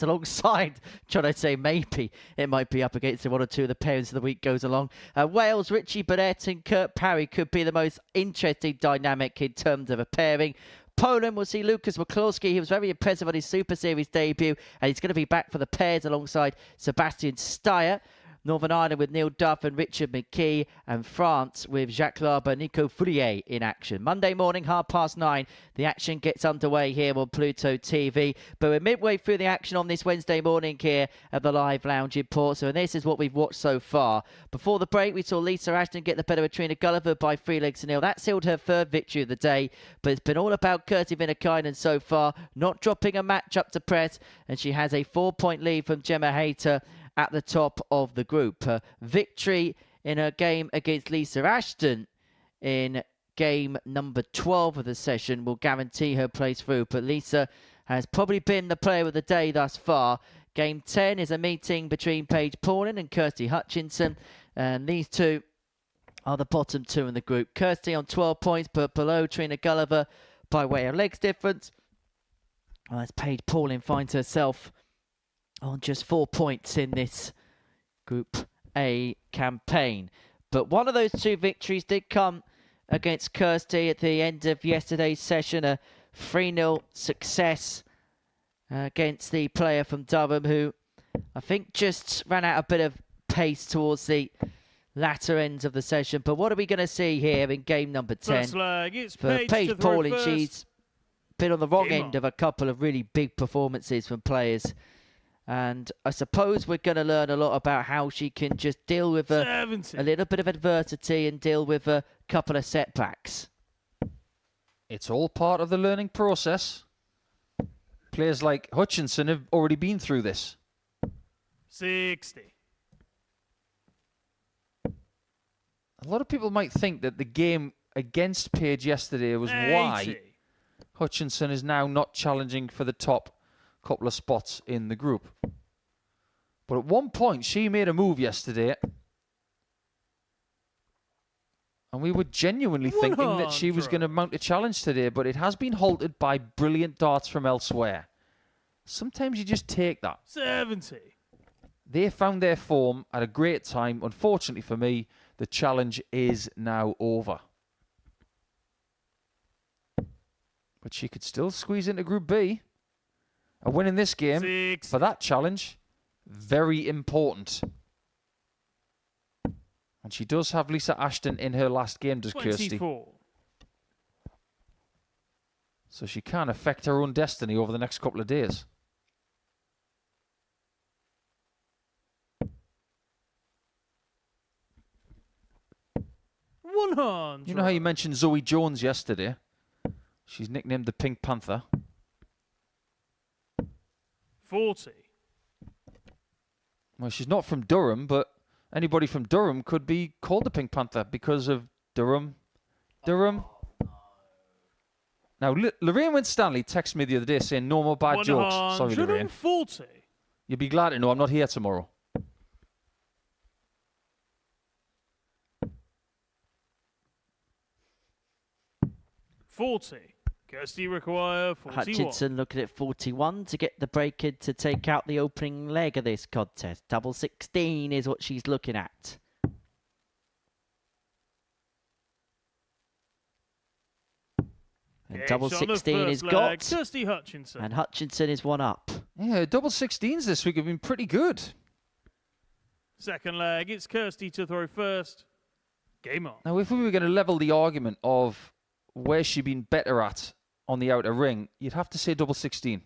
alongside, trying to say maybe it might be up against one or two of the parents of the week goes along. Wales, Richie Burnett and Kurt Parry could be the most interesting dynamic in terms of a pairing. Poland will see Lucas McCloskey. He was very impressive on his Super Series debut, and he's going to be back for the pairs alongside Sebastian Steyer. Northern Ireland with Neil Duff and Richard McKee, and France with Jacques Larber, Nico Fourier in action. Monday morning, 9:30, the action gets underway here on Pluto TV. But we're midway through the action on this Wednesday morning here at the Live Lounge in Portsmouth, and this is what we've watched so far. Before the break, we saw Lisa Ashton get the better of Trina Gulliver by 3-0. That sealed her third victory of the day, but it's been all about Kirsti Viinikainen so far, not dropping a match up to press, and she has a 4-point lead from Gemma Hayter at the top of the group. Victory in her game against Lisa Ashton in game number 12 of the session will guarantee her place through. But Lisa has probably been the player of the day thus far. Game 10 is a meeting between Paige Paulin and Kirsty Hutchinson. And these two are the bottom two in the group. Kirsty on 12 points, but below Trina Gulliver by way of legs difference. As Paige Paulin finds herself on just 4 points in this Group A campaign. But one of those two victories did come against Kirsty at the end of yesterday's session. A 3-0 success against the player from Durham, who I think just ran out a bit of pace towards the latter ends of the session. But what are we going to see here in game number 10? First leg, it's For Paige Paulin, first. she's been on the wrong Game end on. of a couple of really big performances from players. And I suppose we're going to learn a lot about how she can just deal with a 70. little bit of adversity and deal with a couple of setbacks. It's all part of the learning process. Players like Hutchinson have already been through this. 60. A lot of people might think that the game against Paige yesterday was 80. why Hutchinson is now not challenging for the top couple of spots in the group. But at one point, she made a move yesterday, and we were genuinely thinking that she was going to mount a challenge today, but it has been halted by brilliant darts from elsewhere. Sometimes you just take that. 70. They found their form at a great time. Unfortunately for me, the challenge is now over. But she could still squeeze into Group B. A win in this game 6. for that challenge, very important. And she does have Lisa Ashton in her last game, does Kirsty. 24. So she can affect her own destiny over the next couple of days. 100. You know how you mentioned Zoe Jones yesterday? She's nicknamed the Pink Panther. 40. Well, she's not from Durham, but anybody from Durham could be called the Pink Panther because of Durham. Now, Lorraine Winstanley texted me the other day saying no more bad jokes. Sorry, Lorraine. 140. You'll be glad to know I'm not here tomorrow. 40. Kirsty require 41. Hutchinson looking at 41 to get the break in to take out the opening leg of this contest. Double 16 is what she's looking at. And double 16 is got. Kirsty Hutchinson. And Hutchinson is one up. Yeah, double 16s this week have been pretty good. Second leg, it's Kirsty to throw first. Game on. Now, if we were going to level the argument of where she'd been better at on the outer ring, you'd have to say double 16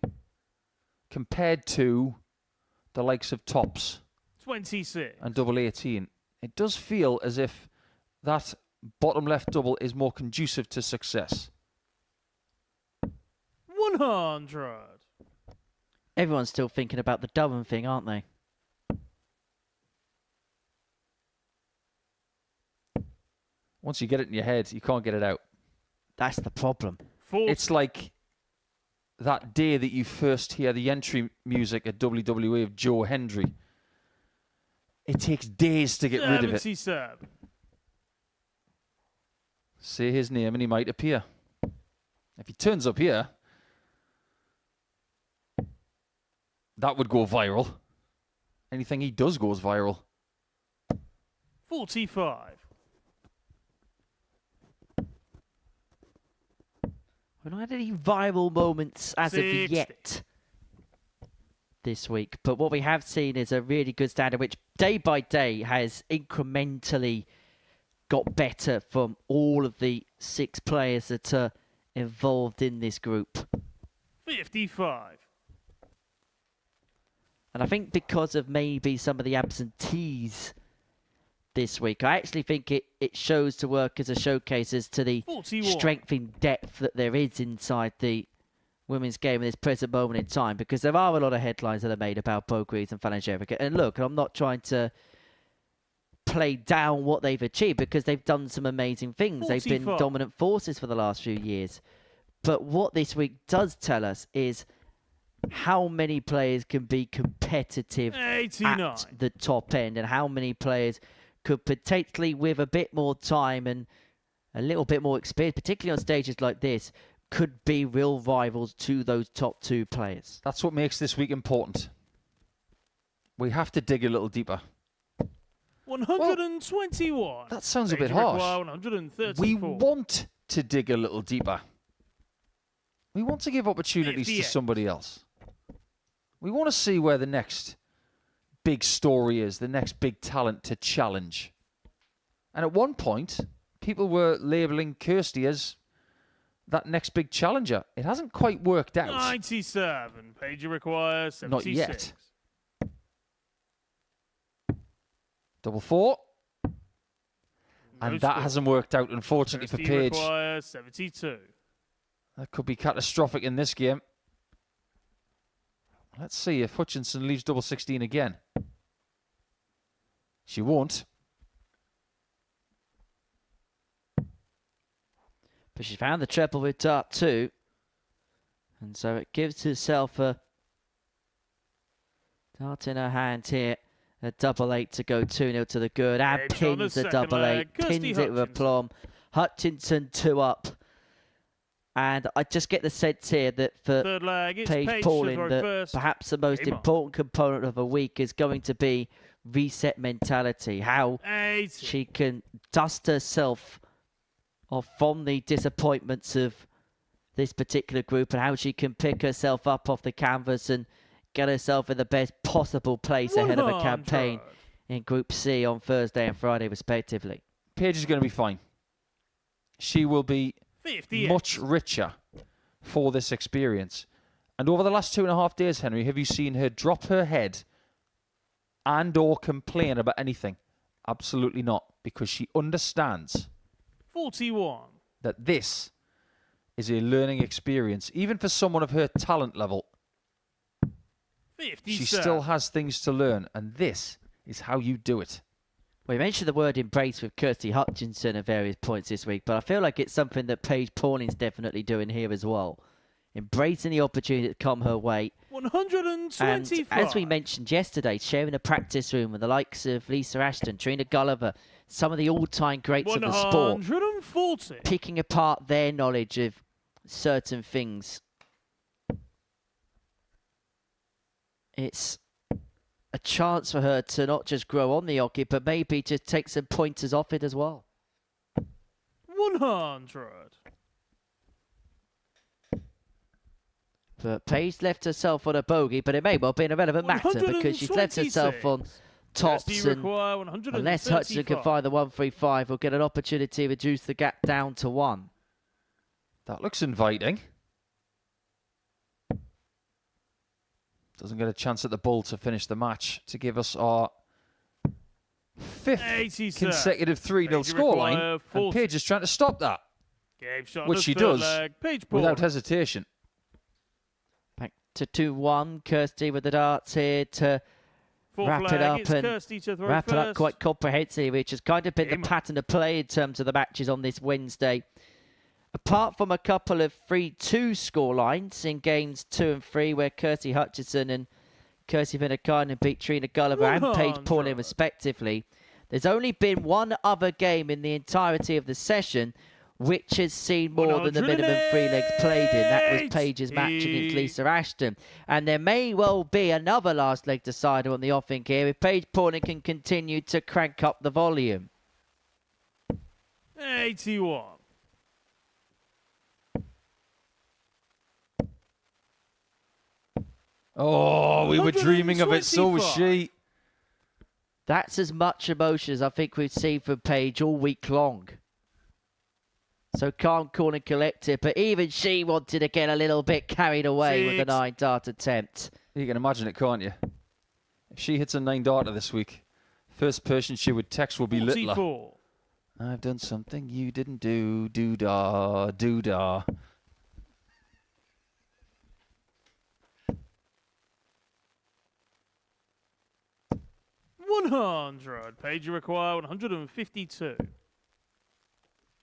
compared to the likes of tops 26. and double 18. It does feel as if that bottom left double is more conducive to success. 100. Everyone's still thinking about the Durham thing, aren't they? Once you get it in your head, you can't get it out. That's the problem. 40. It's like that day that you first hear the entry music at WWE of Joe Hendry. It takes days to get rid of it. 77. Say his name and he might appear. If he turns up here, that would go viral. Anything he does goes viral. 45. We've not had any viral moments as 60. of yet this week. But what we have seen is a really good standard, which day by day has incrementally got better from all of the 6 players that are involved in this group. 55. And I think because of maybe some of the absentees this week, I actually think it shows to work as a showcase as to the 41. strength in depth that there is inside the women's game at this present moment in time, because there are a lot of headlines that are made about Bo Greaves and Falangevica. And look, I'm not trying to play down what they've achieved, because they've done some amazing things. 45. They've been dominant forces for the last few years. But what this week does tell us is how many players can be competitive 89. at the top end, and how many players could potentially, with a bit more time and a little bit more experience, particularly on stages like this, could be real rivals to those top 2 players. That's what makes this week important. We have to dig a little deeper. 121. That sounds a Page bit harsh. require 134. We want to dig a little deeper. We want to give opportunities to 58. somebody else. We want to see where the next big story is, the next big talent to challenge. And at one point, people were labelling Kirsty as that next big challenger. It hasn't quite worked out. 97. Page require 76. Not yet. Double 4. And that score. hasn't worked out, unfortunately, for Kirsty Paige. require 72. That could be catastrophic in this game. Let's see if Hutchinson leaves double 16 again. She won't. But she found the treble with dart 2. And so it gives herself a dart in her hand here. A double 8 to go 2-0 to the good. And Paige on the pins the second double 8. leg. Kirsty Pins it with Hutchinson. aplomb. Hutchinson 2 up. And I just get the sense here that for Third leg, it's Paige Paige to Pauling, throw that first. perhaps the most Game on. important component of a week is going to be reset mentality. How 80. she can dust herself off from the disappointments of this particular group, and how she can pick herself up off the canvas and get herself in the best possible place ahead of a 100. campaign in Group C on Thursday and Friday, respectively. Paige is going to be fine. She will be 58. much richer for this experience. And over the last 2.5 days, Henry, have you seen her drop her head and or complain about anything? Absolutely not, because she understands 41. that this is a learning experience. Even for someone of her talent level, 57. she still has things to learn, and this is how you do it. We mentioned the word embrace with Kirsty Hutchinson at various points this week, but I feel like it's something that Paige Pauling's definitely doing here as well. Embracing the opportunity to come her way 125. And as we mentioned yesterday, sharing a practice room with the likes of Lisa Ashton, Trina Gulliver, some of the all-time greats of the sport, 140. picking apart their knowledge of certain things. It's a chance for her to not just grow on the hockey, but maybe just take some pointers off it as well. 100. But Paige left herself on a bogey, but it may well be an irrelevant matter because she's left herself on tops, and unless Hutchinson can find the 135, we'll get an opportunity to reduce the gap down to 1. That looks inviting. Doesn't get a chance at the bull to finish the match to give us our 5th consecutive 3-0 scoreline. And Paige is trying to stop that, which she does without hesitation. Back to 2-1. Kirsty with the darts here to wrap it up, and wrap it up quite comprehensive, which has kind of been the pattern of play in terms of the matches on this Wednesday. Apart from a couple of 3-2 scorelines in games 2 and 3, where Kirsty Hutchinson and Kirsty Viinikainen beat Trina Gulliver and Paige Pauling respectively, there's only been one other game in the entirety of the session which has seen more than the minimum 3 legs played in. That was Paige's match against Lisa Ashton. And there may well be another last leg decider on the offing here if Paige Pauling can continue to crank up the volume. 81. Oh, we were dreaming of it, so was she. That's as much emotion as I think we've seen from Paige all week long. So calm, cool and collected, but even she wanted to get a little bit carried away with the 9-dart attempt. You can imagine it, can't you? If she hits a 9-darter this week, first person she would text will be 44. Littler. I've done something you didn't do, doo-dah, doo-dah. Paige, you require 152.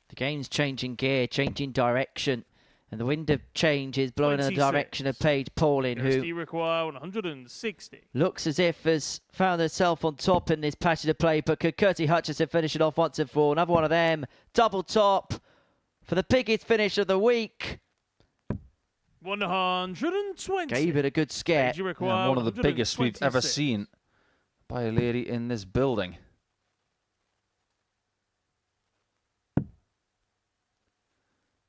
The game's changing gear, changing direction, and the wind of change is blowing in the direction of Paige Pauling, who require 160. looks as if has found herself on top in this passage of play, but could Kirsty Hutchinson finish it off once and for all? Another one of them, double top for the biggest finish of the week. 120. Gave it a good scare. Yeah, one of the biggest we've ever seen by a lady in this building.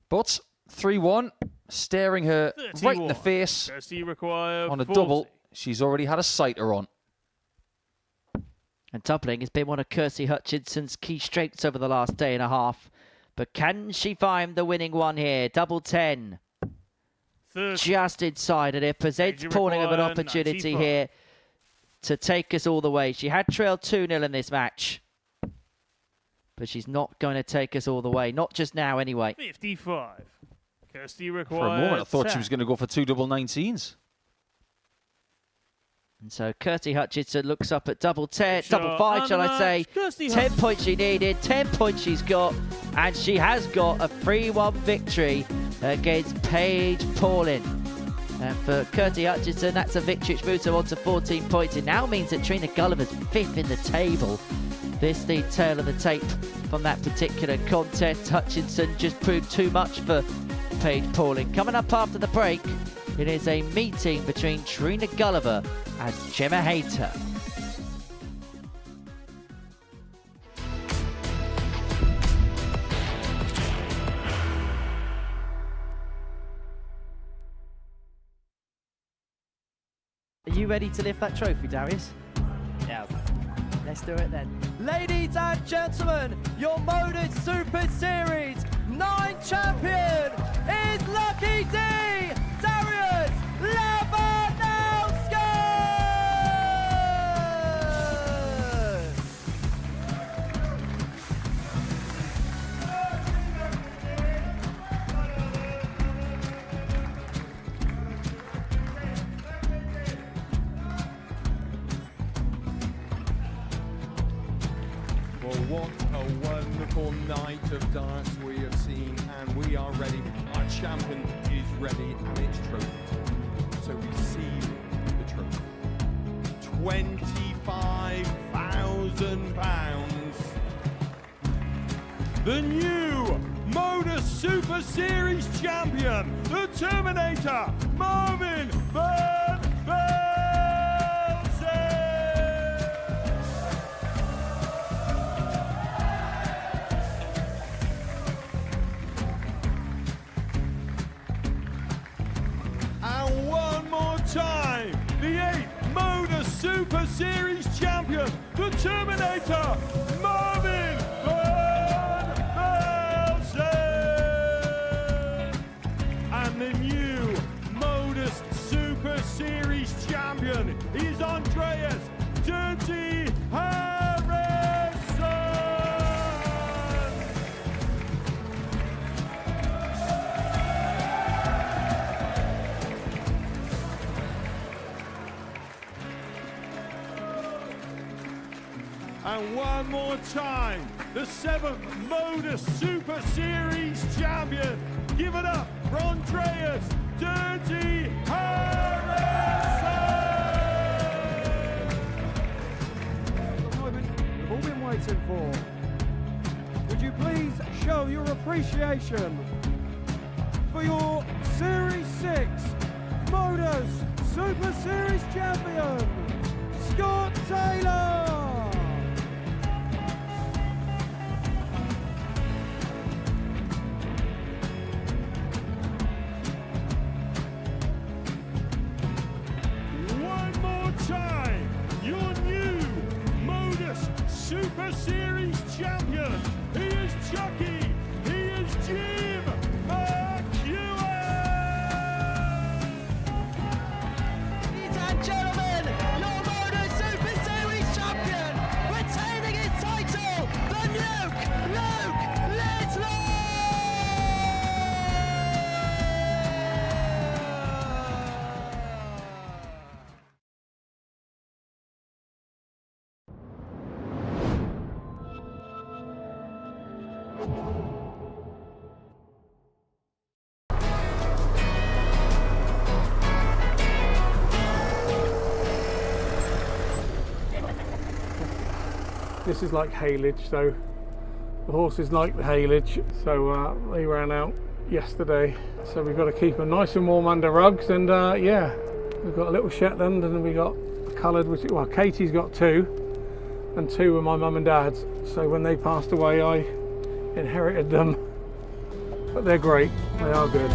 But 3-1, staring her right in the face on a double. She's already had a sighter on. And doubling has been one of Kirsty Hutchinson's key strengths over the last day and a half. But can she find the winning one here? Double 10. 30. Just inside, and it presents Pauling with an opportunity here to take us all the way. She had trailed 2-0 in this match, but she's not going to take us all the way. Not just now, anyway. 55. Kirsty requires For a moment, I thought 10. she was going to go for 2 double 19s. And so Kirsty Hutchinson looks up at double 10, double 5, shall I say. 10 points she needed, 10 points she's got, and she has got a 3-1 victory against Paige Pauling. And for Kirsty Hutchinson, that's a victory which moves her on to 14 points. It now means that Trina Gulliver's 5th in the table. This the tail of the tape from that particular contest. Hutchinson just proved too much for Paige Pauling. Coming up after the break, it is a meeting between Trina Gulliver and Gemma Hayter. Are you ready to lift that trophy, Darius? Yes. Let's do it then. Ladies and gentlemen, your Modus Super Series 9 champion is Lucky D, Darius Labanowski! Well, what a wonderful night of darts we have seen, and we are ready. Our champion is ready, and it's true. So receive £25,000. The new Modus Super Series champion, the Terminator, Marvin Van Velzen. And one more time, the 8th Modus Super Series champion, the Terminator, Marvin Van Velzen. And the new Modus Super Series champion is Andreas Dirty Harrison. And one more time, the 7th Modus Super Series champion. Give it up for Andreas Dirty Harrison. The moment we've all been waiting for. Would you please show your appreciation for your Series 6 Modus Super Series champion, Scott Taylor? One more time, your new Modus Super Series champion. He is Chucky. He is Jim McEwen. Ladies and gentlemen, your Modus Super Series champion, retaining his title, the Nuke, Luke Littler! This is like haylage, so the horses like the haylage, so they ran out yesterday, so we've got to keep them nice and warm under rugs. And yeah, we've got a little Shetland, and we got a coloured, which, well, Katie's got 2 and 2 were my mum and dad's, so when they passed away I inherited them, but they're great, they are good.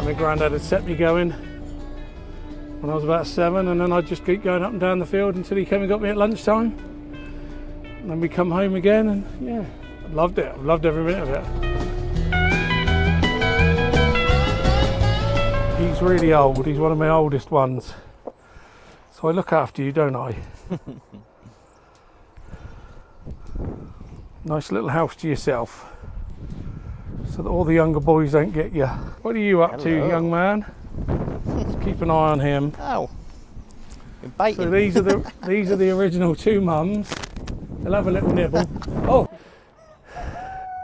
My granddad had set me going when I was about 7, and then I'd just keep going up and down the field until he came and got me at lunchtime. And then we come home again, and yeah, I loved it. I loved every minute of it. He's really old. He's one of my oldest ones. So I look after you, don't I? Nice little house to yourself, so that all the younger boys don't get you. What are you up to, young man? Let's keep an eye on him. Oh, been biting. So these are the original 2 mums. They'll have a little nibble. Oh,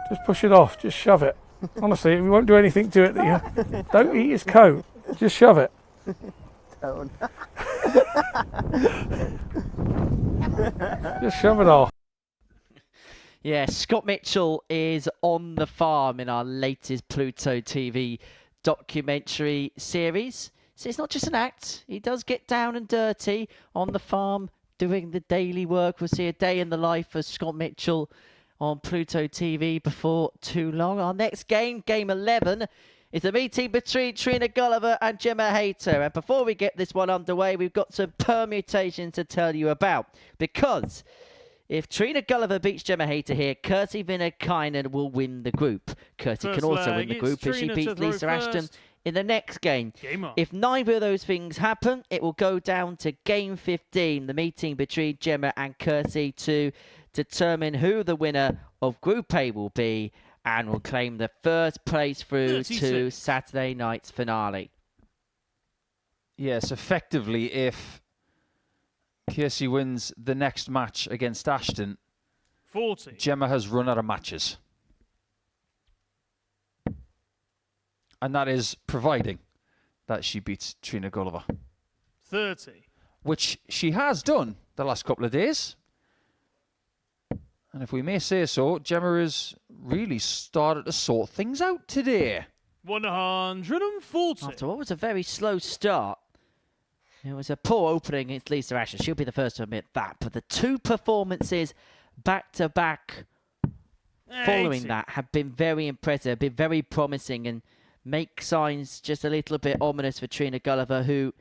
just push it off. Just shove it. Honestly, we won't do anything to it. Don't eat his coat. Just shove it. Don't. Just shove it off. Yeah, Scott Mitchell is on the farm in our latest Pluto TV documentary series. So it's not just an act. He does get down and dirty on the farm doing the daily work. We'll see a day in the life of Scott Mitchell on Pluto TV before too long. Our next game, game 11, is a meeting between Trina Gulliver and Gemma Hayter. And before we get this one underway, we've got some permutations to tell you about. Because if Trina Gulliver beats Gemma Hayter here, Kirsty Viinikainen will win the group. Kirsty can also win the group if she beats Lisa Ashton in the next game. If neither of those things happen, it will go down to game 15, the meeting between Gemma and Kirsty, to determine who the winner of Group A will be and will claim the first place through to Saturday night's finale. Yes, effectively, if Kirsty wins the next match against Ashton, 40. Gemma has run out of matches. And that is providing that she beats Trina Gulliver, 30. which she has done the last couple of days. And if we may say so, Gemma has really started to sort things out today. 140. After what was a very slow start, it was a poor opening against Lisa Ashton. She'll be the first to admit that. But the two performances back-to-back following 80. that have been very impressive, been very promising, and make signs just a little bit ominous for Trina Gulliver, who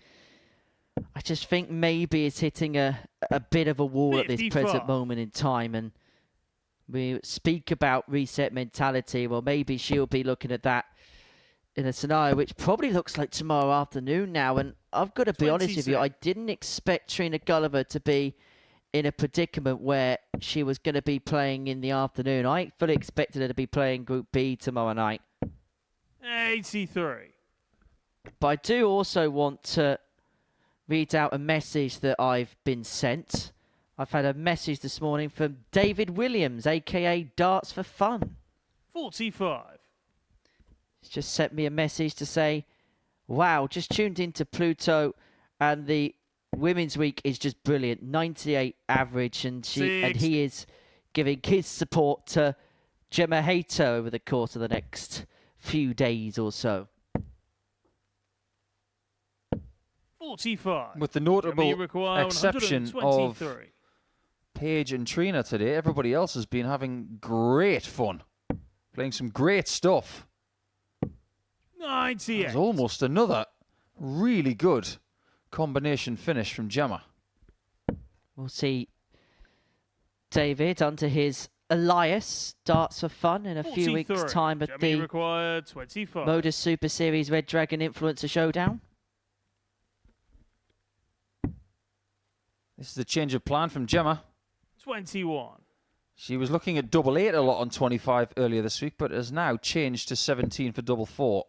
I just think maybe is hitting a bit of a wall at this 55. present moment in time. And we speak about reset mentality. Well, maybe she'll be looking at that in a scenario which probably looks like tomorrow afternoon now. And I've got to be honest with you, I didn't expect Trina Gulliver to be in a predicament where she was going to be playing in the afternoon. I fully expected her to be playing Group B tomorrow night. 83. But I do also want to read out a message that I've been sent. I've had a message this morning from David Williams, a.k.a. Darts for Fun. 45. He's just sent me a message to say, wow, just tuned into Pluto and the Women's Week is just brilliant. 98 average, and he is giving his support to Gemma Hayter over the course of the next few days or so. 45. With the notable require exception of 123. Paige and Trina today, everybody else has been having great fun. Playing some great stuff. 98. There's almost another really good combination finish from Gemma. We'll see David onto his Elias Darts for Fun in a few 43. weeks' time at Germany the required 25. Modus Super Series Red Dragon Influencer Showdown. This is the change of plan from Gemma. 21. She was looking at double 8 a lot on 25 earlier this week, but has now changed to 17 for double 4.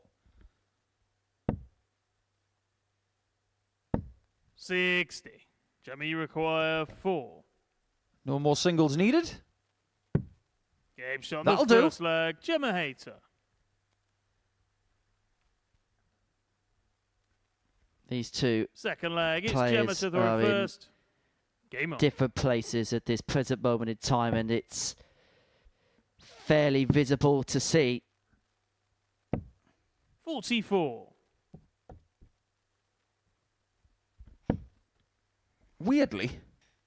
60. Germany require 4. No more singles needed. Game shot on That'll the do. first leg. Gemma Hayter. These two Second leg. It's players Gemma to throw are in first. Game on. different places at this present moment in time, and it's fairly visible to see. 44. Weirdly,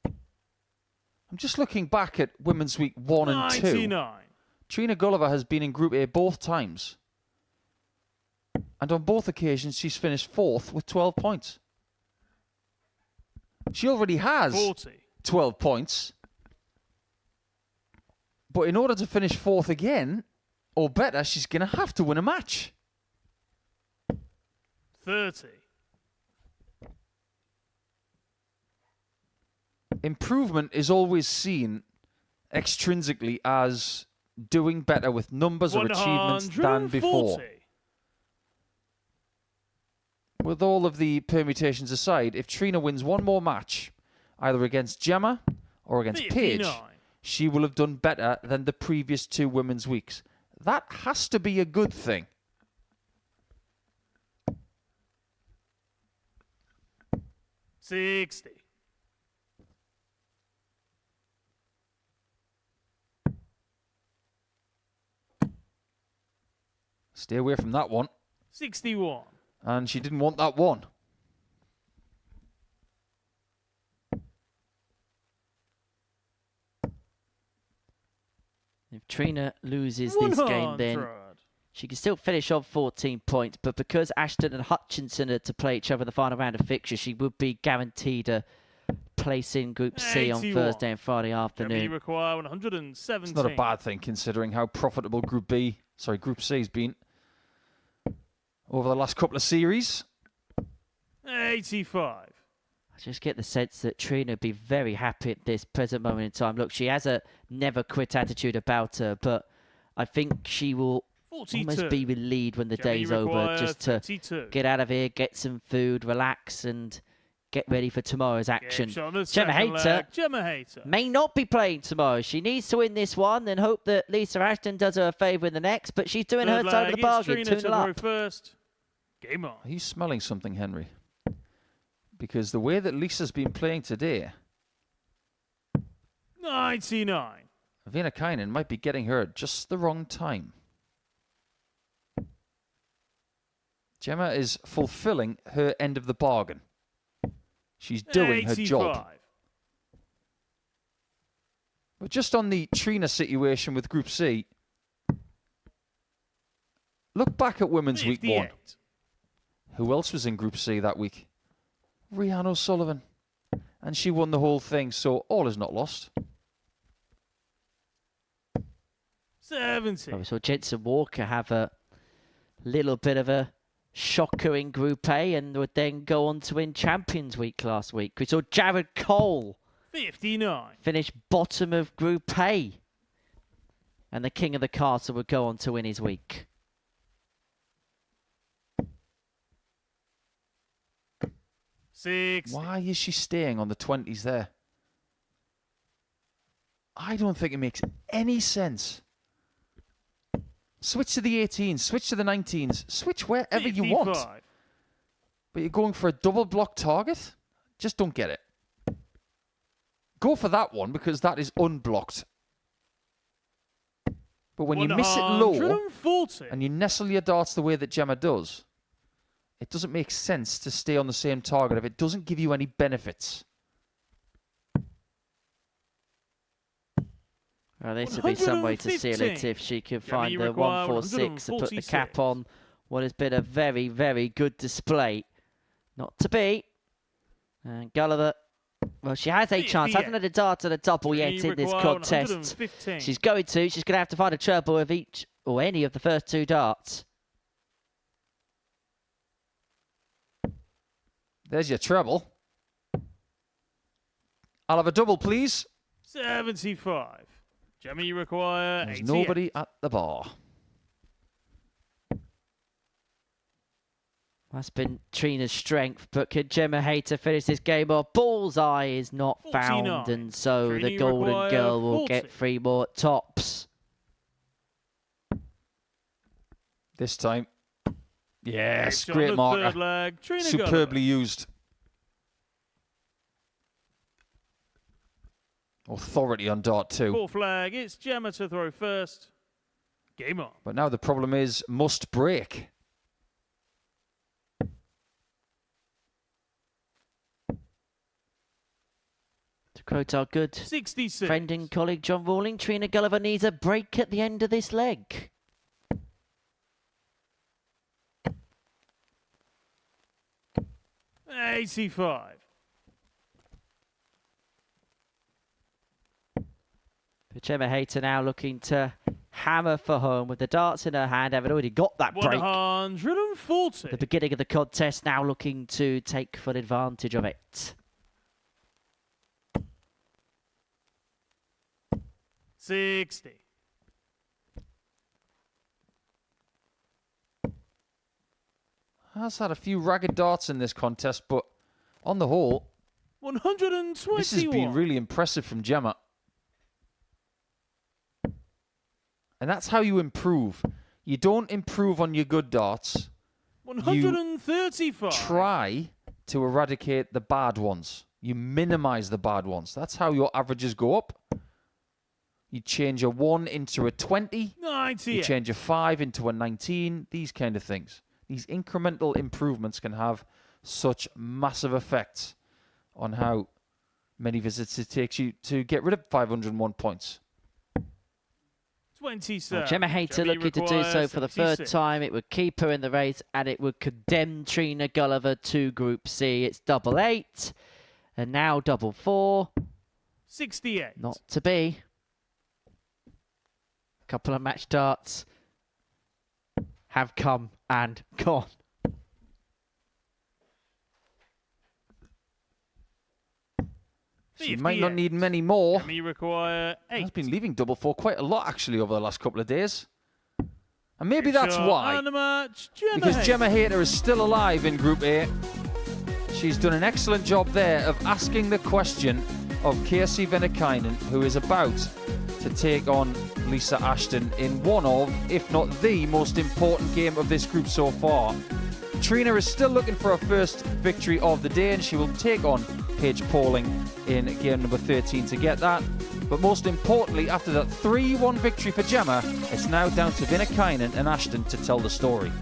I'm just looking back at Women's Week 1 and 2. 99. Trina Gulliver has been in Group A both times. And on both occasions, she's finished 4th with 12 points. She already has 40. 12 points. But in order to finish 4th again, or better, she's going to have to win a match. 30. Improvement is always seen extrinsically as doing better with numbers or achievements than before. 140. With all of the permutations aside, if Trina wins one more match, either against Gemma or against Paige, 59. she will have done better than the previous 2 women's weeks. That has to be a good thing. $60. Stay away from that one. 61. And she didn't want that one. If Trina loses this game, then 100. she can still finish on 14 points, but because Ashton and Hutchinson are to play each other in the final round of fixtures, she would be guaranteed a place in Group C on 81. Thursday and Friday Germany afternoon. require 117. It's not a bad thing considering how profitable Group C has been over the last couple of series. 85. I just get the sense that Trina would be very happy at this present moment in time. Look, she has a never quit attitude about her, but I think she will 42. almost be relieved when the Germany day's over, require just to 32. get out of here, get some food, relax, and get ready for tomorrow's action. Gemma Gemma Hayter may not be playing tomorrow. She needs to win this one and hope that Lisa Ashton does her a favour in the next, but she's doing her side of the bargain. 2-0 up. First. Game on. Are you smelling something, Henry? Because the way that Lisa's been playing today, 99. Viinikainen might be getting her at just the wrong time. Gemma is fulfilling her end of the bargain. She's doing her job. But just on the Trina situation with Group C, look back at Women's 58. Week 1. Who else was in Group C that week? Rhiannon O'Sullivan. And she won the whole thing, so all is not lost. 70. We saw Jensen Walker have a little bit of a shocker in Group A and would then go on to win Champions Week last week. We saw Jared Cole 59. finish bottom of Group A. And the King of the Castle would go on to win his week. 60. Why is she staying on the 20s there? I don't think it makes any sense. Switch to the 18s, switch to the 19s, switch wherever 55. you want. But you're going for a double block target? Just don't get it. Go for that one because that is unblocked. But when you miss it low 140. and you nestle your darts the way that Gemma does, it doesn't make sense to stay on the same target if it doesn't give you any benefits. Well, this would be some way to seal it if she could find the 146 to put the cap on what has been a very, very good display. Not to be. And Gulliver, well, she has a chance. Hasn't had a dart and a double yet in this contest. She's going to have to find a treble of each or any of the first two darts. There's your treble. I'll have a double, please. 75. Gemma, you require There's 88. nobody at the bar. That's been Trina's strength, but can Gemma Hayter finish this game off? Bullseye is not 49. found, and so Trina, the you Golden require Girl will 40. get 3 more tops. This time. Yes, Shot great the marker. third leg. Trina Superbly used. Authority on dart Gulliver. 2. Fourth flag. It's Gemma to throw first. Game on. But now the problem is must break. To quote our good 66. friend and colleague John Rawling, Trina Gulliver needs a break at the end of this leg. $85. But Gemma Hayter now looking to hammer for home with the darts in her hand, having already got that break. 140. The beginning of the contest, now looking to take full advantage of it. 60. Has had a few ragged darts in this contest, but on the whole, 121. this has been really impressive from Gemma. And that's how you improve. You don't improve on your good darts. 135. Try to eradicate the bad ones. You minimize the bad ones. That's how your averages go up. You change a 1 into a 20. 98. You change a 5 into a 19. These kind of things. These incremental improvements can have such massive effects on how many visits it takes you to get rid of 501 points. 27. Gemma Hayter looking to do so for the third time. It would keep her in the race and it would condemn Trina Gulliver to Group C. It's 88 and now 4. 68. Not to be. A couple of match darts have come and gone. She might not need many more. Gemma, you require 8. Has been leaving 4 quite a lot actually over the last couple of days. And maybe that's why. And the match, Gemma Because Hayter. Gemma Hayter is still alive in Group A. She's done an excellent job there of asking the question of Viinikainen, who is about to take on Lisa Ashton in one of, if not the most important game of this group so far. Trina is still looking for her first victory of the day, and she will take on Paige Pauling in game number 13 to get that. But most importantly, after that 3-1 victory for Gemma, it's now down to Viinikainen and Ashton to tell the story.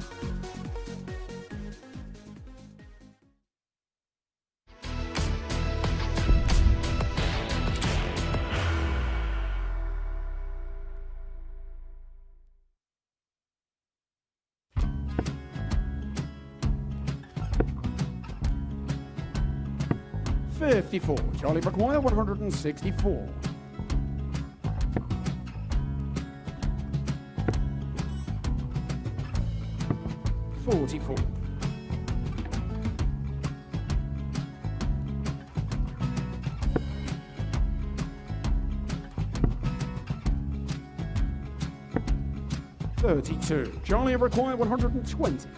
Charlie require 164. 44. 32. Charlie require 120.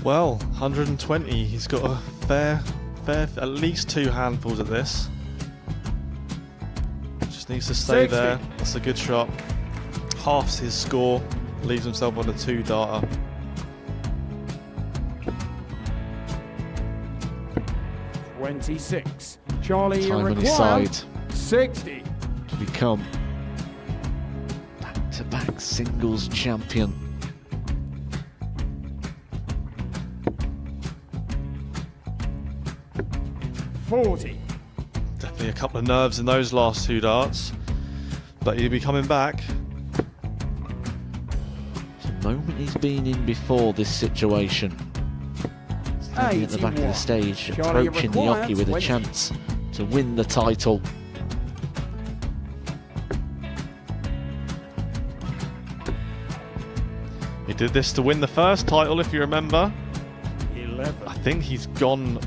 Well, 120. He's got a fair, at least 2 handfuls of this. Just needs to stay 60. there. That's a good shot. Halves his score. Leaves himself on a 2-darter. $26. Charlie Time on his require side 60. to become back-to-back singles champion. $40. Definitely a couple of nerves in those last 2 darts. But he'll be coming back. It's a moment he's been in before this situation. Standing at the back of the stage, Charlie approaching the requires Yoki with a 20. chance to win the title. He did this to win the first title, if you remember. 11. I think he's gone.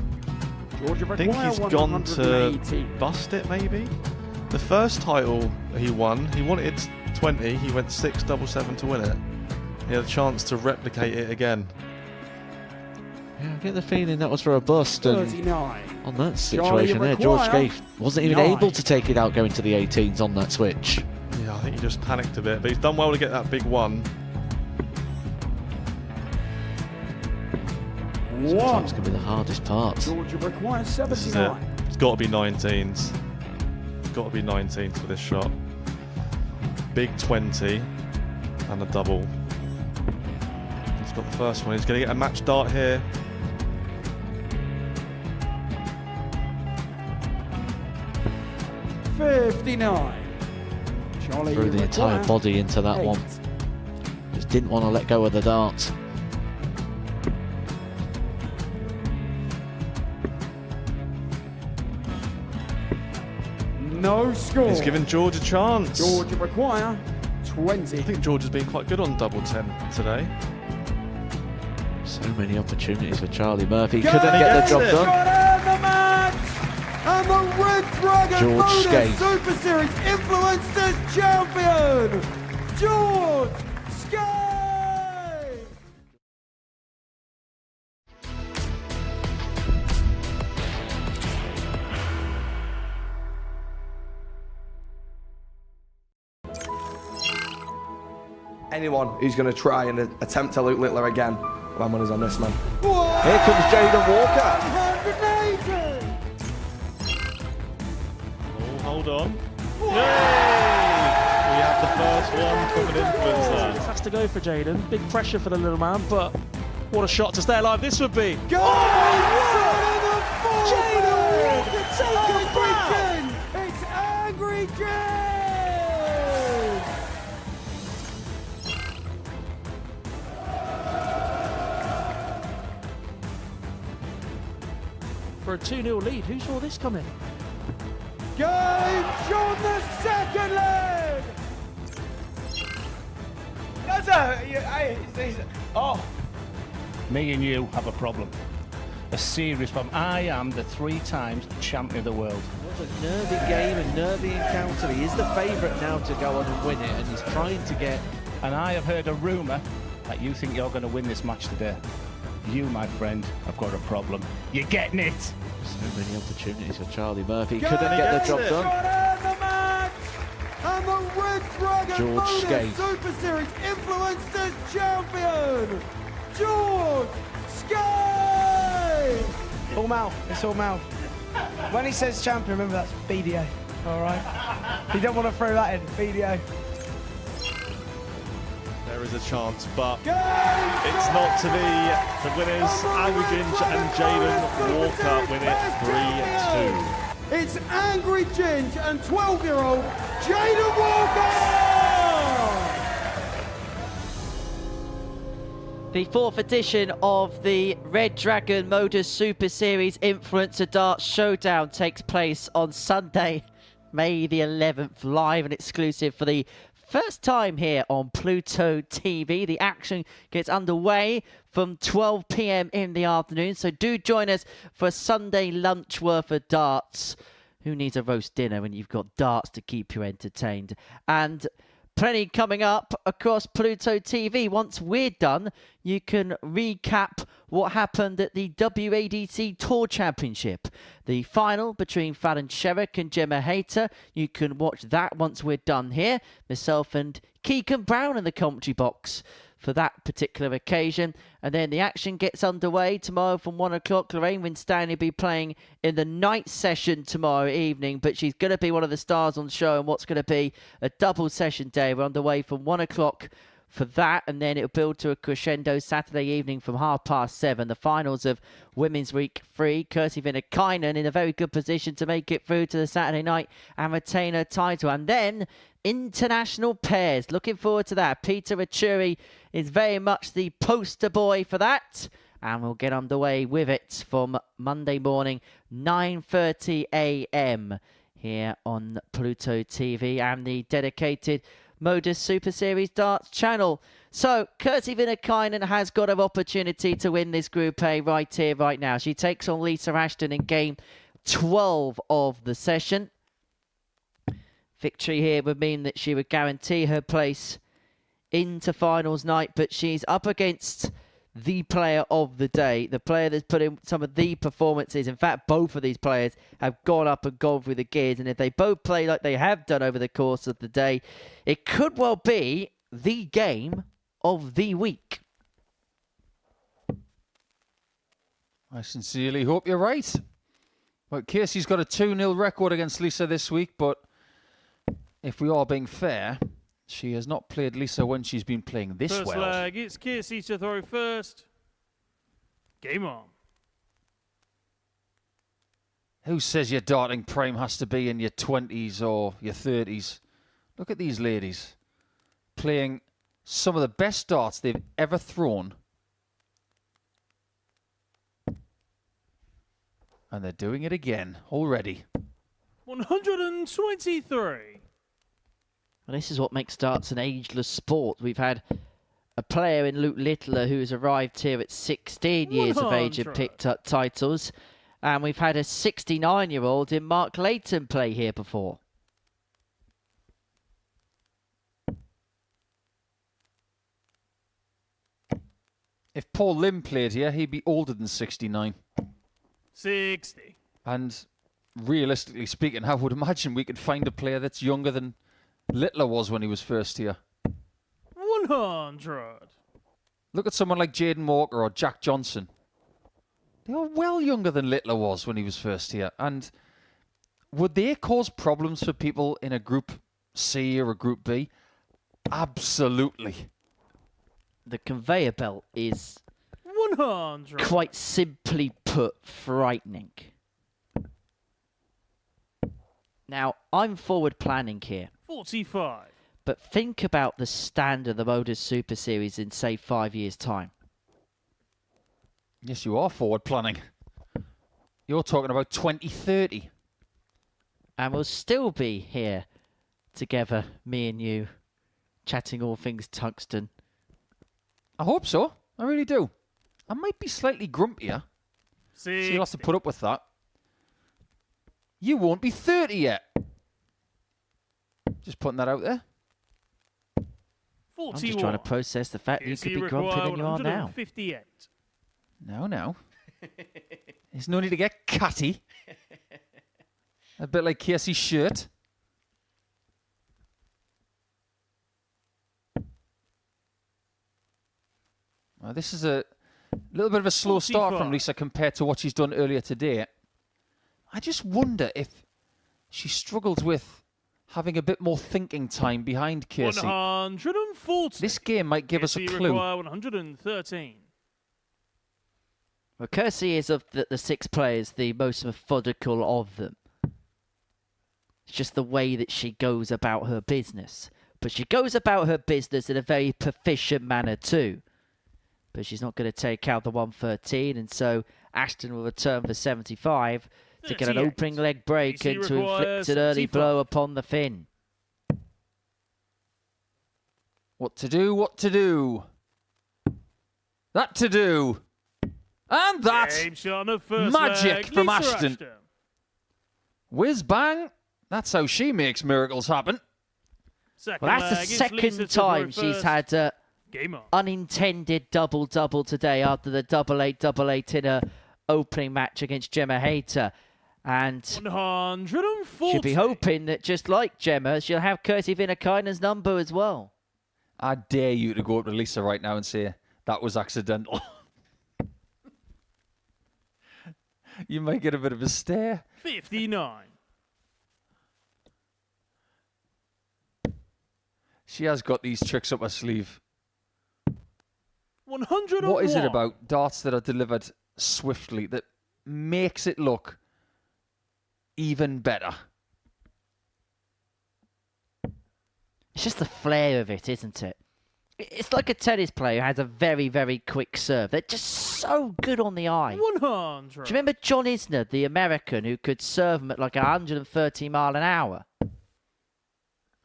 Georgia I think require he's gone to 180. bust it, maybe. The first title he won, he wanted 20. He went 6-7-7 to win it. He had a chance to replicate it again. Yeah, I get the feeling that was for a bust, and 39. on that situation there, George Scaife wasn't even 9. able to take it out going to the 18s on that switch. Yeah, I think he just panicked a bit, but he's done well to get that big one. Sometimes can be the hardest part. Georgia requires This is it. 79. It's got to be 19s. It's got to be 19s for this shot. Big 20 and a double. He's got the first one. He's going to get a match dart here. $59. Charlie Threw the entire require body into that 8. one. Just didn't want to let go of the dart. No score. He's given George a chance. Georgia require 20. I think George has been quite good on double 10 today. So many opportunities for Charlie Murphy. Go Couldn't get the gets job it. done. Got out the match! And the Red Dragon George Modus Scaife. Super Series Influencers Champion, George Scaife! Anyone who's going to try and attempt to Luke Littler again, my money's on this man. Here comes Jaden Walker. 180! Oh, hold on. Yay! We have the first one from an influencer. Has to go for Jaden. Big pressure for the little man, but what a shot to stay alive this would be. Go! Jaden Walker, take a Britain! It's Angry James! For a 2-0 lead, who saw this coming? Games on the second leg! Me and you have a problem. A serious problem. I am the 3-time champion of the world. It was a nervy game, a nervy encounter. He is the favourite now to go on and win it, and he's trying to get... And I have heard a rumour that you think you're going to win this match today. You, my friend, have got a problem. You're getting it. So many opportunities for Charlie Murphy. Couldn't get the job done. The match, and the Red Dragon George Modus Scaife. Super Series Influencers Champion, George Scaife. All mouth. It's all mouth. When he says champion, remember that's BDO. All right. You don't want to throw that in. BDO. There is a chance, but it's not to be. The winners, Angry Ginge and Jaden Walker, win it 3-2. It's Angry Ginge and 12-year-old Jaden Walker. The 4th edition of the Red Dragon Modus Super Series Influencer Darts Showdown takes place on Sunday, May the 11th, live and exclusive for the first time here on Pluto TV. The action gets underway from 12 p.m. in the afternoon, so do join us for a Sunday lunch worth of darts. Who needs a roast dinner when you've got darts to keep you entertained? And plenty coming up across Pluto TV. Once we're done, you can recap what happened at the WADC Tour Championship. The final between Fallon Sherrick and Gemma Hayter. You can watch that once we're done here. Myself and Keegan Brown in the commentary box for that particular occasion. And then the action gets underway tomorrow from 1 o'clock. Lorraine Winstanley will be playing in the night session tomorrow evening, but she's going to be one of the stars on the show in what's going to be a double session day. We're underway from 1 o'clock for that, and then it'll build to a crescendo Saturday evening from 7:30. The finals of Women's Week 3. Kirsty Viinikainen in a very good position to make it through to the Saturday night and retain her title. And then international pairs. Looking forward to that. Peter Achuri is very much the poster boy for that. And we'll get underway with it from Monday morning, 9:30 a.m. here on Pluto TV and the dedicated Modus Super Series Darts channel. So, Kirsty Viinikainen has got an opportunity to win this Group A right here, right now. She takes on Lisa Ashton in game 12 of the session. Victory here would mean that she would guarantee her place into finals night, but she's up against the player of the day, the player that's put in some of the performances. In fact, both of these players have gone up and gone through the gears, and if they both play like they have done over the course of the day, it could well be the game of the week. I sincerely hope you're right. Well, Kirsty's got a 2-0 record against Lisa this week, but if we are being fair, she has not played Lisa when she's been playing this First well. leg, it's Kirsty to throw first. Game on. Who says your darting prime has to be in your 20s or your 30s? Look at these ladies playing some of the best darts they've ever thrown. And they're doing it again already. 123. Well, this is what makes darts an ageless sport. We've had a player in Luke Littler who has arrived here at 16 years of age and picked up titles. And we've had a 69-year-old in Mark Layton play here before. If Paul Lim played here, he'd be older than 69. 60. And realistically speaking, I would imagine we could find a player that's younger than Littler was when he was first here. 100. Look at someone like Jaden Walker or Jack Johnson. They are well younger than Littler was when he was first here. And would they cause problems for people in a Group C or a Group B? Absolutely. The conveyor belt is 100. quite simply put frightening. Now, I'm forward planning here. 45. But think about the standard of the Modus Super Series in, say, 5 years' time. Yes, you are forward planning. You're talking about 2030. And we'll still be here together, me and you, chatting all things tungsten. I hope so. I really do. I might be slightly grumpier. So you'll have to put up with that. You won't be 30 yet. Just putting that out there. 41. I'm just trying to process the fact that you could be grumpier than you are now. 158. No. There's no need to get catty. A bit like Casey's shirt. Well, this is a little bit of a slow start from Lisa compared to what she's done earlier today. I just wonder if she struggles with having a bit more thinking time behind Casey. 140. This game might give us a Casey clue. require 113. Well, Kirsty is of the 6 players the most methodical of them. It's just the way that she goes about her business. But she goes about her business in a very proficient manner too. But she's not going to take out the 113, and so Ashton will return for 75 to get an opening leg break and to inflict an early blow upon the Finn. What to do, what to do. That to do. And that. Game shot on the first Magic leg, from Lisa Ashton. Whiz bang. That's how she makes miracles happen. Second Well, that's leg, the it's second Lisa to time throw she's first. had a Game on. unintended double-double today after the 8-8 in her opening match against Gemma Hayter. And 140. she'll be hoping that just like Gemma, she'll have Kirsty Viinikainen's number as well. I dare you to go up to Lisa right now and say, that was accidental. You might get a bit of a stare. 59. She has got these tricks up her sleeve. 101. What is it about darts that are delivered swiftly that makes it look even better? It's just the flair of it, isn't it? It's like a tennis player who has a very, very quick serve. They're just so good on the eye. 100. Do you remember John Isner, the American, who could serve them at like 130 mile an hour?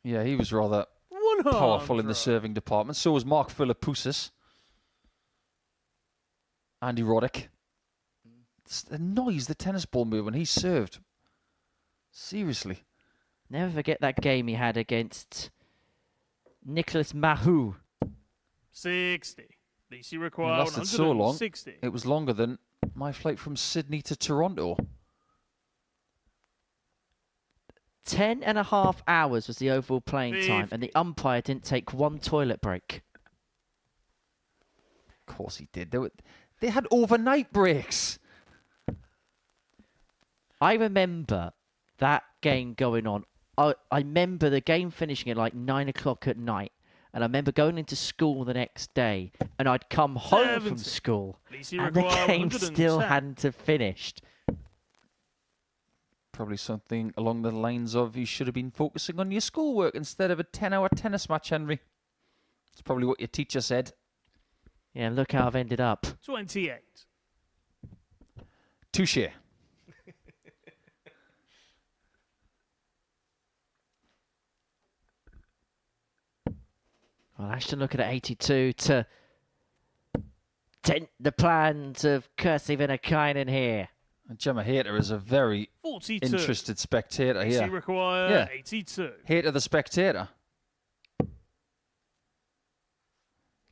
Yeah, he was rather powerful in the serving department. So was Mark Philippoussis. Andy Roddick. It's the noise the tennis ball made when he served. Seriously. Never forget that game he had against Nicholas Mahou. 60. DC It require lasted so long, 160. it was longer than my flight from Sydney to Toronto. 10.5 hours was the overall playing time, 50. and the umpire didn't take one toilet break. Of course he did. They had overnight breaks. I remember that game going on. I remember the game finishing at like 9 o'clock at night. And I remember going into school the next day. And I'd come home from 70. school. DC And the require game still 110. hadn't have finished. Probably something along the lines of you should have been focusing on your schoolwork instead of a 10-hour tennis match, Henry. It's probably what your teacher said. Yeah, look how I've ended up. 28. Touche. Well, Ashton looking at 82 to dent the plans of Kirsty Viinikainen here. And Gemma Hayter is a very 42. interested spectator DC here. require Yeah. 82. Hayter the spectator.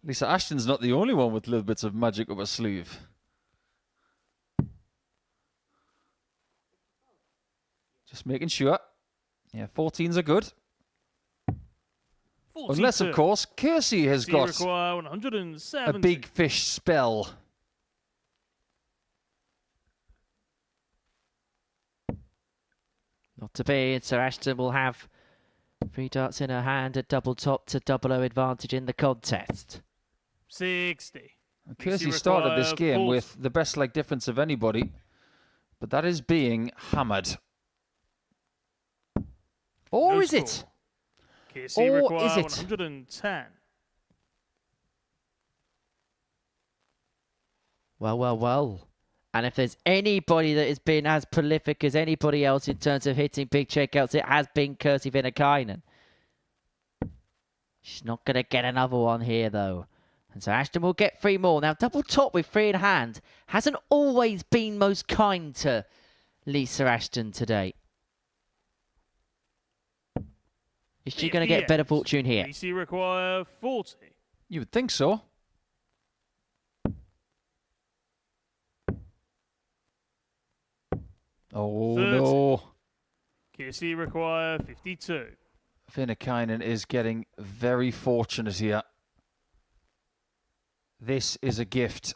Lisa Ashton's not the only one with little bits of magic up her sleeve. Just making sure. Yeah, 14s are good. 42. Unless, of course, Kirsty has DC got require 170. a big fish spell. Not to be, and so Ashton will have 3 darts in her hand, a double top to double O advantage in the contest. 60. And DC Kirsty started this require game 40. with the best leg difference of anybody, but that is being hammered. Or No is it? score. Kirsty Or require is it? 110. Well, well, well. And if there's anybody that has been as prolific as anybody else in terms of hitting big checkouts, it has been Kirsty Viinikainen. She's not going to get another one here, though. And so Ashton will get 3 more. Now, double top with 3 in hand hasn't always been most kind to Lisa Ashton today. Is she going to get 58. better fortune here? DC require 40. You would think so. Oh, 30. no. Kissy require 52. Viinikainen is getting very fortunate here. This is a gift.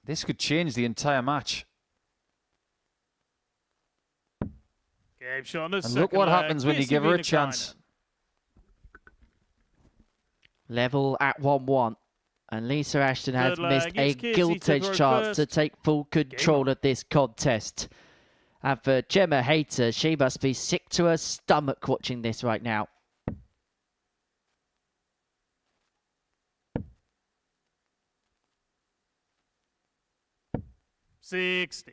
This could change the entire match. Game shot on the And look what happens when you give her a chance. Level at 1-1. And Lisa Ashton has Third missed leg, a it's Kissy to gilt-edged throw chance first. to take full control of this contest. And for Gemma Hayter, she must be sick to her stomach watching this right now. $60.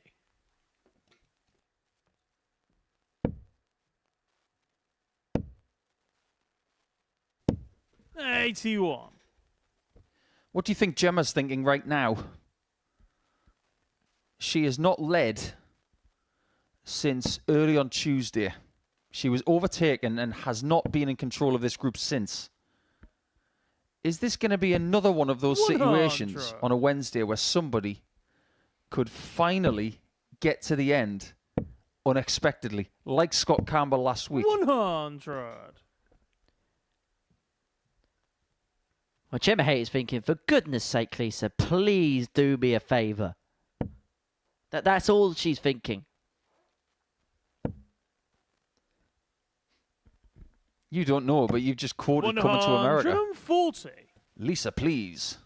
$81. What do you think Gemma's thinking right now? She has not led since early on Tuesday. She was overtaken and has not been in control of this group since. Is this going to be another one of those situations on a Wednesday where somebody could finally get to the end unexpectedly, like Scott Campbell last week? 100. Well, Gemma Hayter's thinking, for goodness sake, Lisa, please do me a favour. That's all she's thinking. You don't know, but you've just quoted Coming to America. 140. Lisa, please.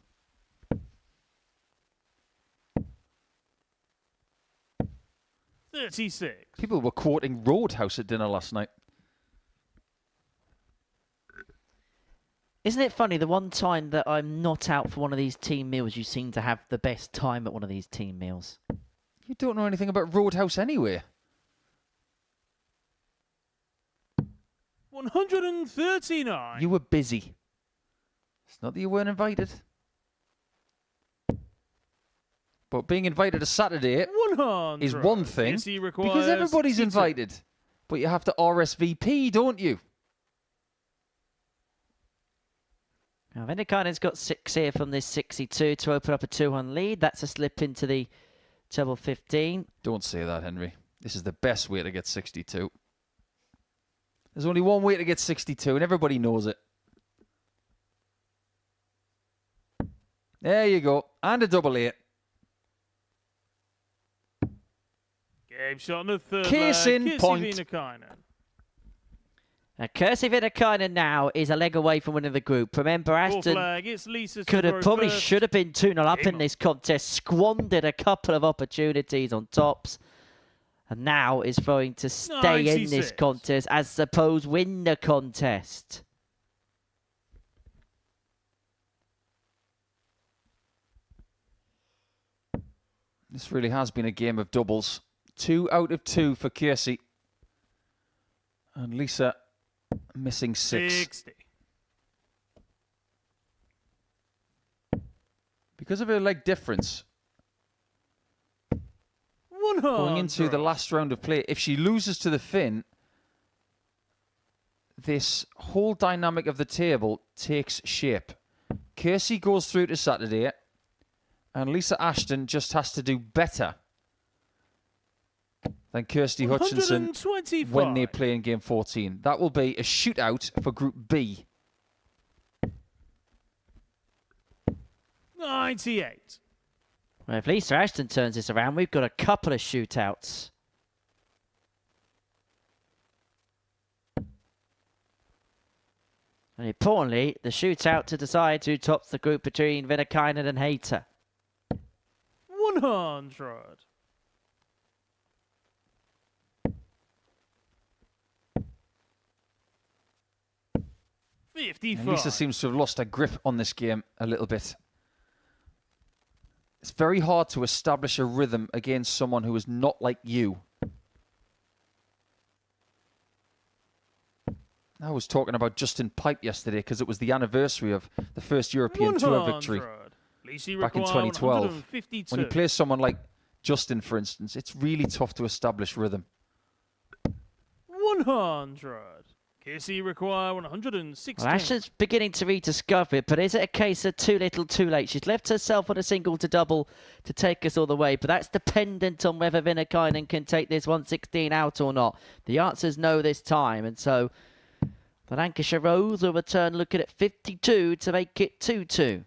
$36. People were quoting Roadhouse at dinner last night. Isn't it funny, the one time that I'm not out for one of these team meals, you seem to have the best time at one of these team meals? You don't know anything about Roadhouse anyway. 139. You were busy. It's not that you weren't invited. But being invited a Saturday 100. is one thing, Yes, he because requires everybody's 62. invited. But you have to RSVP, don't you? Now, Viinikainen's got 6 here from this 62 to open up a 2-1 lead. That's a slip into the treble 15. Don't say that, Henry. This is the best way to get 62. There's only one way to get 62, and everybody knows it. There you go. And a double 8. Game shot on the third Case leg. in point. Viinikainen. Now, Kissy Viinikainen now is a leg away from winning the group. Remember, Fourth Ashton leg, it's Lisa could have probably should have been 2-0 up Game in this contest, squandered a couple of opportunities on tops, and now is going to stay in this 96. contest as suppose win the contest. This really has been a game of doubles. 2 out of 2 for Kiersey. And Lisa missing 6. 60. Because of her leg difference, 100. going into the last round of play, if she loses to the Finn, this whole dynamic of the table takes shape. Kiersey goes through to Saturday, and Lisa Ashton just has to do better than Kirsty Hutchinson 125. when they play in Game 14. That will be a shootout for Group B. 98. Well, if Lisa Ashton turns this around, we've got a couple of shootouts. And importantly, the shootout to decide who tops the group between Viinikainen and Hayter. 100. And 55. Lisa seems to have lost her grip on this game a little bit. It's very hard to establish a rhythm against someone who is not like you. I was talking about Justin Pipe yesterday because it was the anniversary of the first European Tour victory back in 2012. When you play someone like Justin, for instance, it's really tough to establish rhythm. 100. Kirsty require 116. Well, Ashton's beginning to rediscover it, but is it a case of too little, too late? She's left herself on a single to double to take us all the way, but that's dependent on whether Viinikainen can take this 116 out or not. The answer's no this time, and so the Lancashire Rose will return looking at 52 to make it 2-2.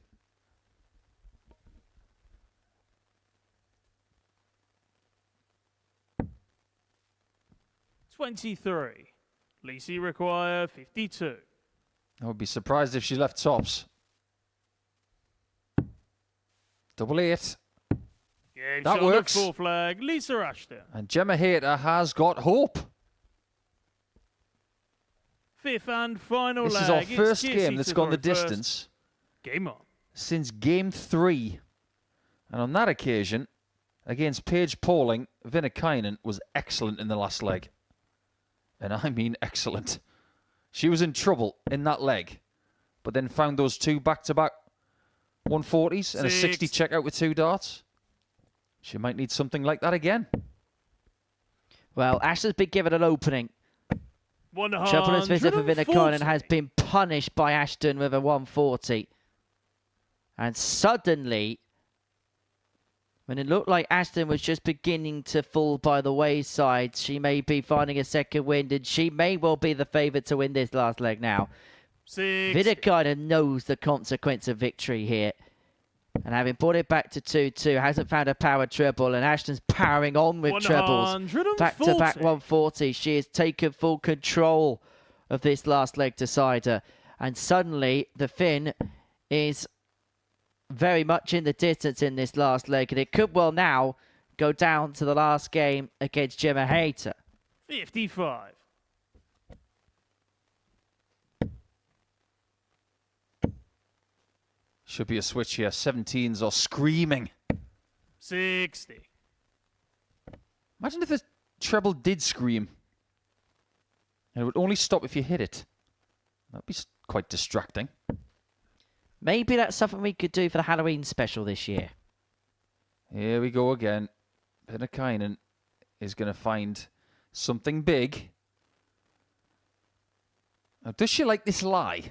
$23. Lisi require 52. I would be surprised if she left tops. Double 8. Game That shot works. Full flag. Lisa Ashton. And Gemma Hayter has got hope. Fifth and final This leg. is our It's first Kirsty game that's to gone the throw first. distance Game on. since game 3. And on that occasion, against Paige Pauling, Viinikainen was excellent in the last leg. And I mean excellent. She was in trouble in that leg, but then found those two back-to-back 140s and a 60 checkout with 2 darts. She might need something like that again. Well, Ashton's been given an opening. Troublous visit for Viinikainen has been punished by Ashton with a 140. And suddenly, when it looked like Ashton was just beginning to fall by the wayside, she may be finding a second wind, and she may well be the favourite to win this last leg now. Viinikainen knows the consequence of victory here. And having brought it back to 2-2, hasn't found a power treble, and Ashton's powering on with trebles. Back-to-back 140. She has taken full control of this last leg decider. And suddenly, the Finn is very much in the distance in this last leg, and it could well now go down to the last game against Gemma Hayter. 55. Should be a switch here. 17s are screaming. 60. Imagine if the treble did scream. And it would only stop if you hit it. That would be quite distracting. Maybe that's something we could do for the Halloween special this year. Here we go again. Viinikainen is going to find something big. Now, does she like this lie?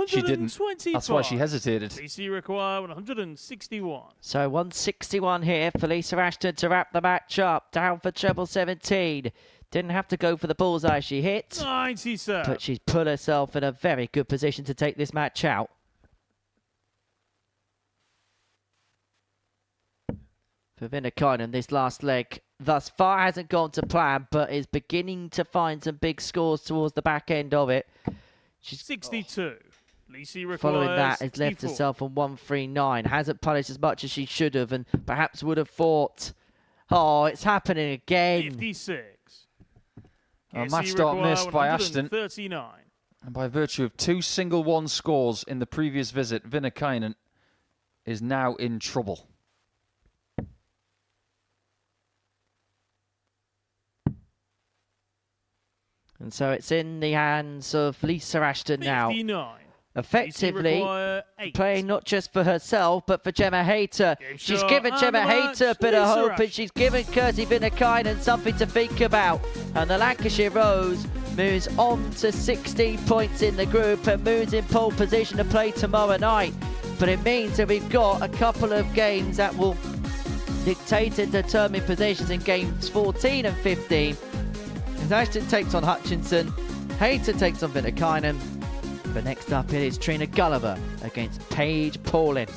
She didn't. That's why she hesitated. DC require 161. So 161 here for Lisa Ashton to wrap the match up. Down for treble 17. Didn't have to go for the bullseye she hit. 97. But she's put herself in a very good position to take this match out. For Viinikainen, this last leg thus far hasn't gone to plan, but is beginning to find some big scores towards the back end of it. She's 62. Lisi requires following that, has 64. left herself on 139. Hasn't punished as much as she should have, and perhaps would have thought, oh, it's happening again. 56. A match start missed by Ashton. 39. And by virtue of 2 single 1 scores in the previous visit, Viinikainen is now in trouble. And so it's in the hands of Lisa Ashton now. 59. Effectively playing not just for herself, but for Gemma Hayter. She's given Gemma Hayter a bit of hope, and she's given Kirsty Viinikainen something to think about. And the Lancashire Rose moves on to 16 points in the group and moves in pole position to play tomorrow night. But it means that we've got a couple of games that will dictate and determine positions in games 14 and 15. As Ashton takes on Hutchinson, Hayter takes on Viinikainen. But next up it is Trina Gulliver against Paige Pauling.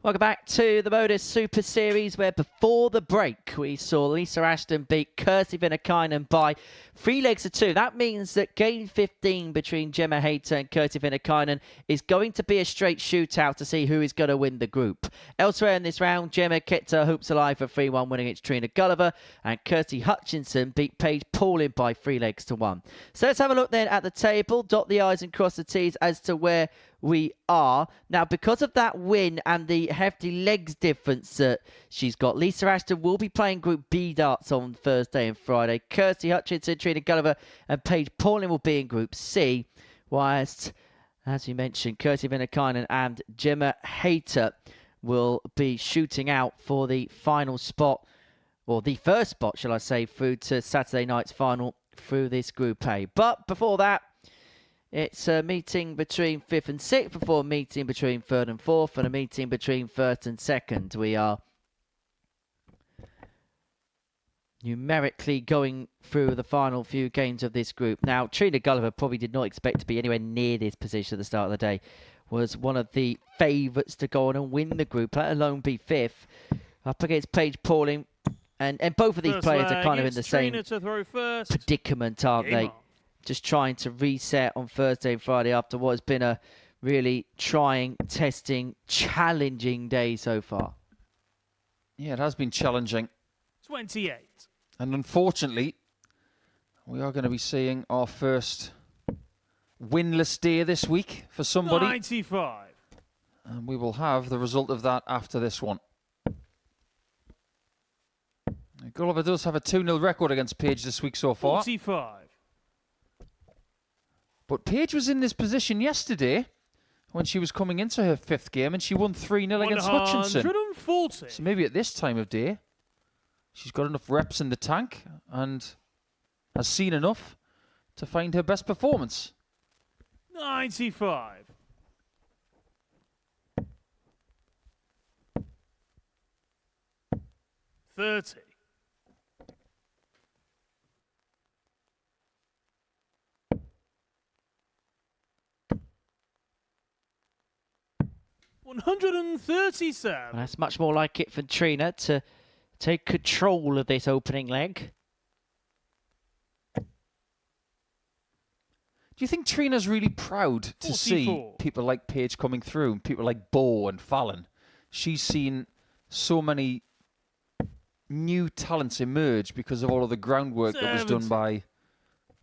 Welcome back to the Modus Super Series, where before the break we saw Lisa Ashton beat Kirsty Viinikainen by 3-2. That means that game 15 between Gemma Hayter and Kirsty Viinikainen is going to be a straight shootout to see who is going to win the group. Elsewhere in this round, Gemma kept her hopes alive for 3-1 winning against Trina Gulliver, and Kirsty Hutchinson beat Paige Paulin by 3-1. So let's have a look then at the table, dot the I's and cross the T's as to where we are. Now, because of that win and the hefty legs difference that she's got, Lisa Ashton will be playing Group B darts on Thursday and Friday. Kirsty Hutchinson, Trina Gulliver and Paige Paulin will be in Group C, whilst, as you mentioned, Kirsty Viinikainen and Gemma Hayter will be shooting out for the final spot, or the first spot, shall I say, through to Saturday night's final through this Group A. But before that, it's a meeting between 5th and 6th before a meeting between 3rd and 4th and a meeting between 1st and 2nd. We are numerically going through the final few games of this group. Now, Trina Gulliver probably did not expect to be anywhere near this position at the start of the day. Was one of the favourites to go on and win the group, let alone be 5th. Up against Paige Paulin. And both of these players are kind of in the same predicament, aren't they? Just trying to reset on Thursday and Friday after what has been a really trying, testing, challenging day so far. Yeah, it has been challenging. 28. And unfortunately, we are going to be seeing our first winless day this week for somebody. 95. And we will have the result of that after this one. Gulliver does have a 2-0 record against Paige this week so far. 45. But Paige was in this position yesterday when she was coming into her 5th game and she won 3-0 against Hutchinson. 140. So maybe at this time of day, she's got enough reps in the tank and has seen enough to find her best performance. 95. $30. 137. Well, that's much more like it for Trina to take control of this opening leg. Do you think Trina's really proud to 44. see people like Paige coming through, people like Bo and Fallon? She's seen so many new talents emerge because of all of the groundwork that was done by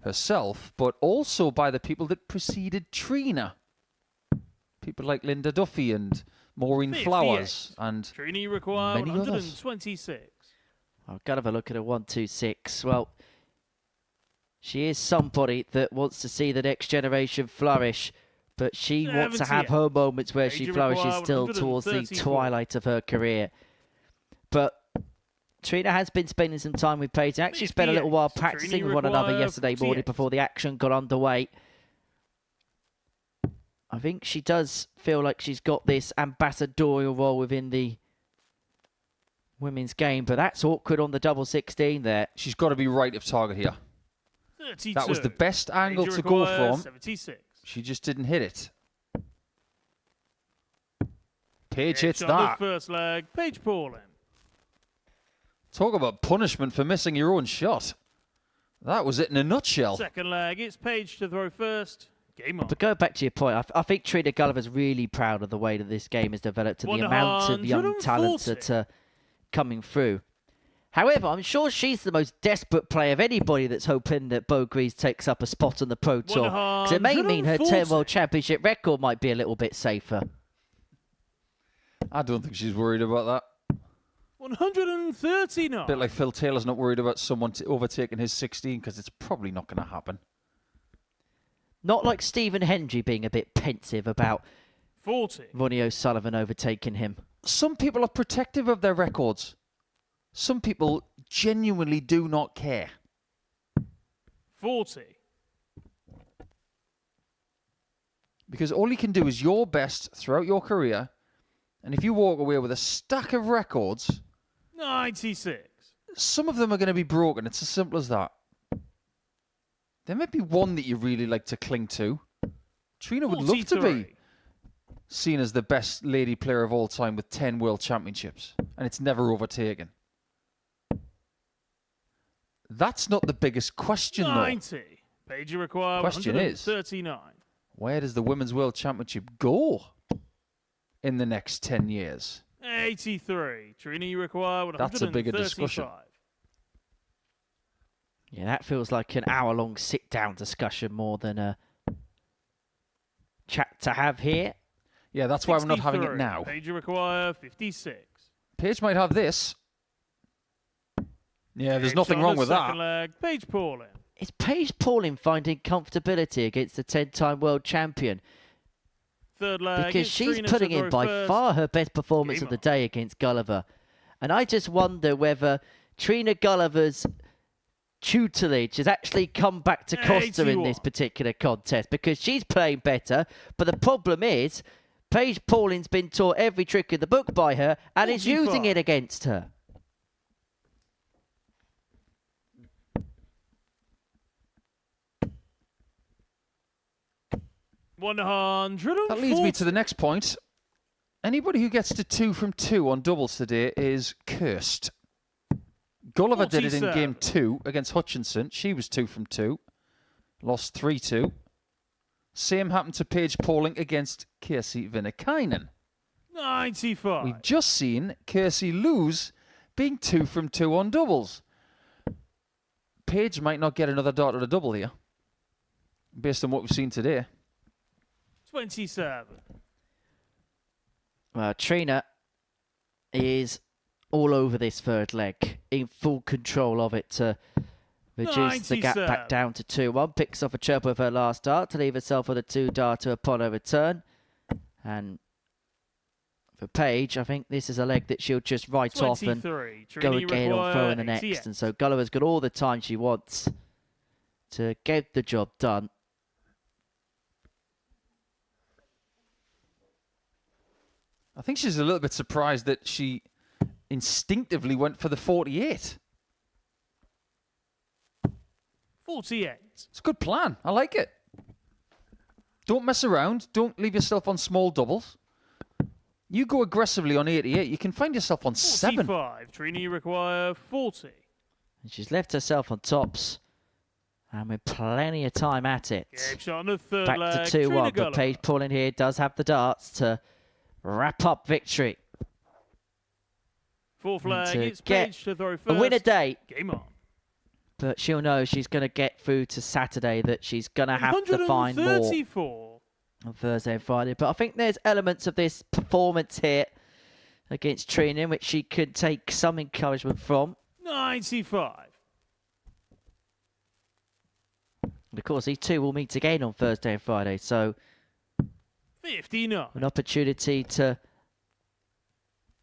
herself, but also by the people that preceded Trina. People like Linda Duffy and Maureen 58. Flowers and Trini require many others. 126. I've got to have a look at a 126. Well, she is somebody that wants to see the next generation flourish, but she wants to have her moments where she flourishes still towards the twilight of her career. But Trina has been spending some time with Paige. Actually spent a little while practicing with one another yesterday morning before the action got underway. I think she does feel like she's got this ambassadorial role within the women's game, but that's awkward on the double 16 there. She's got to be right of target here. 32. That was the best angle to go from. 76. She just didn't hit it. Paige hits On the that. first leg, Paige Paulin. Talk about punishment for missing your own shot. That was it in a nutshell. Second leg, it's Paige to throw first. Game on. But going back to your point, I think Trina Gulliver's really proud of the way that this game has developed and the amount of young talents that are coming through. However, I'm sure she's the most desperate player of anybody that's hoping that Bo Grease takes up a spot on the Pro Tour. Because it may mean her 10 World Championship record might be a little bit safer. I don't think she's worried about that. 139. A bit like Phil Taylor's not worried about someone overtaking his 16 because it's probably not going to happen. Not like Stephen Hendry being a bit pensive about 40. Ronnie O'Sullivan overtaking him. Some people are protective of their records. Some people genuinely do not care. 40. Because all you can do is your best throughout your career. And if you walk away with a stack of records, 96. some of them are going to be broken. It's as simple as that. There might be one that you really like to cling to. Trina would love to be seen as the best lady player of all time with 10 world championships, and it's never overtaken. That's not the biggest question, 90. Page you require. Question is, 139. where does the Women's World Championship go in the next 10 years? 83. Trina, you require 135. That's a bigger discussion. Yeah, that feels like an hour-long sit-down discussion more than a chat to have here. Yeah, that's why we're not having it now. Page you require 56. Paige might have this. Yeah, there's nothing wrong with that. Leg. Paige Pauling. Is Paige Pauling finding comfortability against the 10-time world champion? Third leg. Because she's putting in by far her best performance of the day against Gulliver. And I just wonder whether Trina Gulliver's tutelage has actually come back to cost her in this particular contest, because she's playing better. But the problem is, Paige Pauling's been taught every trick in the book by her and is using it against her. That leads me to the next point. Anybody who gets to 2 from 2 on doubles today is cursed. Gulliver did it in game 2 against Hutchinson. She was 2 from 2. Lost 3-2. Same happened to Paige Pauling against Casey Viinikainen. 95. We've just seen Casey lose being 2 from 2 on doubles. Paige might not get another dart at a double here, based on what we've seen today. 27. Well, Trina is all over this third leg, in full control of it to reduce the gap back down to 2-1. Picks off a chirp with her last dart to leave herself with a 2-darter upon her return. And for Paige, I think this is a leg that she'll just write off and go again on throwing the next. And so Gulliver's got all the time she wants to get the job done. I think she's a little bit surprised that she instinctively went for the 48. 48. It's a good plan. I like it. Don't mess around. Don't leave yourself on small doubles. You go aggressively on 88, you can find yourself on 7. 45. Trina, you require 40. And she's left herself on tops. And with plenty of time at it. Game shot on the third Back leg. to 2-1, but Gulliver. Paige Pauling here does have the darts to wrap up victory. Fourth leg, to it's get Paige to throw a first. win a day. Game on. But she'll know she's going to get through to Saturday, that she's going to have to find more 134. on Thursday and Friday. But I think there's elements of this performance here against Trina in which she could take some encouragement from. 95. And of course, these two will meet again on Thursday and Friday. So 59. an opportunity to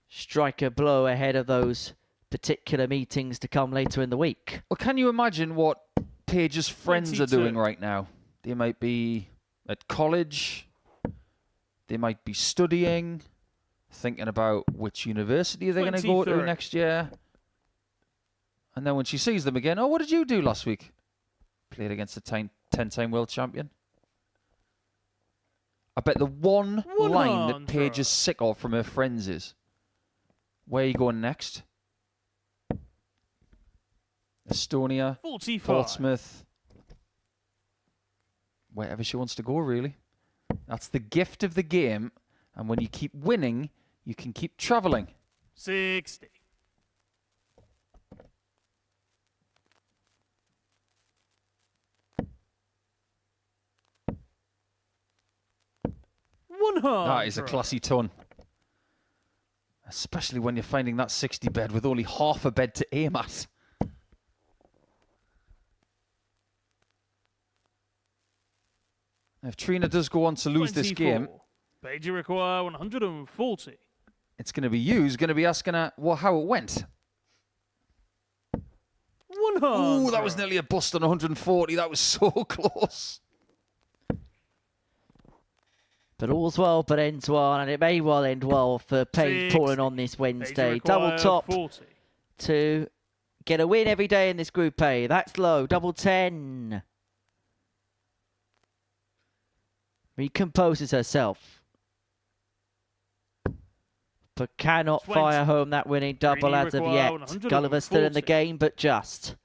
strike a blow ahead of those particular meetings to come later in the week. Well, can you imagine what Paige's friends 22. are doing right now? They might be at college. They might be studying, thinking about which university they're going to go to 23. next year. And then when she sees them again, oh, what did you do last week? Played against a 10-time world champion. I bet the one line that Paige is sick of from her friends is, where are you going next? Estonia, 45. Portsmouth, wherever she wants to go, really. That's the gift of the game. And when you keep winning, you can keep travelling. 60. That is a classy ton. Especially when you're finding that 60 bed with only half a bed to aim at. If Trina does go on to lose this game, Paige require 140. it's going to be you who's going to be asking her how it went. 100. Ooh, that was nearly a bust on 140. That was so close. But all's well but ends well, and it may well end well for Paige Pauling on this Wednesday. Double top 40. to get a win every day in this Group A. That's low. Double 10. Recomposes herself. but cannot 20. fire home that winning double Trini as of require yet. 140. Gulliver still in the game, but just.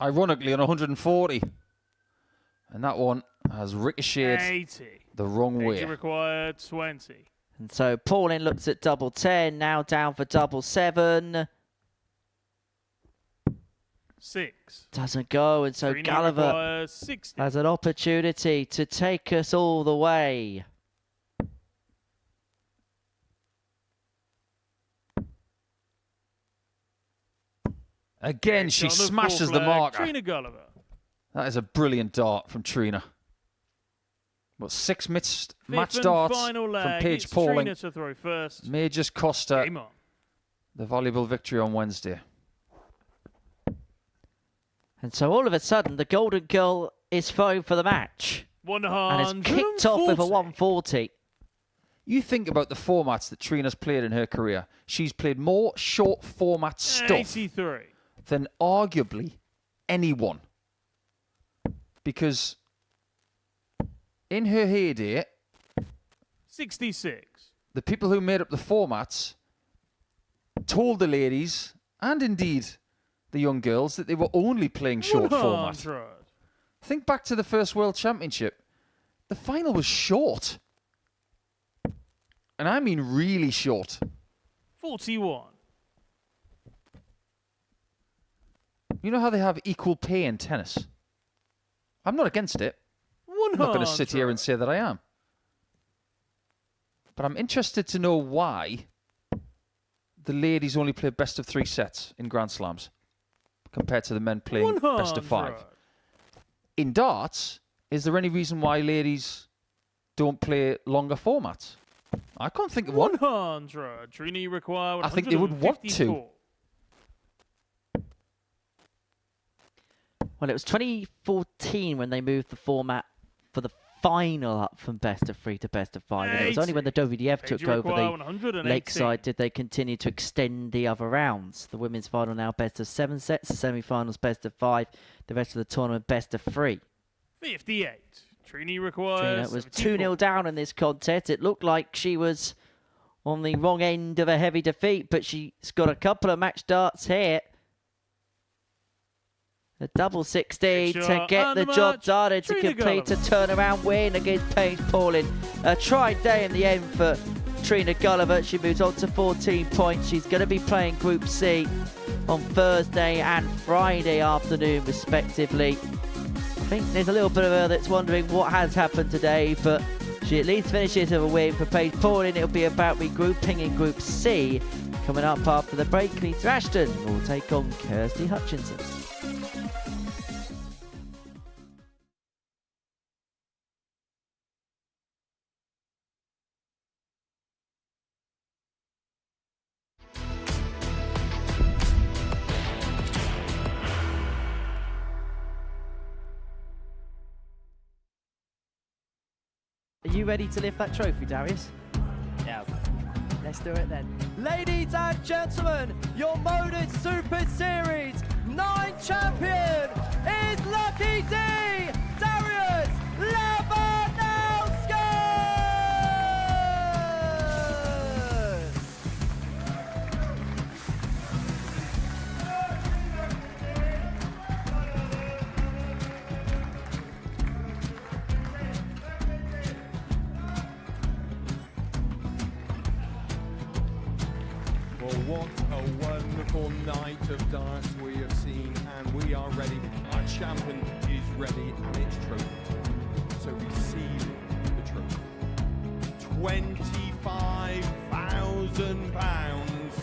Ironically, on 140. And that one has ricocheted 80. the wrong 80 way. required, 20. And so Pauline looks at double 10, now down for double 7. 6. Doesn't go, and so Trini Gulliver requires 60. has an opportunity to take us all the way. Again, she On the smashes full the flag, marker. Trina Gulliver. That is a brilliant dart from Trina. What, 6 match Fifth and darts final from leg. Paige It's Pauling Trina to throw first. may just cost her Game on. the valuable victory on Wednesday. And so all of a sudden, the Golden Girl is throwing for the match. 140. And it's kicked off with a 140. You think about the formats that Trina's played in her career. She's played more short format stuff 83. than arguably anyone. Because in her heyday, 66. the people who made up the formats told the ladies, and indeed the young girls, that they were only playing short format. 100. Think back to the first World Championship. The final was short. And I mean really short. 41. You know how they have equal pay in tennis? I'm not against it. I'm not going to sit here and say that I am. But I'm interested to know why the ladies only play best of 3 sets in Grand Slams compared to the men playing best of 5. In darts, is there any reason why ladies don't play longer formats? I can't think of one. 100. Trini require 154. I think they would want to. Well, it was 2014 when they moved the format for the final up from best of 3 to best of 5. And it was only when the WDF took over the Lakeside did they continue to extend the other rounds. The women's final now best of 7 sets, the semi-finals best of 5, the rest of the tournament best of 3. 58. Trini requires. Trina was 2-0 down in this contest. It looked like she was on the wrong end of a heavy defeat, but she's got a couple of match darts here. A double 16 to get the job done and to complete a turnaround win against Paige Pauling. A tried day in the end for Trina Gulliver. She moves on to 14 points. She's going to be playing Group C on Thursday and Friday afternoon, respectively. I think there's a little bit of her that's wondering what has happened today, but she at least finishes with a win for Paige Pauling. It'll be about regrouping in Group C. Coming up after the break, Lisa Ashton will take on Kirsty Hutchinson. Are you ready to lift that trophy, Darius? Yes. Let's do it then. Ladies and gentlemen, your Modus Super Series 9 champion is Lucky D, Darius Labanowski! Well, what a wonderful night of darts we have seen, and we are ready. Our champion is ready, and it's trophy. So receiving the trophy. £25,000.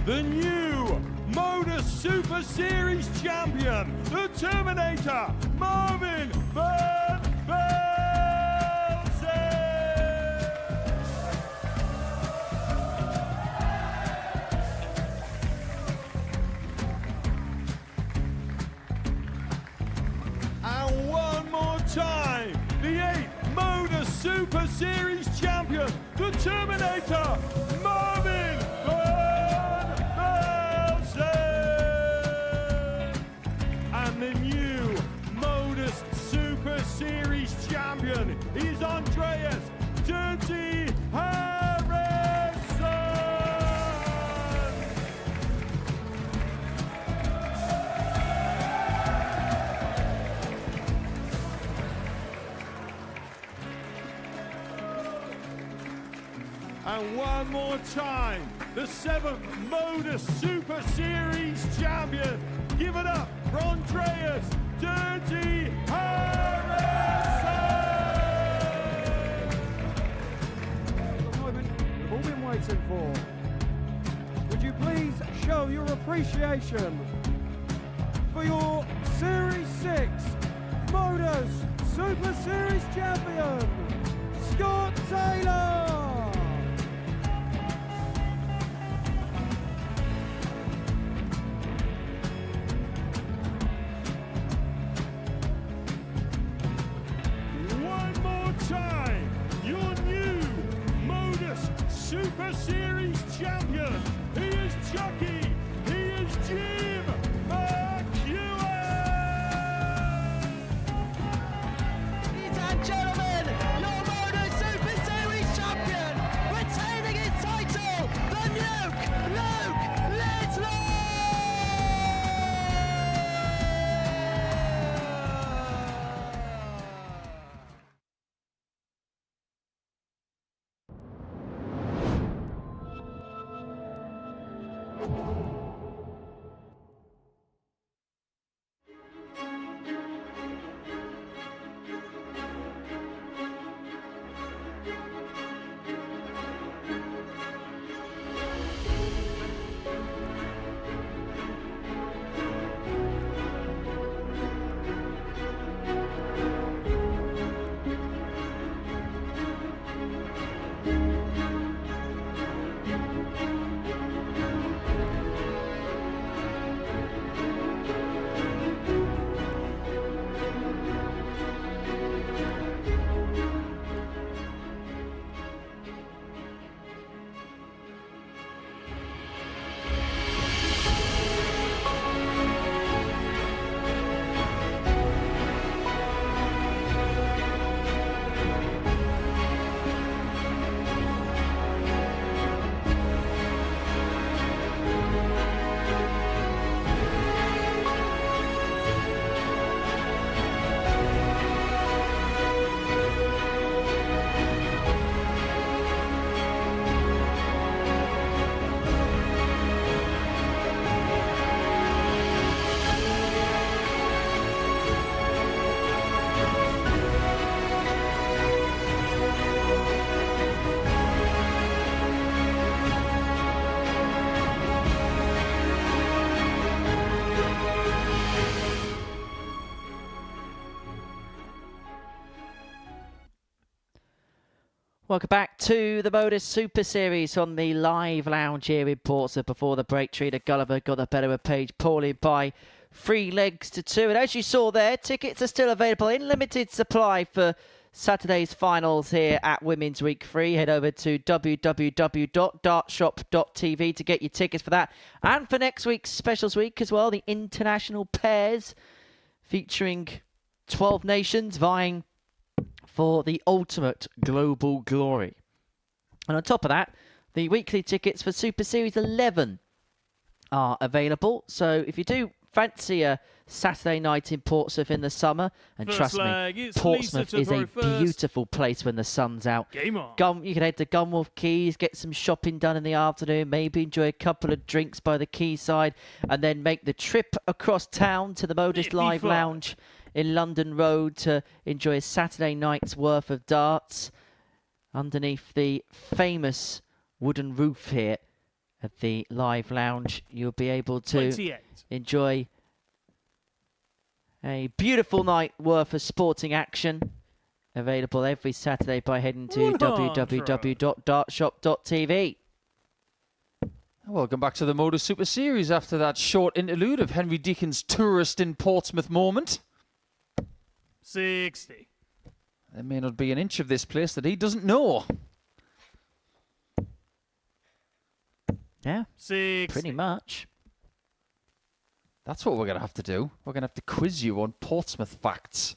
The new Modus Super Series champion, the Terminator, Marvin Van Velzen. And one more time, the 8th Modus Super Series champion, the Terminator, Marvin Van Velzen. And the new Modus Super Series champion is Andreas Dudley. And one more time, the 7th Modus Super Series champion. Give it up for Andreas Dirty Harrison! The moment we've all been waiting for. Would you please show your appreciation for your Series 6 Modus Super Series champion, Scott Taylor! One more time, your new Modus Super Series champion. He is Chucky. He is Jim McEwen. Ladies and gentlemen, your Modus Super Series champion, retaining his title, the Nuke, Luke Littler! Welcome back to the Modus Super Series on the live lounge here in Portsmouth. Before the break, Trina Gulliver got the better of Paige Pauling by 3 legs to 2. And as you saw there, tickets are still available in limited supply for Saturday's finals here at Women's Week 3. Head over to www.dartshop.tv to get your tickets for that. And for next week's specials week as well, the international pairs featuring 12 nations vying for the ultimate global glory. And on top of that, the weekly tickets for Super Series 11 are available. So if you do fancy a Saturday night in Portsmouth in the summer, and First trust leg, me, it's Portsmouth Lisa to is a throw first. beautiful place when the sun's out. Game on. You can head to Gunwharf Quays, get some shopping done in the afternoon, maybe enjoy a couple of drinks by the quayside, and then make the trip across town to the Modus Live 55. Lounge in London Road to enjoy a Saturday night's worth of darts underneath the famous wooden roof here at the Live Lounge. You'll be able to 28. enjoy a beautiful night worth of sporting action, available every Saturday by heading to 100. www.dartshop.tv. Welcome back to the Modus Super Series after that short interlude of Henry Deacon's tourist in Portsmouth moment. 60. There may not be an inch of this place that he doesn't know. Yeah, 60. pretty much. That's what we're going to have to do. We're going to have to quiz you on Portsmouth facts.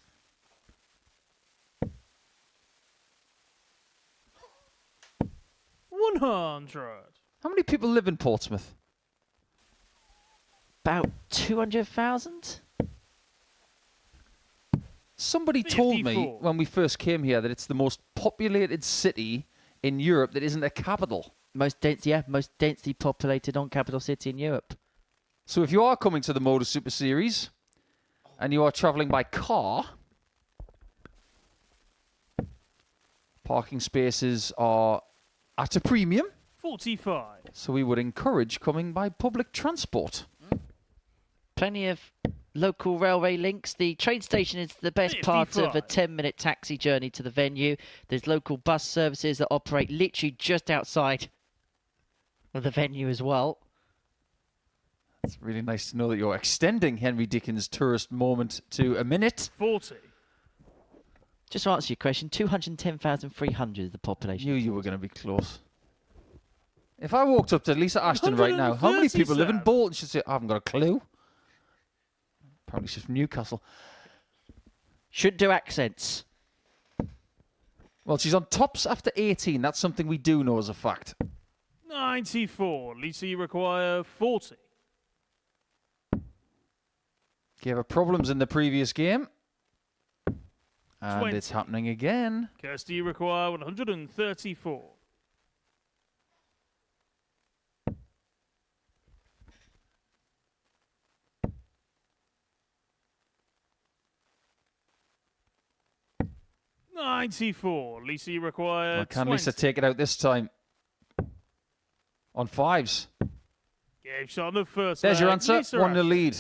100. How many people live in Portsmouth? About 200,000? Somebody told me 54. when we first came here that it's the most populated city in Europe that isn't a capital. Most densely populated non-capital city in Europe. So if you are coming to the Modus Super Series and you are travelling by car, parking spaces are at a premium. 45. So we would encourage coming by public transport. Plenty of local railway links. The train station is the best part of a 10-minute taxi journey to the venue. There's local bus services that operate literally just outside of the venue as well. It's really nice to know that you're extending Henry Dickens' tourist moment to a minute. 40. Just to answer your question, 210,300 is the population. Knew you were going to be close. If I walked up to Lisa Ashton right now, how many people live in Bolton? She'd say, I haven't got a clue. Apparently she's from Newcastle. Should do accents. Well, she's on tops after 18. That's something we do know as a fact. 94. Lisa, you require 40. Gave her problems in the previous game. And 20. it's happening again. Kirsty, you require 134. $94. Lisa, you require Well, can 20. Lisa take it out this time? On fives. Gave shot on the first There's your leg. answer. Lisa 1 to Ashton. lead.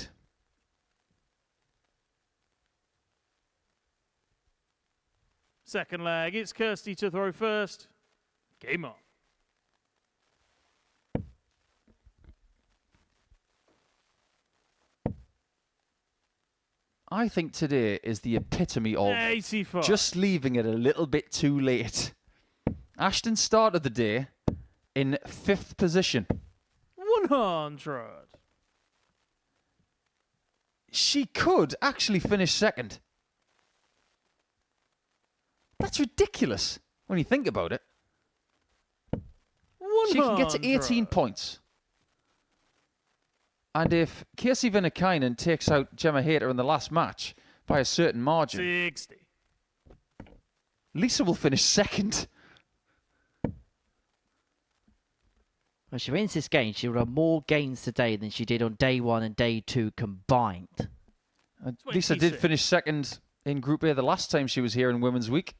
Second leg, it's Kirsty to throw first. Game on. I think today is the epitome of 85. just leaving it a little bit too late. Ashton started the day in 5th position. 100. She could actually finish 2nd. That's ridiculous when you think about it. 100. She can get to 18 points. And if Casey Viinikainen takes out Gemma Hayter in the last match by a certain margin, 60. Lisa will finish 2nd. When she wins this game, she will have more gains today than she did on day 1 and day 2 combined. Lisa did finish 2nd in Group A the last time she was here in Women's Week.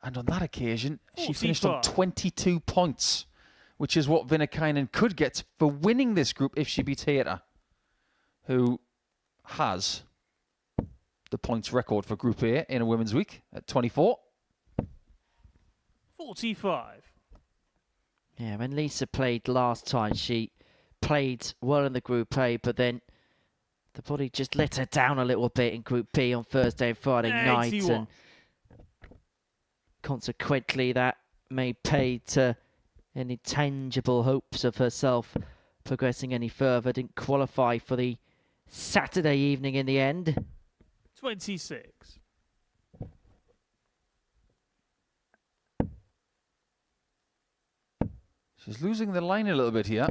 And on that occasion, she finished on 22 points, which is what Viinikainen could get for winning this group if she beats Hayter, who has the points record for Group A in a Women's Week at 24. 45. Yeah, when Lisa played last time, she played well in the Group A, but then the body just let her down a little bit in Group B on Thursday and Friday night, and consequently that may pay to any tangible hopes of herself progressing any further. Didn't qualify for the Saturday evening in the end. 26. She's losing the line a little bit here.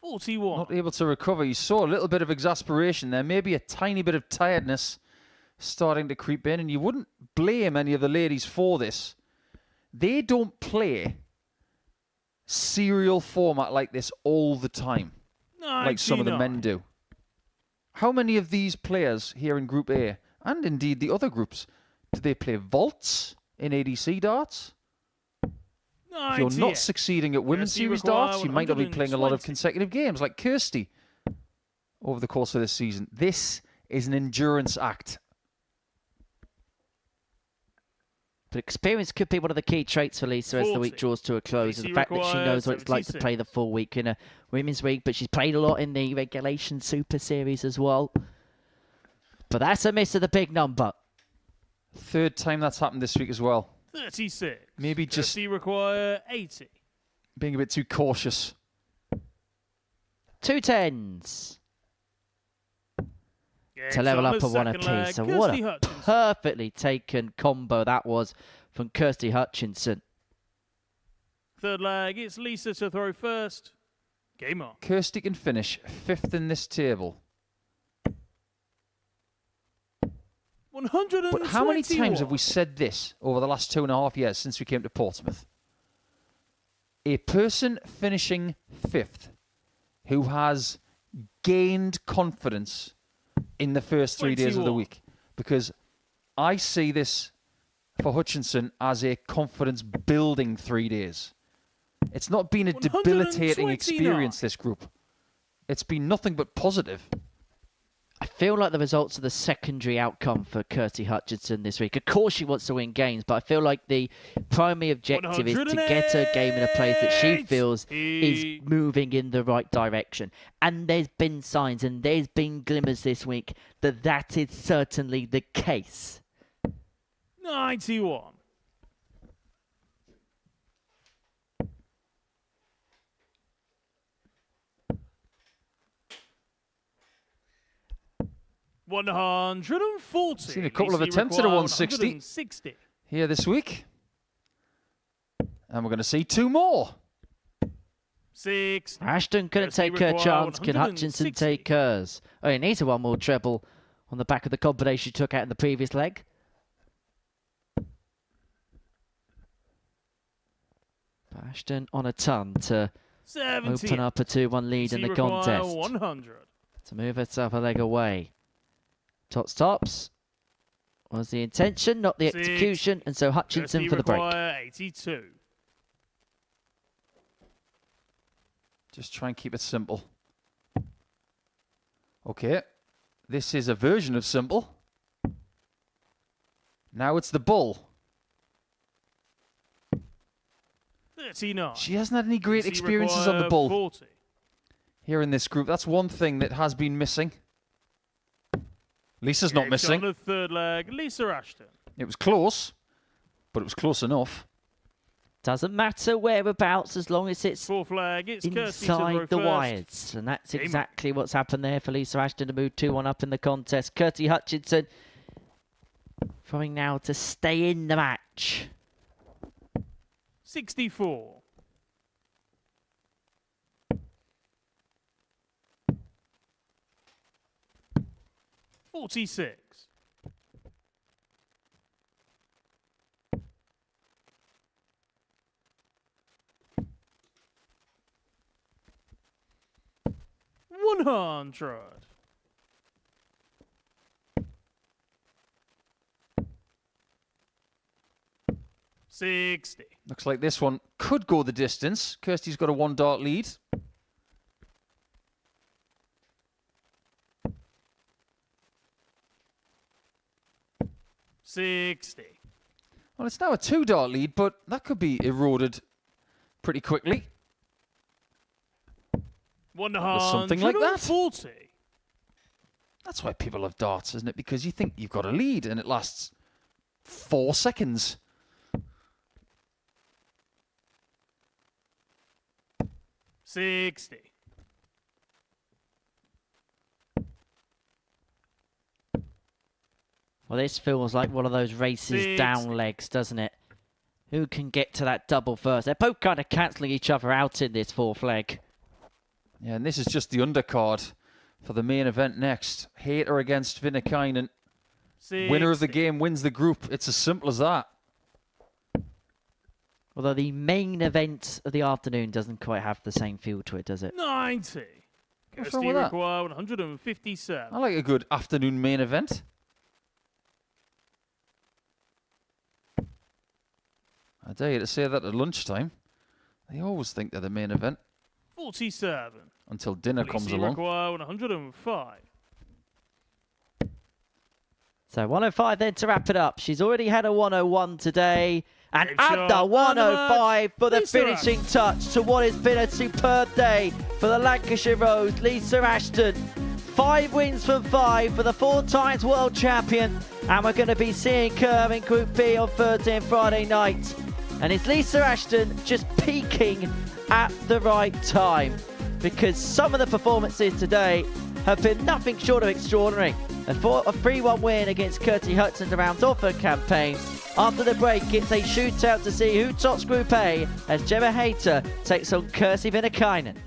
41. Not able to recover. You saw a little bit of exasperation there. Maybe a tiny bit of tiredness starting to creep in. And you wouldn't blame any of the ladies for this. They don't play serial format like this all the time. 99. Like some of the men do. How many of these players here in Group A, and indeed the other groups, do they play vaults in ADC darts? If you're not succeeding at Women's Series darts, you might not be playing a lot of consecutive games like Kirsty over the course of this season. This is an endurance act. But experience could be one of the key traits for Lisa as the week draws to a close. And the fact that she knows what it's like to play the full week in a Women's Week, but she's played a lot in the Regulation Super Series as well. But that's a miss of the big number. 3rd time that's happened this week as well. 36. Maybe just require 80. being a bit too cautious. 2 10s. To level up a 1 apiece. So what a perfectly taken combo that was from Kirsty Hutchinson. 3rd leg, it's Lisa to throw first. Game on. Kirsty can finish 5th in this table. 121. But how many times have we said this over the last 2.5 years since we came to Portsmouth? A person finishing 5th who has gained confidence in the first 3 days of the 21. week. Because I see this for Hutchinson as a confidence-building 3 days. It's not been a debilitating 129. experience, this group. It's been nothing but positive. I feel like the results are the secondary outcome for Kirsty Hutchinson this week. Of course she wants to win games, but I feel like the primary objective is to get her game in a place that she feels is moving in the right direction. And there's been signs and there's been glimmers this week that that is certainly the case. 91. $140. Seen a couple of Lacey attempts at a require 160 160. here this week. And we're going to see 2 more. 60. Ashton couldn't Kirsty take her require chance. Can Hutchinson 160. take hers? Oh, he needs a one more treble on the back of the combination she took out in the previous leg. Ashton on a ton to 70. open up a 2-1 lead Lacey in the require contest. 100. To move herself a leg away. Tops was the intention, not the 60. execution, and so Hutchinson Kirsty for the break. require 82. Just try and keep it simple. Okay. This is a version of simple. Now it's the bull. 39. She hasn't had any great Lacey experiences on the require bull 40. here in this group. That's one thing that has been missing. Lisa's not Gave missing. shot on the third leg, Lisa Ashton. It was close, but it was close enough. Doesn't matter whereabouts as long as it's Fourth leg, it's Kirsty to inside the first. wires. And that's Game on. exactly what's happened there for Lisa Ashton to move 2-1 up in the contest. Kirsty Hutchinson trying now to stay in the match. 64. $46. $100. $60. Looks like this one could go the distance. Kirsty's got a 1 dart lead. $60. Well, it's now a 2 dart lead, but that could be eroded pretty quickly. something like that. 140. That's why people have darts, isn't it? Because you think you've got a lead and it lasts 4 seconds. $60. Well, this feels like one of those races down legs, doesn't it? Who can get to that double first? They're both kind of cancelling each other out in this fourth leg. Yeah, and this is just the undercard for the main event next. Hayter against Viinikainen. Winner of the game wins the group. It's as simple as that. Although the main event of the afternoon doesn't quite have the same feel to it, does it? 90. What's wrong Kirsty with that? require 157. I like a good afternoon main event. I dare you to say that at lunchtime. They always think they're the main event 47. until dinner comes Lacey along. require 105. So 105 then to wrap it up. She's already had a 101 today. And Great add shot. the 105 for the Lisa finishing touch to what has been a superb day for the Lancashire Rose, Lisa Ashton. 5 wins from 5 for the 4 times world champion. And we're going to be seeing her in Group B on Thursday and Friday night. And it's Lisa Ashton just peaking at the right time, because some of the performances today have been nothing short of extraordinary. And for a 3-1 win against Kirsty Hutchinson to round off her campaign. After the break, it's a shootout to see who tops Group A as Gemma Hayter takes on Kirsty Viinikainen.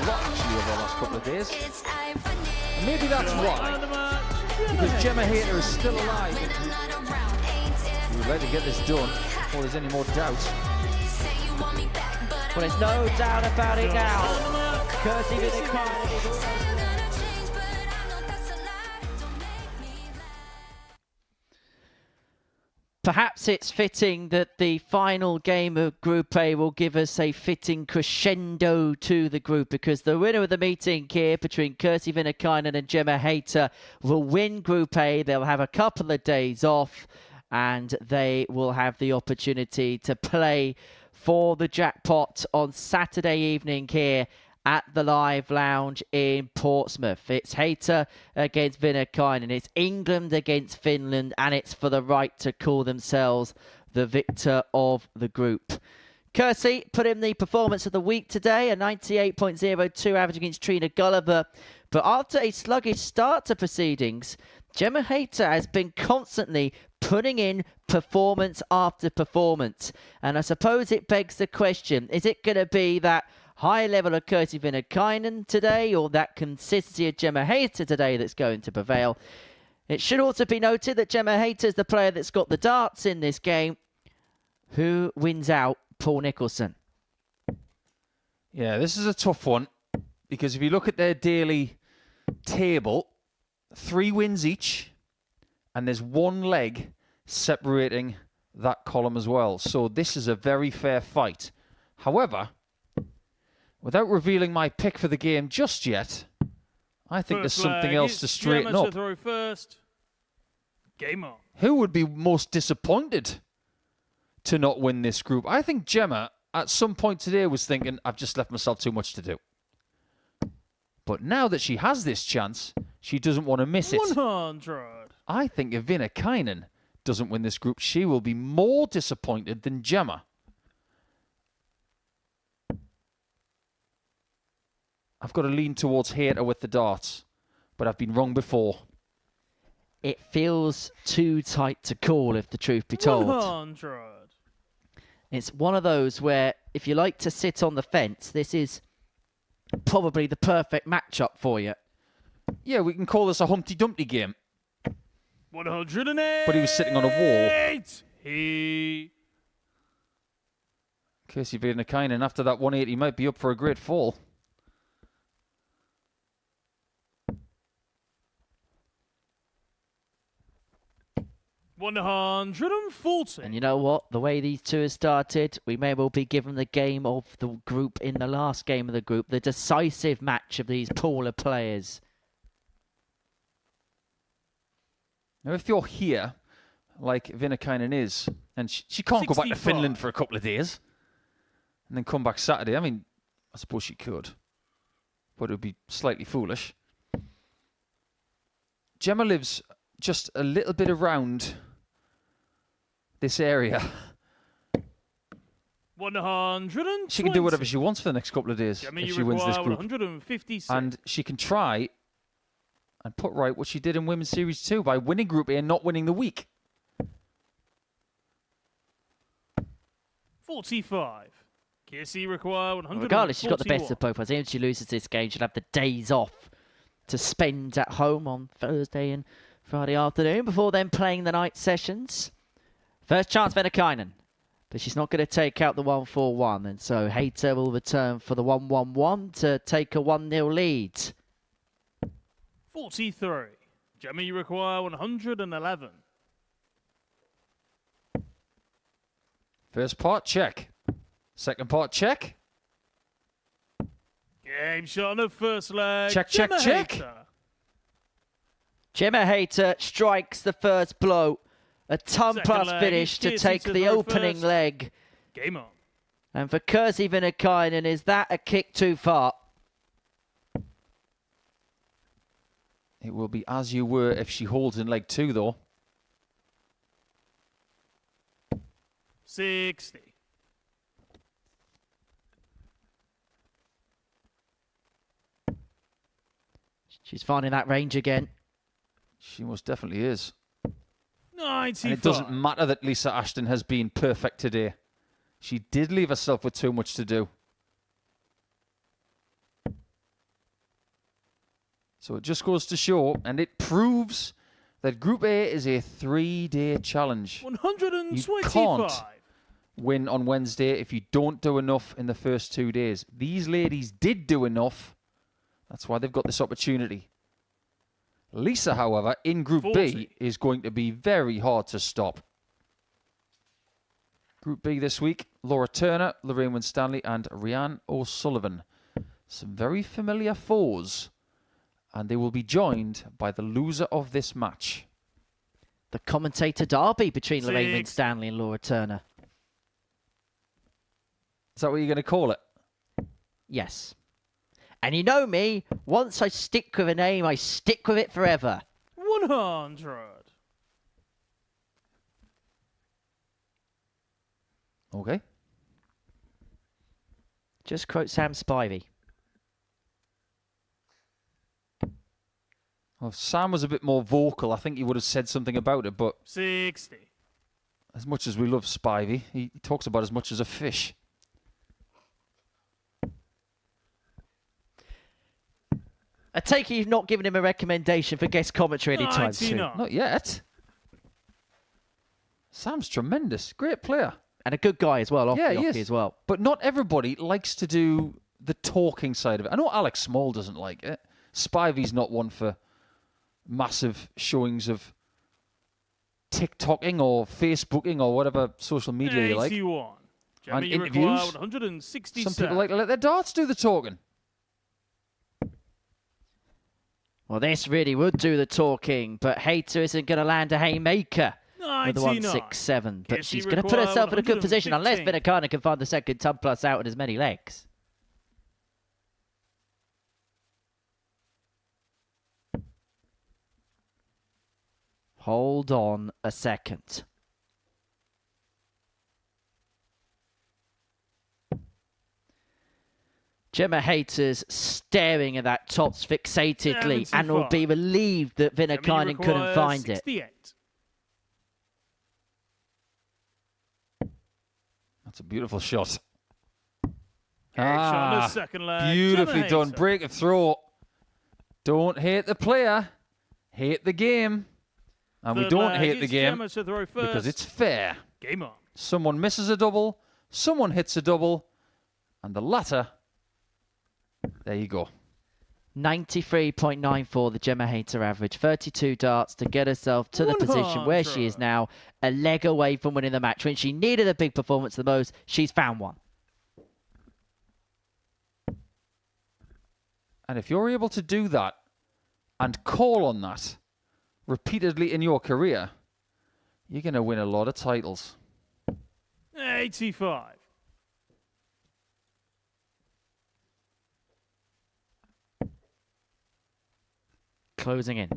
a lot actually over the last couple of days. And maybe that's why, because Gemma Hayter is still alive. We would like to get this done before there's any more doubt. Well, there's no doubt about it now. Kirsty Viinikainen is all. Perhaps it's fitting that the final game of Group A will give us a fitting crescendo to the group, because the winner of the meeting here between Kirsty Viinikainen and Gemma Hayter will win Group A. They'll have a couple of days off and they will have the opportunity to play for the jackpot on Saturday evening here at the Live Lounge in Portsmouth. It's Hayter against Viinikainen. It's England against Finland, and it's for the right to call themselves the victor of the group. Kirsty put in the performance of the week today, a 98.02 average against Trina Gulliver. But after a sluggish start to proceedings, Gemma Hayter has been constantly putting in performance after performance. And I suppose it begs the question, is it going to be that high level of Kirsty Viinikainen today, or that consistency of Gemma Hayter today that's going to prevail? It should also be noted that Gemma Hayter is the player that's got the darts in this game. Who wins out? Paul Nicholson. Yeah, this is a tough one, because if you look at their daily table, 3 wins each, and there's 1 leg separating that column as well. So this is a very fair fight. However, without revealing my pick for the game just yet, I think there's something else to straighten up. Throw first. Game on. Who would be most disappointed to not win this group? I think Gemma, at some point today, was thinking, I've just left myself too much to do. But now that she has this chance, she doesn't want to miss it. 100. I think if Viinikainen doesn't win this group, she will be more disappointed than Gemma. I've got to lean towards Hayter with the darts, but I've been wrong before. It feels too tight to call, if the truth be told. 100. It's one of those where, if you like to sit on the fence, this is probably the perfect matchup for you. Yeah, we can call this a Humpty Dumpty game. 108. But he was sitting on a wall. Kirsty Viinikainen, after that 180, might be up for a great fall. $140. And you know what? The way these two have started, we may well be given the game of the group in the last game of the group, the decisive match of these pool of players. Now, if you're here, like Viinikainen is, and she can't go back to Finland for a couple of days, and then come back Saturday. I mean, I suppose she could, but it would be slightly foolish. Gemma lives just a little bit around this area. 120. She can do whatever she wants for the next couple of days if she wins this group. 156. And she can try and put right what she did in Women's Series 2 by winning Group A and not winning the week. 45. Kirsty require 100. Regardless, she's got the best of both worlds. Even if she loses this game, she'll have the days off to spend at home on Thursday and Friday afternoon before then playing the night sessions. First chance, Viinikainen. But she's not going to take out the 1-4-1. And so Hayter will return for the 1-1-1 to take a 1-0 lead. 43. Gemma, you require 111. First part, check. Second part, check. Game shot on the first leg. Check, check, Gemma check. Hayter. Gemma Hayter strikes the first blow. A ton-plus finish to take the opening leg. Game on. And for Kirsty Viinikainen, is that a kick too far? It will be as you were if she holds in leg 2, though. 60. She's finding that range again. She most definitely is. 95. And it doesn't matter that Lisa Ashton has been perfect today. She did leave herself with too much to do. So it just goes to show, and it proves that Group A is a 3-day challenge. 125. You can't win on Wednesday if you don't do enough in the first 2 days. These ladies did do enough. That's why they've got this opportunity. Lisa, however, in Group 40. B is going to be very hard to stop. Group B this week, Laura Turner, Lorraine Winstanley and Rhiann O'Sullivan. Some very familiar foes. And they will be joined by the loser of this match. The commentator derby between 6. Lorraine Winstanley and Laura Turner. Is that what you're going to call it? Yes. And you know me, once I stick with a name, I stick with it forever. 100. Okay. Just quote Sam Spivey. Well, if Sam was a bit more vocal, I think he would have said something about it, but 60. as much as we love Spivey, he talks about as much as a fish. I take it you've not given him a recommendation for guest commentary anytime soon. 99. Not yet. Sam's tremendous. Great player. And a good guy as well, off Yeah, the he hockey is. as well. But not everybody likes to do the talking side of it. I know Alex Small doesn't like it. Spivey's not one for massive showings of TikToking or Facebooking or whatever social media you like. 81. Gemma, And you require interviews. 167. Some people like to let their darts do the talking. Well, this really would do the talking, but Hayter isn't going to land a haymaker with the 99. 167. But Guess she's you going to put require herself in a good position unless 115. Viinikainen can find the second ton plus out in as many legs. Hold on a second. Gemma Hayter's staring at that tops fixatedly and will 75. be relieved that Gemma, you Viinikainen couldn't require find it. 68. That's a beautiful shot. Shot on the second leg. Beautifully Gemma done. Hayter. Break of throw. Don't hate the player. Hate the game. And we Third don't leg, hate the it's game Gemma to throw because first. it's fair. Game on. Someone misses a double, someone hits a double, and the latter, there you go. 93.94, the Gemma Hayter average. 32 darts to get herself to the position where she is now, a leg away from winning the match. When she needed a big performance the most, she's found one. And if you're able to do that and call on that repeatedly in your career, you're going to win a lot of titles. 85. Closing in.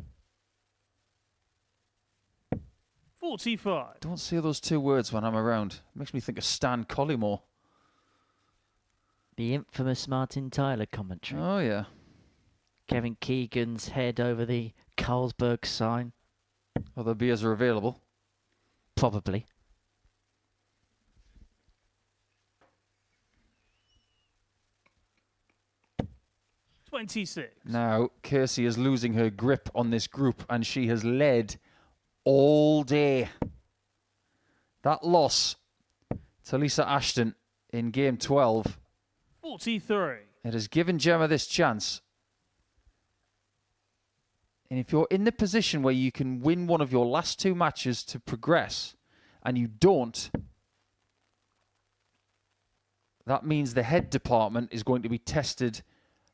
45. Don't say those two words when I'm around. Makes me think of Stan Collymore. The infamous Martin Tyler commentary. Oh, yeah. Kevin Keegan's head over the Carlsberg sign. Other beers are available. Probably. Now, Kirsty is losing her grip on this group, and she has led all day. That loss to Lisa Ashton in game 12, 43. it has given Gemma this chance. And if you're in the position where you can win one of your last two matches to progress, and you don't, that means the head department is going to be tested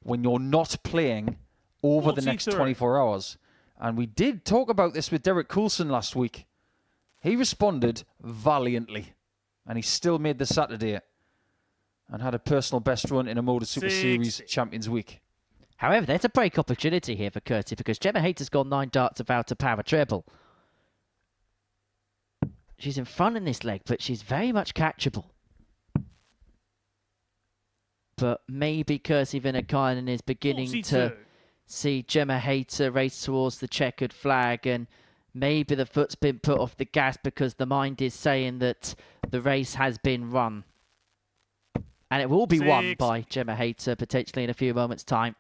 when you're not playing over the next 24 hours. And we did talk about this with Derek Coulson last week. He responded valiantly, and he still made the Saturday and had a personal best run in a Modus Super Series Champions Week. However, there's a break opportunity here for Kirsty because Gemma Hayter's gone 9 darts without a power treble. She's in front in this leg, but she's very much catchable. But maybe Kirsty Viinikainen is beginning to see Gemma Hayter race towards the checkered flag, and maybe the foot's been put off the gas because the mind is saying that the race has been run. And it will be won by Gemma Hayter potentially in a few moments' time.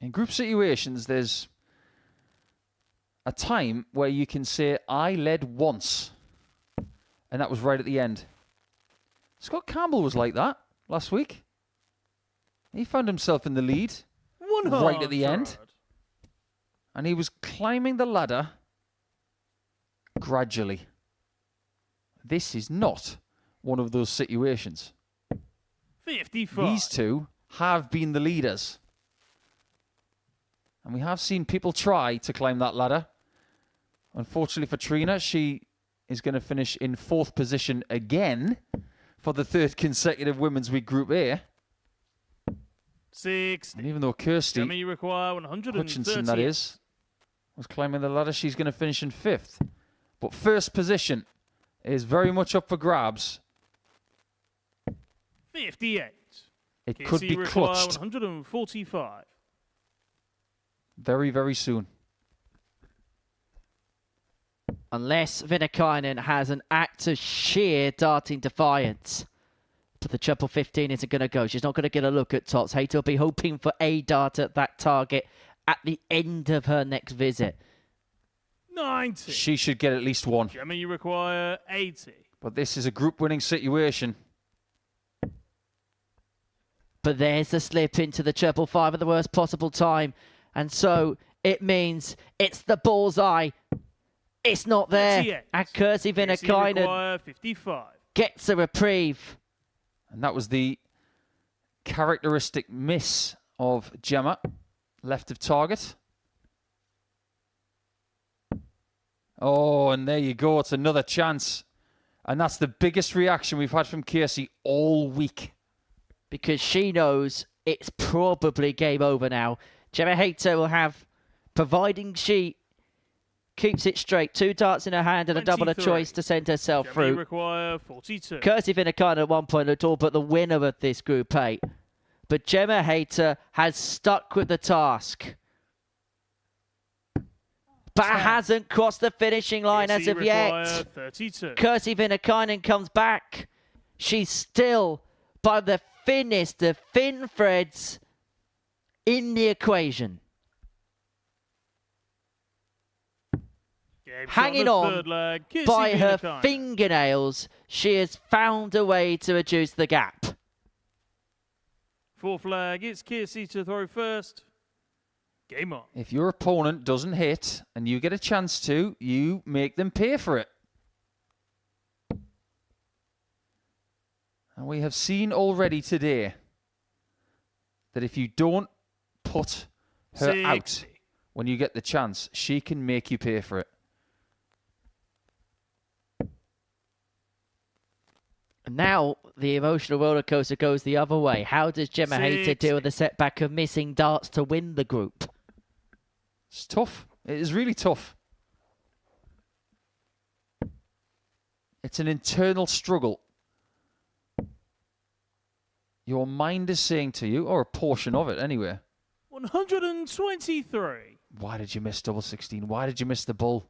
In group situations, there's a time where you can say, I led once. And that was right at the end. Scott Campbell was like that last week. He found himself in the lead right at the end. And he was climbing the ladder gradually. This is not one of those situations. 55. These two have been the leaders. And we have seen people try to climb that ladder. Unfortunately for Trina, she is going to finish in 4th position again for the 3rd consecutive Women's Week Group A. 60. And even though Kirsty Gemma, you require 130. Hutchinson, that is, was climbing the ladder, she's going to finish in 5th. But 1st position is very much up for grabs. 58. It could be clutched 145. very, very soon. Unless Viinikainen has an act of sheer darting defiance. But the triple 15 isn't going to go. She's not going to get a look at Tots. Hayter will be hoping for a dart at that target at the end of her next visit. 90. She should get at least one. Gemma, you require 80. But this is a group-winning situation. But there's the slip into the triple 5 at the worst possible time. And so it means it's the bullseye. It's not there. 38. And Kirsty Viinikainen 55. gets a reprieve. And that was the characteristic miss of Gemma. Left of target. Oh, and there you go. It's another chance. And that's the biggest reaction we've had from Kirsty all week. Because she knows it's probably game over now. Gemma Hayter will have, providing she keeps it straight, 2 darts in her hand and a double a 23. choice to send herself Gemma, through. you require 42. Kirsty Viinikainen at one point looked all but the winner of this Group 8. But Gemma Hayter has stuck with the task. But hasn't crossed the finishing line as of yet. 32. Kirsty Viinikainen comes back. She's still by the thinnest of thin threads in the equation. Hanging on by her fingernails, she has found a way to reduce the gap. 4th flag, it's Kirsty to throw first. Game on. If your opponent doesn't hit and you get a chance to, you make them pay for it. And we have seen already today that if you don't put her 60. out when you get the chance, she can make you pay for it. And now the emotional roller coaster goes the other way. How does Gemma Hayter deal with the setback of missing darts to win the group? It's tough. It is really tough. It's an internal struggle. Your mind is saying to you, or a portion of it anyway, 123. why did you miss double 16? Why did you miss the bull?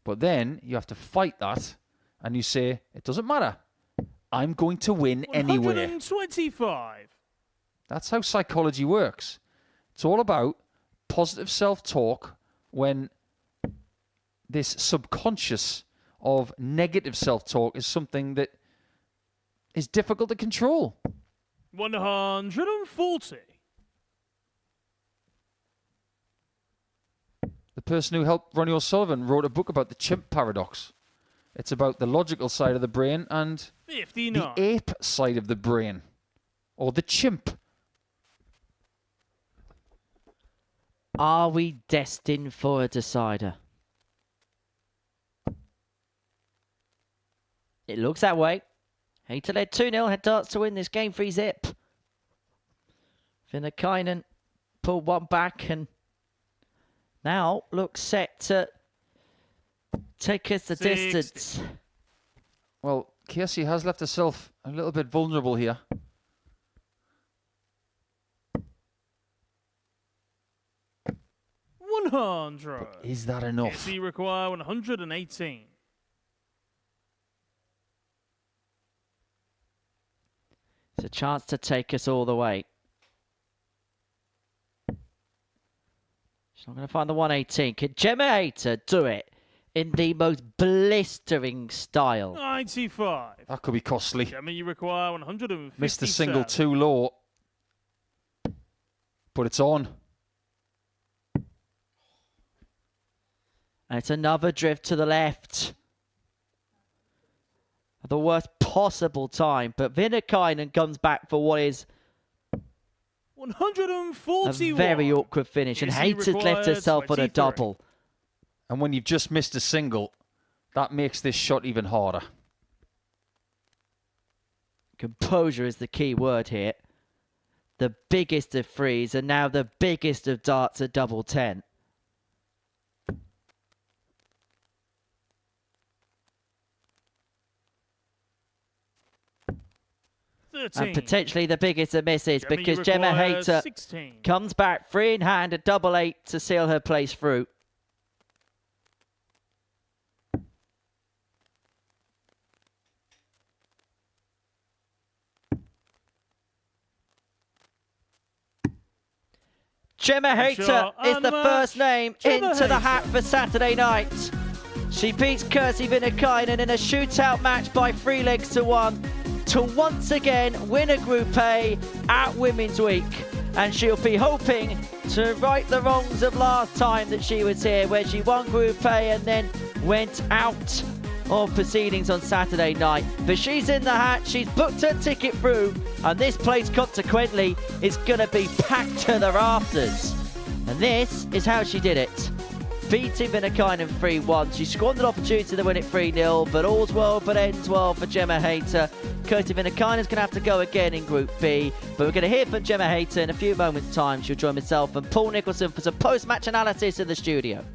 But then you have to fight that and you say, it doesn't matter. I'm going to win anyway. 125. That's how psychology works. It's all about positive self-talk when this subconscious of negative self-talk is something that is difficult to control. 140. The person who helped Ronnie O'Sullivan wrote a book about the chimp paradox. It's about the logical side of the brain and 59. the ape side of the brain, or the chimp. Are we destined for a decider? It looks that way. Hayter led 2-0, had darts to win this game 3-zip. Viinikainen pulled one back and now looks set to take us the 60. distance. Well, Kirsty has left herself a little bit vulnerable here. But is that enough? Kirsty require 118. It's a chance to take us all the way. She's not going to find the 118. Can Gemma Hayter do it in the most blistering style? 95. That could be costly. Gemma, you require 157. Missed the single too low. But it's on. And it's another drift to the left. At the worst possible time. But Viinikainen comes back for what is 141. a very awkward finish. And Hayter's left herself on a double. And when you've just missed a single, that makes this shot even harder. Composure is the key word here. The biggest of threes and now the biggest of darts at double 10. And potentially the biggest of misses because Gemma Hayter 16. comes back 3 in hand at double 8 to seal her place through. Gemma Hayter is the first name into the hat for Saturday night. She beats Kirsty Viinikainen in a shootout match by 3 legs to 1 to once again win a Group A at Women's Week. And she'll be hoping to right the wrongs of last time that she was here, where she won Group A and then went out of proceedings on Saturday night. But she's in the hat, she's booked her ticket through, and this place consequently is going to be packed to the rafters. And this is how she did it. Beating Viinikainen 3-1. She squandered opportunity to win it 3-0, but all's well but ends well for Gemma Hayter. Kirsty Viinikainen's going to have to go again in Group B, but we're going to hear from Gemma Hayter in a few moments' time. She'll join myself and Paul Nicholson for some post-match analysis in the studio.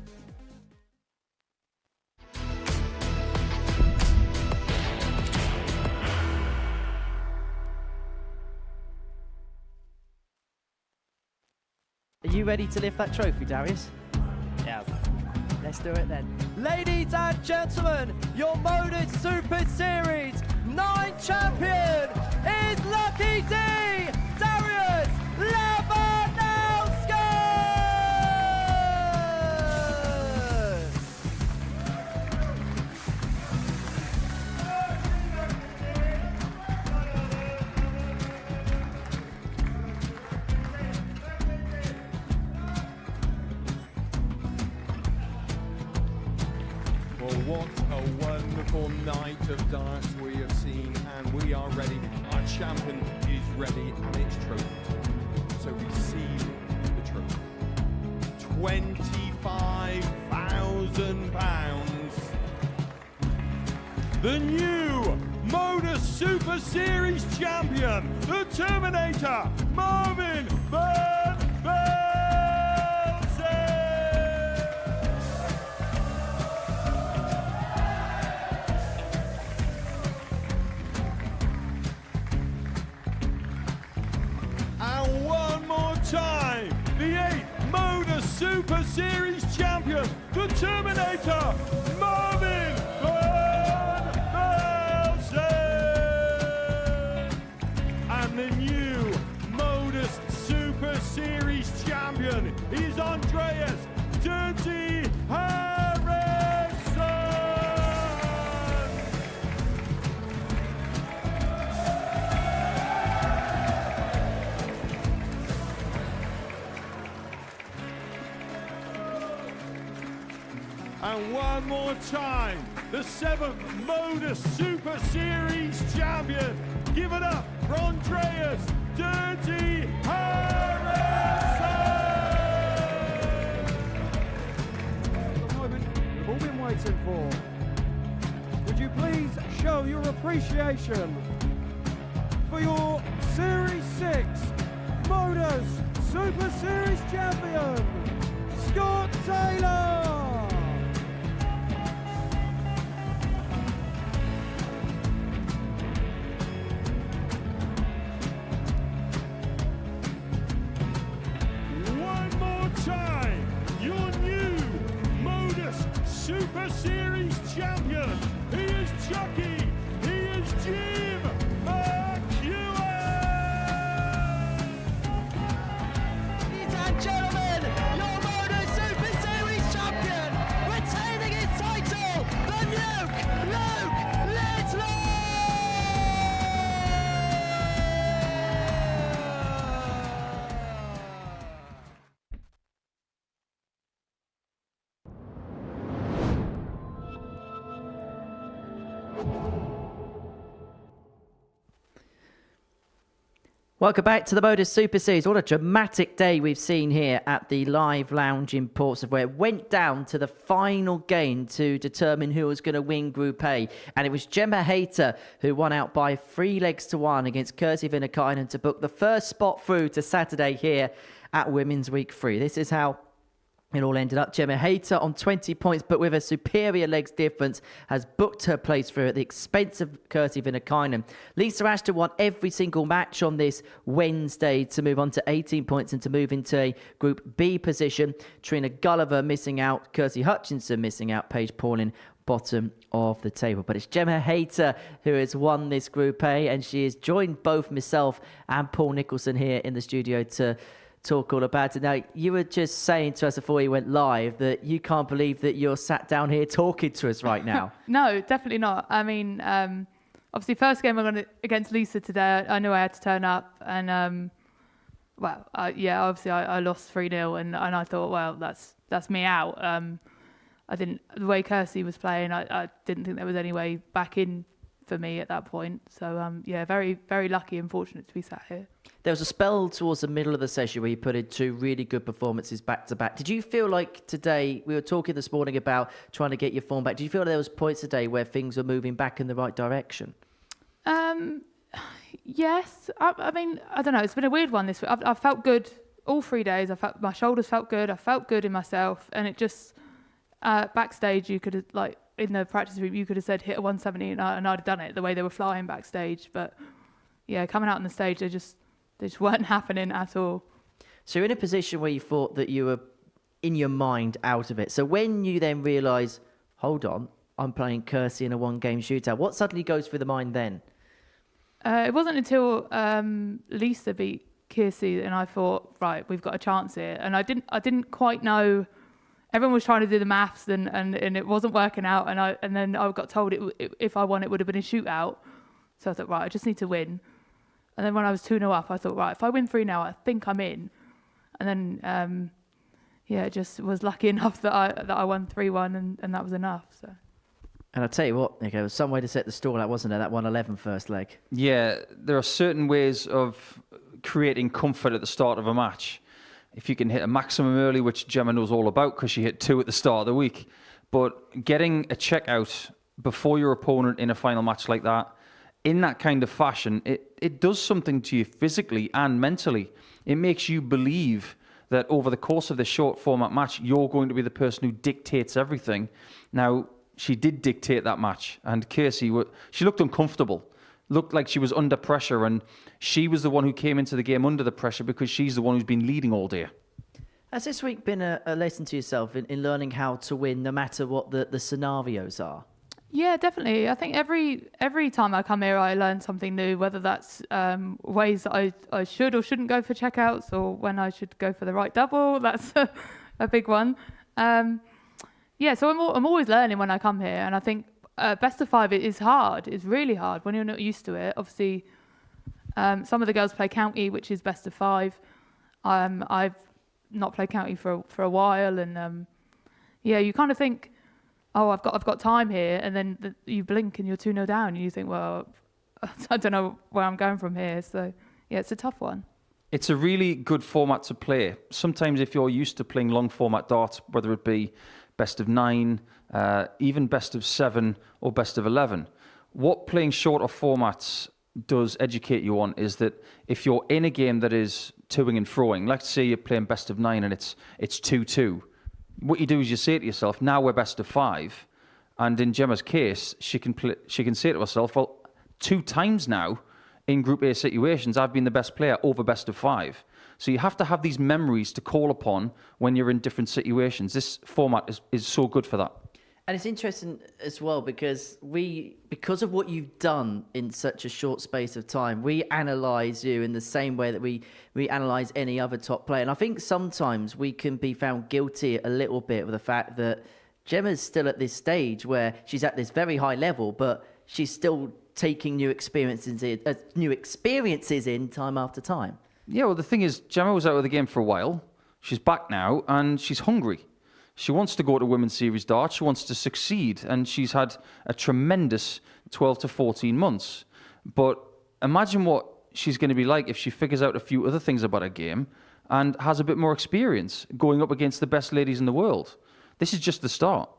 Are you ready to lift that trophy, Darius? Yes. Let's do it then. Ladies and gentlemen, your Modus Super Series 9 champion is Lucky D, Darius Labanowski! Well, what a wonderful night of darts we have seen, and we are ready. Our champion is ready, and it's trophy. So receive the trophy. £25,000. The new Modus Super Series champion, the Terminator, Marvin Van Velzen. And one more time, the 8th Modus Super Series champion, the Terminator, Marvin Van Velzen. And the new Modus Super Series champion is Andreas Dirty Harrison. And one more time, the 7th Modus Super Series champion. Give it up for Andreas Dirty Harrison! The moment we've all been waiting for. Would you please show your appreciation for your Series 6 Modus Super Series champion, Scott Taylor! Time, your new Modus Super Series champion. He is Chucky. He is Jim McEwen. Ladies and gentlemen, your Modus Welcome back to the Modus Super Series. What a dramatic day we've seen here at the Live Lounge in Portsmouth, where it went down to the final game to determine who was going to win Group A. And it was Gemma Hayter who won out by 3-1 against Kirsty Viinikainen to book the first spot through to Saturday here at Women's Week 3. This is how it all ended up. Gemma Hayter on 20 points, but with a superior legs difference, has booked her place through at the expense of Kirsty Viinikainen. Lisa Ashton won every single match on this Wednesday to move on to 18 points and to move into a Group B position. Trina Gulliver missing out, Kirsty Hutchinson missing out, Paige Paulin bottom of the table. But it's Gemma Hayter who has won this Group A, and she has joined both myself and Paul Nicholson here in the studio to talk all about it. Now, you were just saying to us before we went live that you can't believe that you're sat down here talking to us right now. No, definitely not. I mean, obviously, first game against Lisa today, I knew I had to turn up, and obviously I lost 3-0, and I thought, well, that's me out. The way Kirsty was playing, I didn't think there was any way back in for me at that point. So very, very lucky and fortunate to be sat here. There was a spell towards the middle of the session where you put in 2 really good performances back to back. Did you feel like today, we were talking this morning about trying to get your form back, did you feel like there was points today where things were moving back in the right direction? Yes. I mean, I don't know, it's been a weird one this week. I've felt good all 3 days. My shoulders felt good, I felt good in myself, and it just, backstage you could have, like, in the practice room, you could have said hit a 170 and I'd have done it the way they were flying backstage. But yeah, coming out on the stage, they just weren't happening at all. So you're in a position where you thought that you were in your mind out of it. So when you then realise, hold on, I'm playing Kirsty in a 1-game shootout, what suddenly goes through the mind then? It wasn't until Lisa beat Kirsty and I thought, right, we've got a chance here. And I didn't quite know. Everyone was trying to do the maths and it wasn't working out. And then I got told if I won, it would have been a shootout. So I thought, right, I just need to win. And then when I was 2-0 up, I thought, right, if I win 3-0, I think I'm in. And then, it just was lucky enough that I won 3-1 and that was enough. So. And I'll tell you what, Nick, there was some way to set the stall out, wasn't there? That 1-11 first leg. Yeah, there are certain ways of creating comfort at the start of a match. If you can hit a maximum early, which Gemma knows all about because she hit 2 at the start of the week. But getting a checkout before your opponent in a final match like that, in that kind of fashion, it does something to you physically and mentally. It makes you believe that over the course of this short format match, you're going to be the person who dictates everything. Now, she did dictate that match, and Kirsty, she looked uncomfortable. Looked like she was under pressure, and she was the one who came into the game under the pressure because she's the one who's been leading all day. Has this week been a lesson to yourself in learning how to win no matter what the scenarios are? Yeah, definitely. I think every time I come here, I learn something new, whether that's ways that I should or shouldn't go for checkouts, or when I should go for the right double. That's a big one. So I'm always learning when I come here, and I think best of 5 is hard. It's really hard when you're not used to it. Obviously, some of the girls play county, which is best of 5. I've not played county for a while, and you kind of think, oh, I've got time here, and then you blink and you're 2-0 down, and you think, well, I don't know where I'm going from here. So yeah, it's a tough one. It's a really good format to play. Sometimes if you're used to playing long format darts, whether it be best of 9, even best of 7 or best of 11, what playing shorter formats does educate you on is that if you're in a game that is toing and froing, let's say you're playing best of 9 and it's 2-2, what you do is you say to yourself, now we're best of 5. And in Gemma's case, she can say to herself, well, 2 times now in Group A situations, I've been the best player over best of 5. So you have to have these memories to call upon when you're in different situations. This format is so good for that. And it's interesting as well because of what you've done in such a short space of time, we analyse you in the same way that we analyse any other top player. And I think sometimes we can be found guilty a little bit of the fact that Gemma's still at this stage where she's at this very high level, but she's still taking new experiences in time after time. Yeah, well, the thing is, Gemma was out of the game for a while. She's back now, and she's hungry. She wants to go to Women's Series Darts. She wants to succeed. And she's had a tremendous 12 to 14 months. But imagine what she's going to be like if she figures out a few other things about her game and has a bit more experience going up against the best ladies in the world. This is just the start.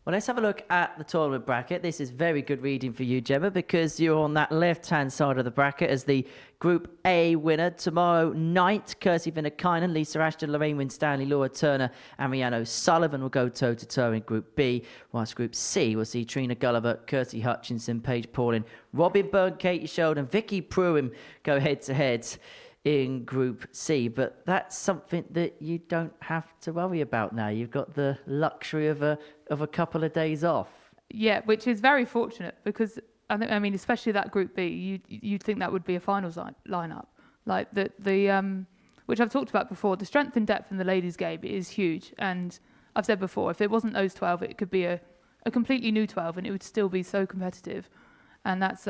Well, let's have a look at the tournament bracket. This is very good reading for you, Gemma, because you're on that left-hand side of the bracket as the Group A winner. Tomorrow night, Kirsty Viinikainen, Lisa Ashton, Lorraine Winstanley, Laura Turner and Rhiannon O'Sullivan will go toe-to-toe in Group B, whilst Group C will see Trina Gulliver, Kirsty Hutchinson, Paige Paulin, Robin Byrne, Katie Sheldon, Vicky Pruitt go head-to-head in Group C, but that's something that you don't have to worry about now. You've got the luxury of a couple of days off. Yeah, which is very fortunate because I mean, especially that Group B, you'd think that would be a finals lineup. Like the which I've talked about before, the strength and depth in the ladies' game is huge. And I've said before, if it wasn't those 12, it could be a completely new 12, and it would still be so competitive. And that's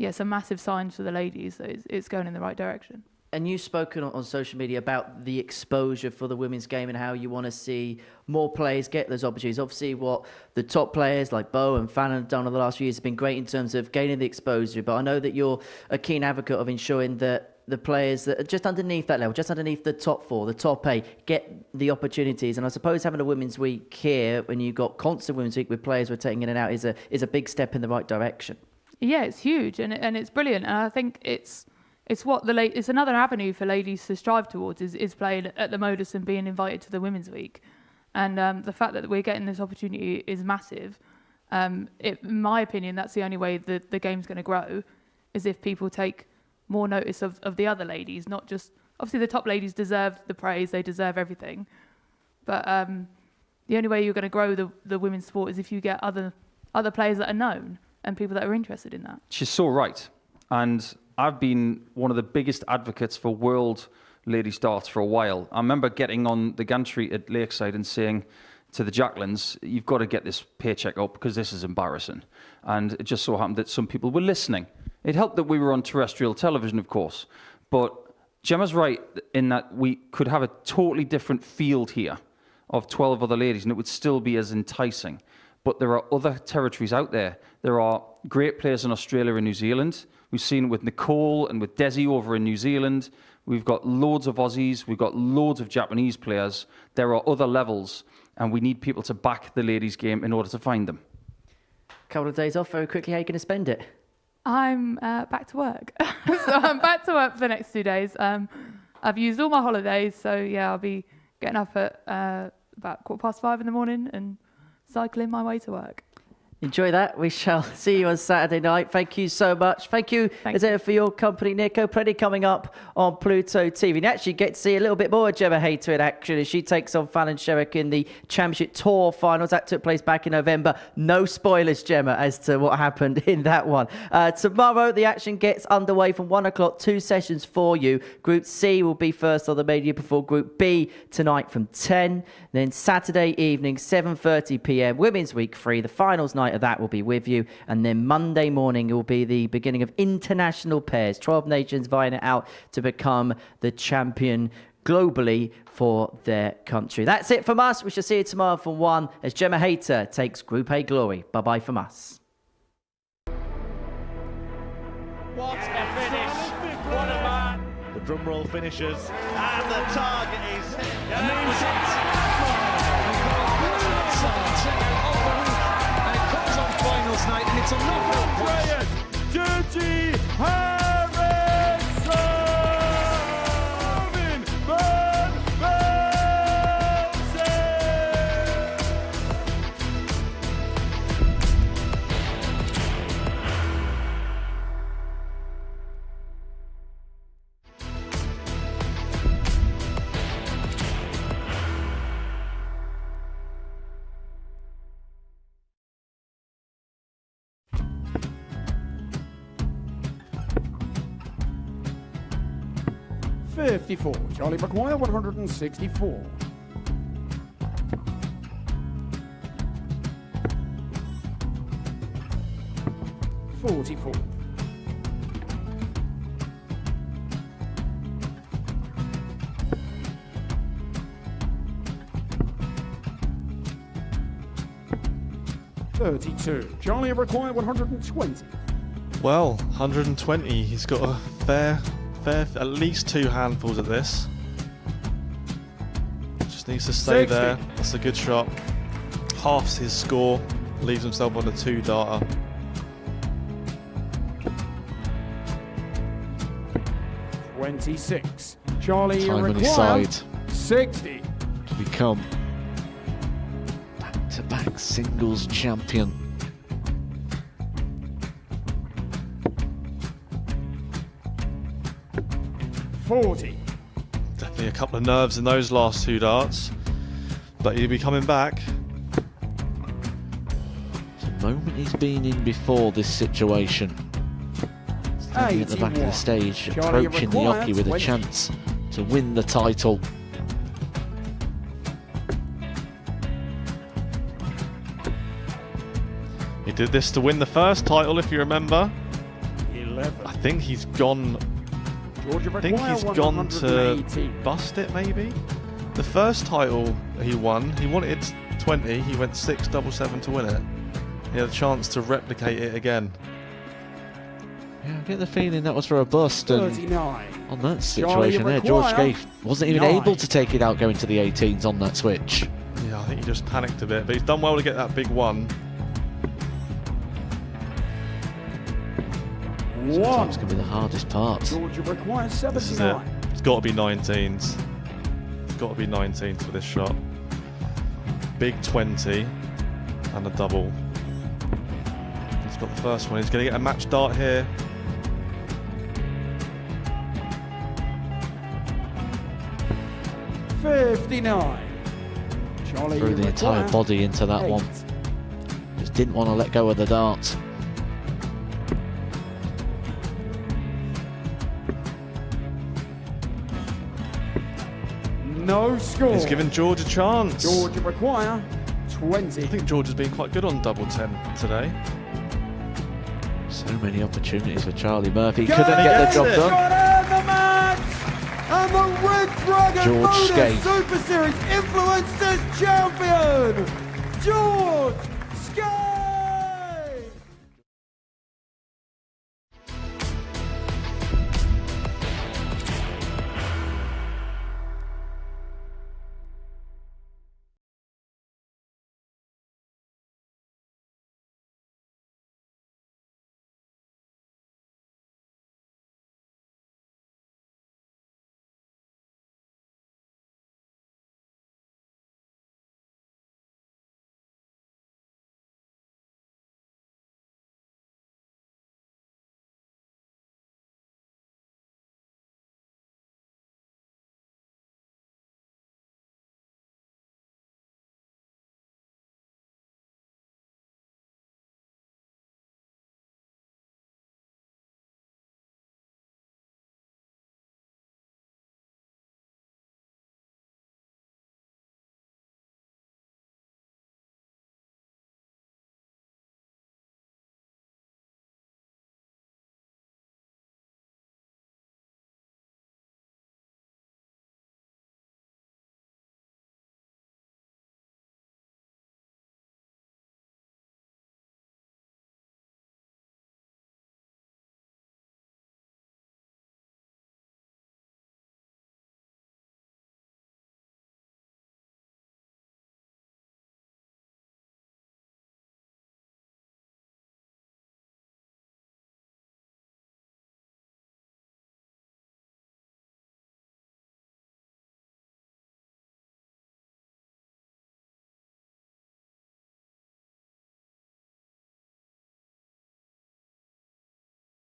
it's a massive sign for the ladies that it's going in the right direction. And you've spoken on social media about the exposure for the women's game and how you want to see more players get those opportunities. Obviously, what the top players like Bo and Fallon have done over the last few years has been great in terms of gaining the exposure. But I know that you're a keen advocate of ensuring that the players that are just underneath that level, just underneath the top 4, the top 8, get the opportunities. And I suppose having a Women's Week here, when you've got constant Women's Week with players rotating in and out, is a big step in the right direction. Yeah, it's huge and it's brilliant. And I think it's another avenue for ladies to strive towards is playing at the Modus and being invited to the Women's Week. And the fact that we're getting this opportunity is massive. In my opinion, that's the only way that the game's going to grow, is if people take more notice of the other ladies, not just... Obviously, the top ladies deserve the praise, they deserve everything. But the only way you're going to grow the women's sport is if you get other players that are known and people that are interested in that. She's so right. And I've been one of the biggest advocates for world ladies darts for a while. I remember getting on the gantry at Lakeside and saying to the Jacquelines, you've got to get this paycheck up because this is embarrassing. And it just so happened that some people were listening. It helped that we were on terrestrial television, of course. But Gemma's right in that we could have a totally different field here of 12 other ladies and it would still be as enticing. But there are other territories out there. There are great players in Australia and New Zealand. We've seen it with Nicole and with Desi over in New Zealand. We've got loads of Aussies. We've got loads of Japanese players. There are other levels, and we need people to back the ladies' game in order to find them. Couple of days off very quickly. How are you going to spend it? I'm back to work. So I'm back to work for the next 2 days. I've used all my holidays, so yeah, I'll be getting up at about 5:15 in the morning and cycling my way to work. Enjoy that. We shall see you on Saturday night. Thank you so much. Thank you, Azea, for your company, Nico. Plenty coming up on Pluto TV. And you actually get to see a little bit more of Gemma Hayter in action as she takes on Fallon Sherrick in the Championship Tour finals. That took place back in November. No spoilers, Gemma, as to what happened in that one. Tomorrow, the action gets underway from 1 o'clock. 2 sessions for you. Group C will be first on the media before Group B tonight from 10. Then Saturday evening, 7:30 p.m. Women's Week 3. The finals night of that will be with you, and then Monday morning it will be the beginning of international pairs. 12 nations vying it out to become the champion globally for their country. That's it from us. We shall see you tomorrow from 1 as Gemma Hayter takes Group A glory. Bye-bye from us. What a finish! What a man! The drum roll finishes, and the target is hit. And that was it! Finals night, and it's a knockout. Dirty Harrison! Van Velzen! 54. Charlie McGuire, 164. 44. 44. 32. Charlie required 120. Well, 120. He's got a fair, at least 2 handfuls at this. Just needs to stay 60. there. That's a good shot. Halves his score. Leaves himself on a 2-darter. $26. Charlie Time on his required side 60. to become back-to-back singles champion. $40. Definitely a couple of nerves in those last 2 darts. But he'll be coming back. It's a moment he's been in before this situation. Standing at the back of the stage, Charlie approaching the required jockey with a 20. chance to win the title. He did this to win the first title, if you remember. 11. I think he's gone. Georgia I think require he's gone to 180. bust it, maybe. The first title he won, he wanted 20. He went 6-7-7 to win it. He had a chance to replicate it again. Yeah, I get the feeling that was for a bust. And 39. on that situation there, George require Scaife wasn't even 9. able to take it out going to the 18s on that switch. Yeah, I think he just panicked a bit, but he's done well to get that big one. Sometimes can be the hardest part. Georgia requires This is it. 79. It's got to be 19s. It's got to be 19s for this shot. Big 20 and a double. He's got the first one. He's going to get a match dart here. $59. Charlie Threw the entire require body into that 8. one. Just didn't want to let go of the dart. No score. He's given George a chance. Georgia require 20. I think George has been quite good on double 10 today. So many opportunities for Charlie Murphy. Go Couldn't get the job it. done. Got in the match! And the Red Dragon George Modus Scaife. Super Series Influencers Champion, George